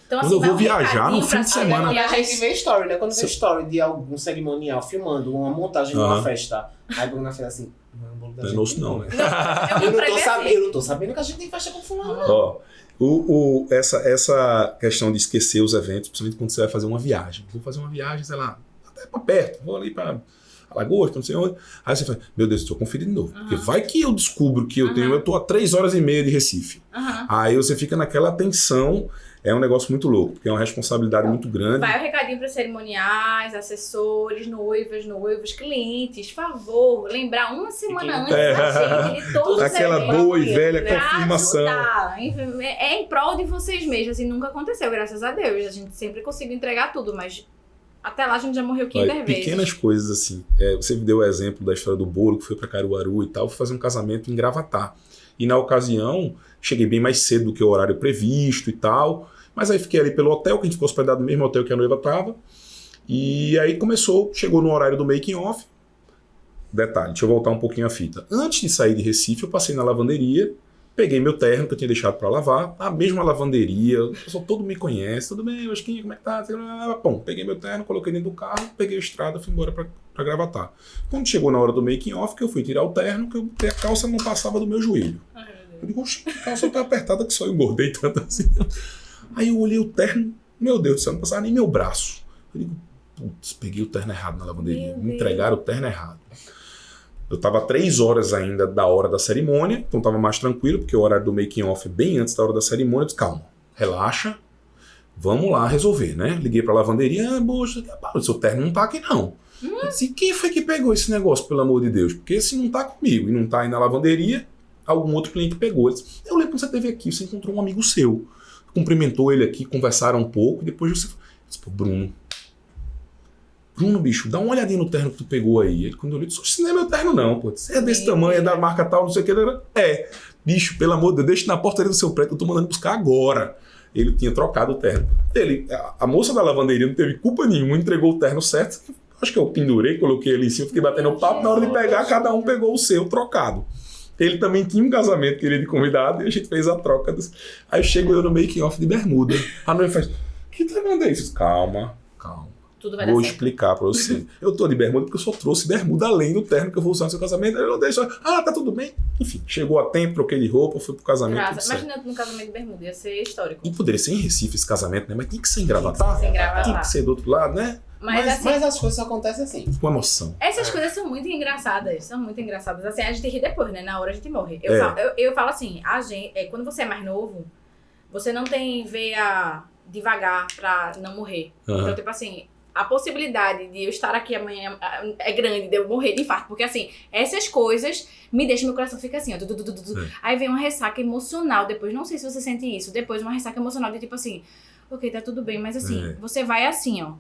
Então, Quando eu vou dá um viajar no recadinho fim pra de sair semana. da E a viagem. gente vê story, né? Quando vê story de algum cerimonial filmando uma montagem de uma Aham. festa, aí a Bruna fez assim, não é o bolo da não é gente, nosso não, né? Eu Eu comprei não tô sabendo que a gente tem festa com fulano, não. Ó, essa questão de esquecer os eventos, principalmente quando você vai fazer uma viagem. Vou fazer uma viagem, sei lá, até pra perto, vou ali pra Alagoas, não sei onde. Aí você fala, meu Deus, deixa eu conferir de novo. Porque vai que eu descubro que eu tô a 3 horas e meia de Recife. Aham. Aí você fica naquela tensão, é um negócio muito louco, porque é uma responsabilidade muito grande. Vai o recadinho para cerimoniais, assessores, noivos, clientes. Favor, lembrar uma semana antes da gente de todos os Aquela eventos. boa e velha Pra confirmação. ajudar. É em prol de vocês mesmos. E nunca aconteceu, graças a Deus. A gente sempre conseguiu entregar tudo, mas até lá a gente já morreu 500 Olha, vezes. pequenas coisas assim. Você deu o exemplo da história do bolo, que foi para Caruaru e tal, fui fazer um casamento em Gravatá. E na ocasião, cheguei bem mais cedo do que o horário previsto e tal, mas aí fiquei ali pelo hotel, que a gente ficou hospedado no mesmo hotel que a noiva estava. E aí chegou no horário do making off. Detalhe, deixa eu voltar um pouquinho a fita. Antes de sair de Recife, eu passei na lavanderia, peguei meu terno que eu tinha deixado para lavar, a mesma lavanderia, o pessoal todo me conhece, tudo bem, Vasquinho, como é que tá? Bom, peguei meu terno, coloquei dentro do carro, peguei a estrada, fui embora para Gravatá. Quando chegou na hora do making off, que eu fui tirar o terno, que a calça não passava do meu joelho. Ai, meu Deus. Eu digo, oxe, a calça tá apertada que só eu engordei tanto assim. Aí eu olhei o terno, meu Deus do céu, não passava nem meu braço. Eu digo, putz, peguei o terno errado na lavanderia. Meu Me Deus. entregaram o terno errado. Eu tava 3 horas ainda da hora da cerimônia, então tava mais tranquilo, porque o horário do making off é bem antes da hora da cerimônia. Eu disse, calma, relaxa, vamos lá resolver, né? Liguei pra lavanderia, poxa, o seu terno não tá aqui não. Eu disse, quem foi que pegou esse negócio, pelo amor de Deus? Porque se não tá comigo e não tá aí na lavanderia, algum outro cliente pegou. Eu disse, eu lembro quando você esteve aqui, você encontrou um amigo seu, cumprimentou ele aqui, conversaram um pouco, e depois você... Eu disse, pô, Bruno, bicho, dá uma olhadinha no terno que tu pegou aí. Ele, quando eu olhei, disse, isso não é meu terno não, pô. Você é desse tamanho, é da marca tal, não sei o que. É, bicho, pelo amor de Deus, deixa na portaria do seu prédio, eu tô mandando buscar agora. Ele tinha trocado o terno. A moça da lavanderia não teve culpa nenhuma, entregou o terno certo. Acho que eu pendurei, coloquei ele em cima, fiquei batendo papo. Na hora de pegar, cada um pegou o seu trocado. Ele também tinha um casamento que ele de convidado e a gente fez a troca. Aí chego eu no making off de bermuda. A noiva faz, que tremendo é isso? Calma. Tudo vai dar Vou certo. explicar pra você. Eu tô de bermuda porque eu só trouxe bermuda além do terno que eu vou usar no seu casamento. Ele não deixa. Ah, tá tudo bem. Enfim, chegou a tempo, troquei de roupa, fui pro casamento. Tudo certo. Imagina no casamento de bermuda, ia ser histórico. E poderia ser em Recife esse casamento, né? Mas tinha que ser em Gravatá. Sem gravar Tinha lá. que ser do outro lado, né? Mas assim, Mas as coisas acontecem assim. Com emoção. essas coisas são muito engraçadas. São muito engraçadas. Assim, a gente ri depois, né? Na hora a gente morre. É. Eu falo assim, quando você é mais novo, você não tem veia devagar pra não morrer. Aham. Então, tipo assim, a possibilidade de eu estar aqui amanhã é grande, de eu morrer de infarto. Porque, assim, essas coisas me deixam, meu coração fica assim, ó. Aí vem uma ressaca emocional depois. Não sei se você sente isso. Depois uma ressaca emocional de tipo assim, ok, tá tudo bem, mas assim, você vai assim, ó.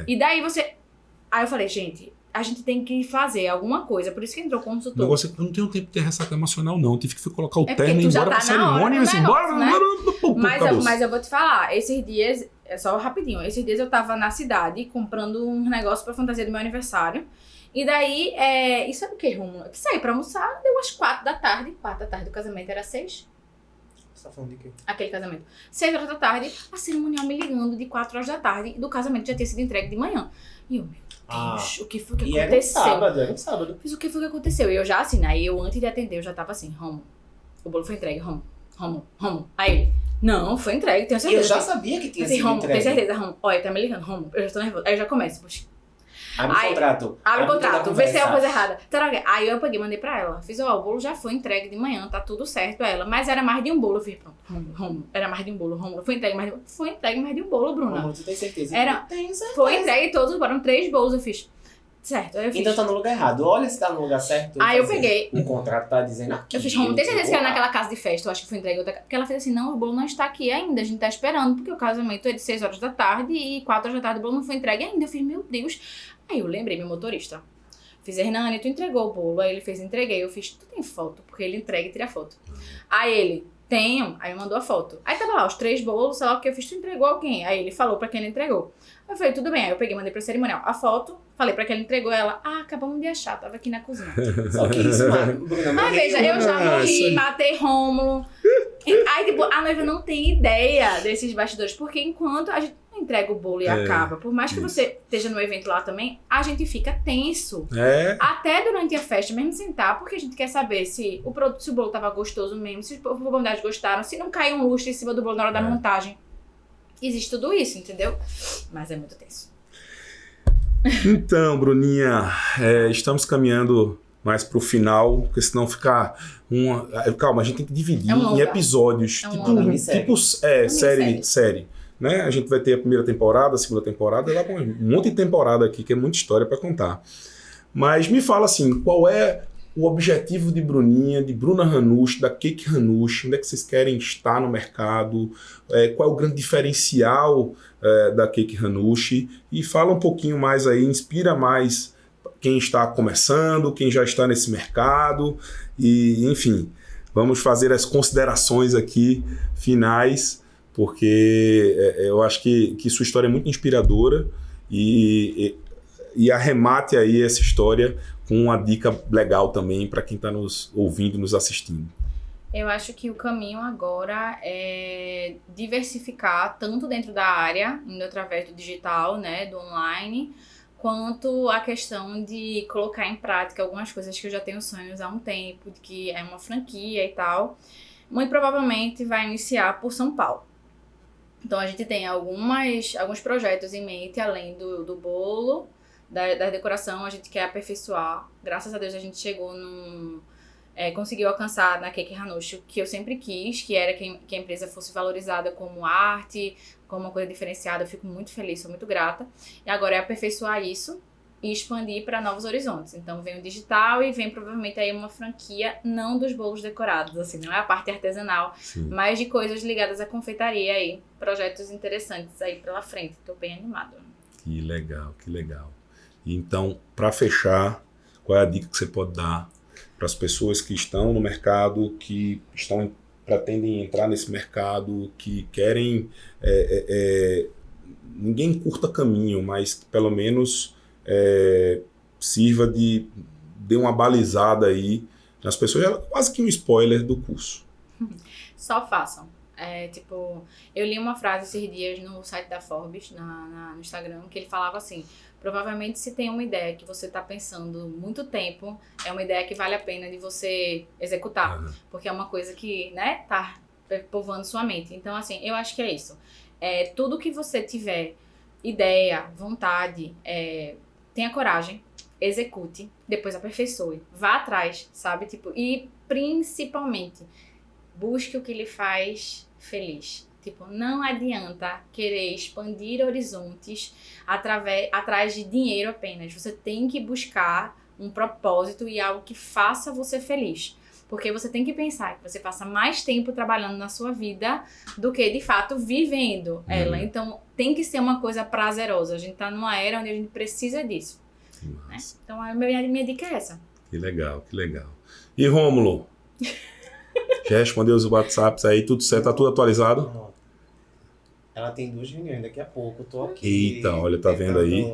E daí você... Aí eu falei, gente, a gente tem que fazer alguma coisa. Por isso que entrou o O consultor. negócio é que eu não tenho tempo de ter ressaca emocional, não. Eu tive que colocar o É terno e ir porque tu já embora tá pra na hora cerimônia e do assim, negócio, né? acabou. Mas eu vou te falar, esses dias, é só rapidinho, esses dias eu tava na cidade comprando um negócio pra fantasia do meu aniversário. E daí, e sabe o que, Romulo? Que saí pra almoçar, deu umas 4 da tarde. 4 da tarde, o casamento era 6. Você tá falando de quê? Aquele casamento. 6 horas da tarde, a cerimonial me ligando de 4 horas da tarde, do casamento já tinha sido entregue de manhã. E eu, meu Deus, o que foi que E aconteceu? era um sábado. Fiz o que foi que aconteceu? E eu já assim, aí eu antes de atender, eu já tava assim, Romulo, o bolo foi entregue, Romulo. Aí ele, não, foi entregue, tenho E certeza. eu já sabia que tinha assim, sido Romulo, tenho entregue. certeza, Romulo. Olha, tá me ligando, Romulo, eu já tô nervosa. Aí eu já começo, puxa. Abre o Aí, contrato. Abre o toda a contrato, vê se é conversa. uma coisa errada. Aí eu peguei, mandei pra ela. Fiz, o bolo já foi entregue de manhã, tá tudo certo pra ela. Mas era mais de um bolo. Eu fiz, pronto, Romulo, era mais de um bolo, Romulo. Foi entregue mais de um bolo, Bruna. Romulo, tu tem certeza? Era- Tenho certeza. Foi entregue todos, foram 3 bolos, eu fiz. Certo, aí eu fiz. Então tá no lugar errado. Olha se tá no lugar certo. Aí eu Fazer. peguei. O contrato tá dizendo aqui. Eu fiz, Romulo, tem certeza que era lá. naquela casa de festa? Eu acho que foi entregue outra casa. Porque ela fez assim, não, o bolo não está aqui ainda, a gente tá esperando, porque o casamento é de 6 horas da tarde e 4 horas da tarde o bolo não foi entregue ainda. Eu fiz, meu Deus. Aí eu lembrei, meu motorista. Fiz, Hernani, tu entregou o bolo. Aí ele fez, entreguei. Eu fiz, tu tem foto? Porque ele entrega e tira foto. Aí ele, tenho. Aí mandou a foto. Aí tava lá, os 3 bolos, sei lá o que eu fiz, tu entregou alguém. Aí ele falou pra quem ele entregou. Eu falei, tudo bem. Aí eu peguei, mandei pra cerimonial a foto, falei pra quem ele entregou, ela, acabamos de achar, tava aqui na cozinha. Só que isso, mano. Bruna, Mas veja, eu já morri, Nossa. matei Rômulo. Aí, tipo, a noiva não tem ideia desses bastidores, porque enquanto a gente não entrega o bolo e acaba, por mais que você esteja no evento lá também, a gente fica tenso. Até durante a festa, mesmo sentar, porque a gente quer saber se o produto, se o bolo tava gostoso mesmo, se as comunidades gostaram, se não caiu um lustre em cima do bolo na hora da montagem. Existe tudo isso, entendeu? Mas é muito tenso. Então, Bruninha, estamos caminhando mais pro final, porque senão ficar calma, a gente tem que dividir É um em longa. episódios, É um tipo, longa minissérie. série, né? A gente vai ter a primeira temporada, a segunda temporada, lá com um monte de temporada aqui, que é muita história para contar. Mas me fala assim, qual é o objetivo de Bruninha, de Bruna Ranucci, da Cake Ranucci, onde é que vocês querem estar no mercado, qual é o grande diferencial da Cake Ranucci, e fala um pouquinho mais aí, inspira mais quem está começando, quem já está nesse mercado, e enfim, vamos fazer as considerações aqui finais, porque eu acho que sua história é muito inspiradora e arremate aí essa história com uma dica legal também para quem está nos ouvindo, nos assistindo. Eu acho que o caminho agora é diversificar tanto dentro da área, indo através do digital, né, do online, quanto a questão de colocar em prática algumas coisas que eu já tenho sonhos há um tempo, de que é uma franquia e tal. Muito provavelmente vai iniciar por São Paulo. Então a gente tem alguns projetos em mente, além do bolo, da decoração, a gente quer aperfeiçoar. Graças a Deus a gente chegou conseguiu alcançar na Cake Ranucci o que eu sempre quis, que era que a empresa fosse valorizada como arte, como uma coisa diferenciada. Eu fico muito feliz, sou muito grata. E agora é aperfeiçoar isso e expandir para novos horizontes. Então vem o digital e vem provavelmente aí uma franquia, não dos bolos decorados, assim, não é a parte artesanal, Sim. mas de coisas ligadas à confeitaria aí, projetos interessantes aí pela frente. Tô bem animada. Que legal, que legal. Então, para fechar, qual é a dica que você pode dar para as pessoas que estão no mercado, que pretendem entrar nesse mercado, que querem ninguém curta caminho, mas que pelo menos sirva dê uma balizada aí nas pessoas, é quase que um spoiler do curso. Só façam. Eu li uma frase esses dias no site da Forbes, no Instagram, que ele falava assim: provavelmente se tem uma ideia que você está pensando muito tempo, é uma ideia que vale a pena de você executar, porque é uma coisa que, né, tá povoando sua mente. Então, assim, eu acho que é isso. Tudo que você tiver ideia, vontade, tenha coragem, execute, depois aperfeiçoe, vá atrás, sabe? E principalmente, busque o que lhe faz feliz. Tipo, não adianta querer expandir horizontes atrás de dinheiro apenas. Você tem que buscar um propósito e algo que faça você feliz. Porque você tem que pensar que você passa mais tempo trabalhando na sua vida do que, de fato, vivendo ela. Então, tem que ser uma coisa prazerosa. A gente tá numa era onde a gente precisa disso. Né? Então, a minha dica é essa. Que legal, que legal. E Rômulo? Já respondeu os WhatsApps aí, tudo certo? Tá tudo atualizado? Não. Ela tem 2 reuniões daqui a pouco, eu tô aqui. Eita, olha, tá vendo aí?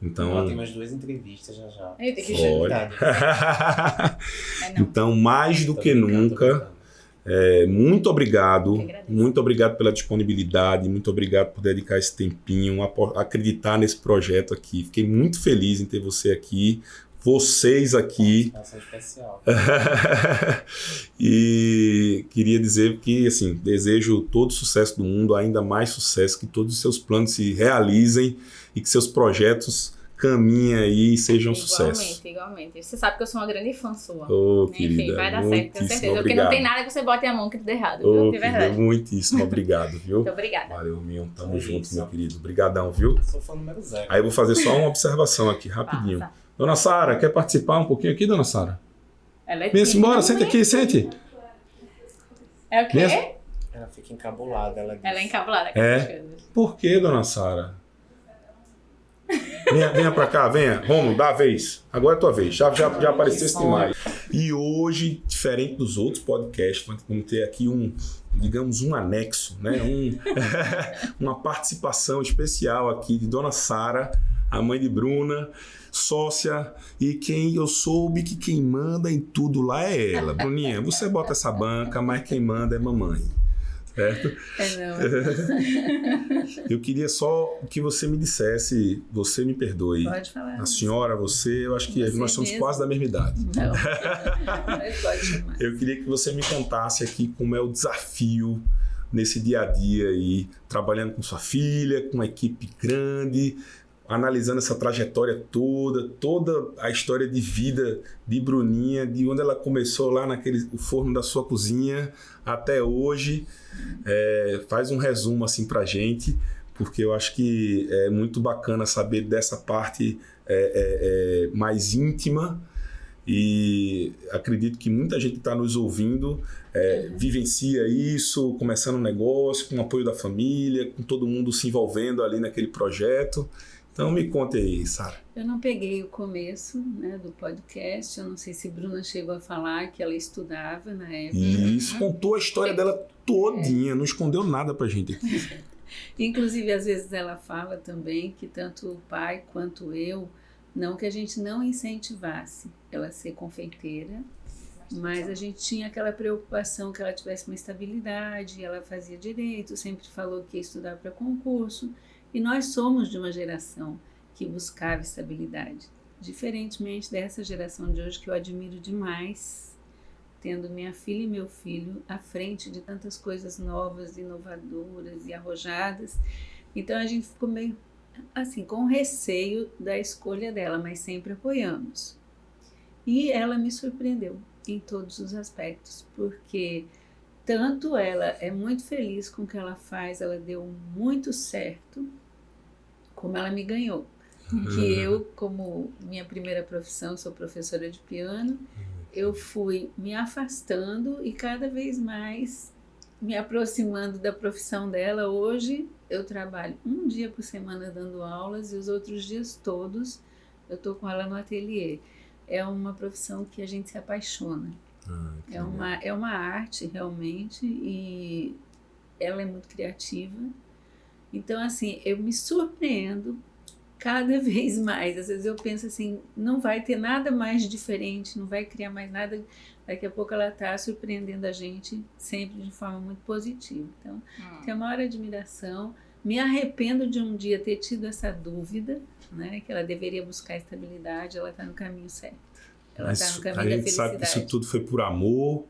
Então, ela tem mais 2 entrevistas já. Eita, que olha. não. Então, mais do que nunca, muito obrigado. Muito obrigado pela disponibilidade, muito obrigado por dedicar esse tempinho, acreditar nesse projeto aqui. Fiquei muito feliz em ter você aqui. Vocês aqui. Especial. E queria dizer que, assim, desejo todo o sucesso do mundo, ainda mais sucesso, que todos os seus planos se realizem e que seus projetos caminhem aí e sejam um sucesso. Igualmente. Você sabe que eu sou uma grande fã sua. Ô, Enfim, querida, vai dar certo, tenho certeza. obrigado. Porque não tem nada que você bote a mão que dê errado, Ô, viu? De querida, verdade. muitíssimo obrigado, viu? Muito obrigada. Valeu, Minho. Tamo É junto, isso. meu querido. Obrigadão, viu? Sou fã número 0. Aí eu vou fazer só uma observação aqui, rapidinho. Passa. Dona Sara, quer participar um pouquinho aqui, Dona Sara? Ela é Venha-se tímida, embora, não sente é? aqui, sente. É o quê? Venha- Ela fica encabulada, ela diz. Ela é encabulada com É. essas coisas. Por que, Dona Sara? Venha pra cá, venha. Romulo, dá a vez. Agora é a tua vez. Já apareceste demais. E hoje, diferente dos outros podcasts, vamos ter aqui digamos, um anexo, né? Uma participação especial aqui de Dona Sara, a mãe de Bruna, sócia, e quem eu soube que quem manda em tudo lá é ela. Bruninha, você bota essa banca, mas quem manda é mamãe. Certo? Não. Eu queria só que você me dissesse, você me perdoe. Pode falar. A senhora, você, eu acho que Você nós somos mesmo. quase da mesma idade. Não. Mas pode chamar. Eu queria que você me contasse aqui como é o desafio nesse dia a dia aí, trabalhando com sua filha, com uma equipe grande, analisando essa trajetória toda a história de vida de Bruninha, de onde ela começou lá o forno da sua cozinha até hoje. Faz um resumo assim pra gente, porque eu acho que é muito bacana saber dessa parte mais íntima, e acredito que muita gente está nos ouvindo, vivencia isso, começando um negócio, com o apoio da família, com todo mundo se envolvendo ali naquele projeto. Então me conte aí, Sara. Eu não peguei o começo, né, do podcast, eu não sei se Bruna chegou a falar que ela estudava na época. Isso, contou a história dela todinha, não escondeu nada pra gente aqui. Inclusive, às vezes ela fala também que tanto o pai quanto eu, não que a gente não incentivasse ela a ser confeiteira, mas a gente tinha aquela preocupação que ela tivesse uma estabilidade, ela fazia direito, sempre falou que ia estudar para concurso, e nós somos de uma geração que buscava estabilidade, diferentemente dessa geração de hoje que eu admiro demais, tendo minha filha e meu filho à frente de tantas coisas novas, inovadoras e arrojadas. Então a gente ficou meio assim, com receio da escolha dela, mas sempre apoiamos. E ela me surpreendeu em todos os aspectos, porque tanto ela é muito feliz com o que ela faz, ela deu muito certo, como ela me ganhou. Que eu, como minha primeira profissão, sou professora de piano, eu fui me afastando e cada vez mais me aproximando da profissão dela. Hoje eu trabalho um dia por semana dando aulas e os outros dias todos eu estou com ela no ateliê. É uma profissão que a gente se apaixona. É uma arte realmente, e ela é muito criativa. Então, assim, eu me surpreendo cada vez mais. Às vezes eu penso assim, não vai ter nada mais diferente, não vai criar mais nada. Daqui a pouco ela está surpreendendo a gente sempre de forma muito positiva. Então, tenho a maior admiração. Me arrependo de um dia ter tido essa dúvida, né, que ela deveria buscar estabilidade, ela está no caminho certo. Ela está no caminho da a gente felicidade. sabe que isso tudo foi por amor,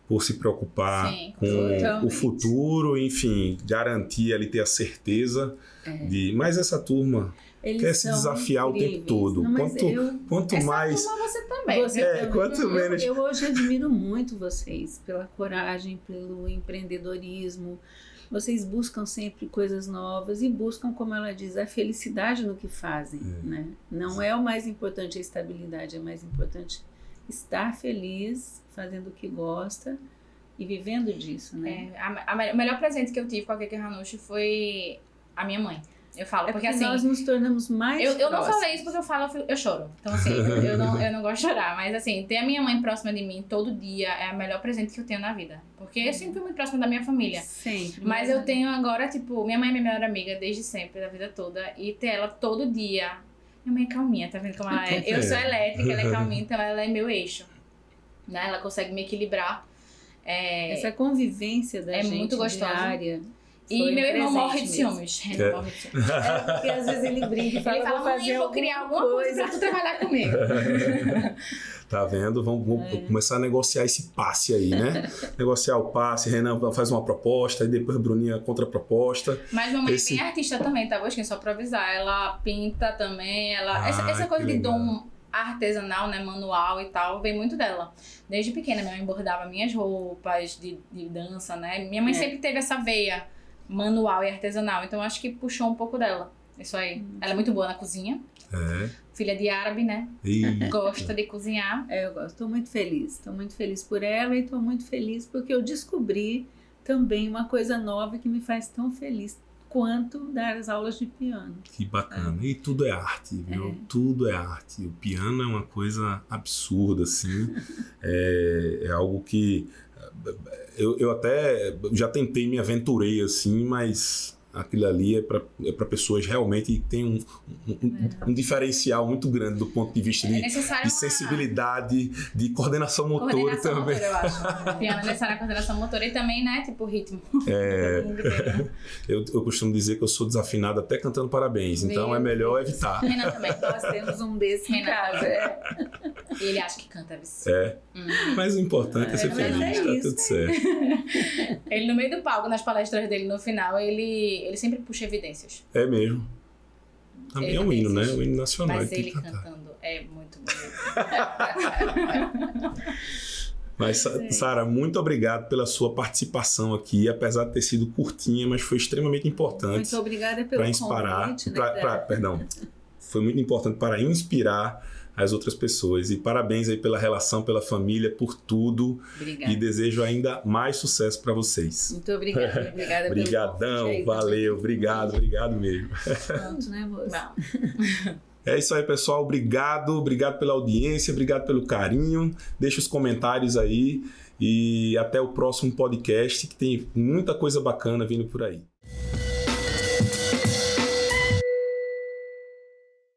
por se preocupar com totalmente. o futuro, enfim, garantir ali, ter a certeza de... Mas essa turma... Eles quer se são desafiar incríveis. o tempo todo. Não, mas Quanto Essa mais... turma você também. Você viu? também. quanto menos... Eu hoje admiro muito vocês pela coragem, pelo empreendedorismo. Vocês buscam sempre coisas novas e buscam, como ela diz, a felicidade no que fazem, né? Não é o mais importante a estabilidade, é mais importante estar feliz, fazendo o que gosta e vivendo disso, né? O melhor presente que eu tive com a Keke Hanushi foi a minha mãe. Eu falo, porque assim... nós nos tornamos mais eu não próximos. falei isso porque eu choro. Então, assim, eu não gosto de chorar. Mas, assim, ter a minha mãe próxima de mim todo dia é o melhor presente que eu tenho na vida. Porque eu sempre fui muito próxima da minha família. Sempre. Mas eu tenho agora, tipo, minha mãe é minha melhor amiga desde sempre, da vida toda. E ter ela todo dia... Minha mãe é calminha, tá vendo como ela é? Eu sou elétrica, ela é calminha, então ela é meu eixo. Né? Ela consegue me equilibrar. Essa convivência da gente muito gostosa. Diária. E meu irmão morre de ciúmes. Morre de ciúmes. Porque às vezes ele brinca e fala, Ele fala, mãe, vou criar alguma coisa pra tu trabalhar comigo. Tá vendo? Vamos começar a negociar esse passe aí, né? Negociar o passe, Renan faz uma proposta, e depois a Bruninha contraproposta. Mas mamãe é bem artista também, tá, Bosquinha? Só pra avisar. Ela pinta também, essa coisa de dom artesanal, né, manual e tal, vem muito dela. Desde pequena, minha mãe bordava minhas roupas de dança, né? Minha mãe sempre teve essa veia manual e artesanal, então acho que puxou um pouco dela. Isso aí. Ela é muito boa na cozinha. Filha de árabe, né? Gosta de cozinhar. Eu gosto. Estou muito feliz por ela e estou muito feliz porque eu descobri também uma coisa nova que me faz tão feliz quanto dar as aulas de piano. Que bacana. E tudo é arte, viu? Tudo é arte. O piano é uma coisa absurda, assim. É algo que eu até já tentei, me aventurei, assim, mas aquilo ali é para pessoas realmente que têm um diferencial muito grande do ponto de vista de sensibilidade, de coordenação motora também. Motora, eu acho. Piano é necessário a coordenação motora e também, né, tipo ritmo. Eu costumo dizer que eu sou desafinado até cantando parabéns, então é melhor evitar. Renan também. Nós temos um desse em casa. E ele acha que canta, viu? Mas o importante é ser feliz, tá tudo certo. Ele no meio do palco, nas palestras dele, no final, ele sempre puxa evidências. É mesmo. Também é um hino, né? O hino nacional. Mas ele cantando é muito bonito. Mas, Sara, muito obrigado pela sua participação aqui, apesar de ter sido curtinha, mas foi extremamente importante. Muito obrigada pelo convite. Perdão. Foi muito importante para inspirar as outras pessoas. E parabéns aí pela relação, pela família, por tudo. Obrigada. E desejo ainda mais sucesso para vocês. Muito obrigada. Obrigada. Obrigadão, valeu. Obrigado mesmo. Pronto, né, moça? É isso aí, pessoal. Obrigado pela audiência, obrigado pelo carinho. Deixa os comentários aí e até o próximo podcast, que tem muita coisa bacana vindo por aí.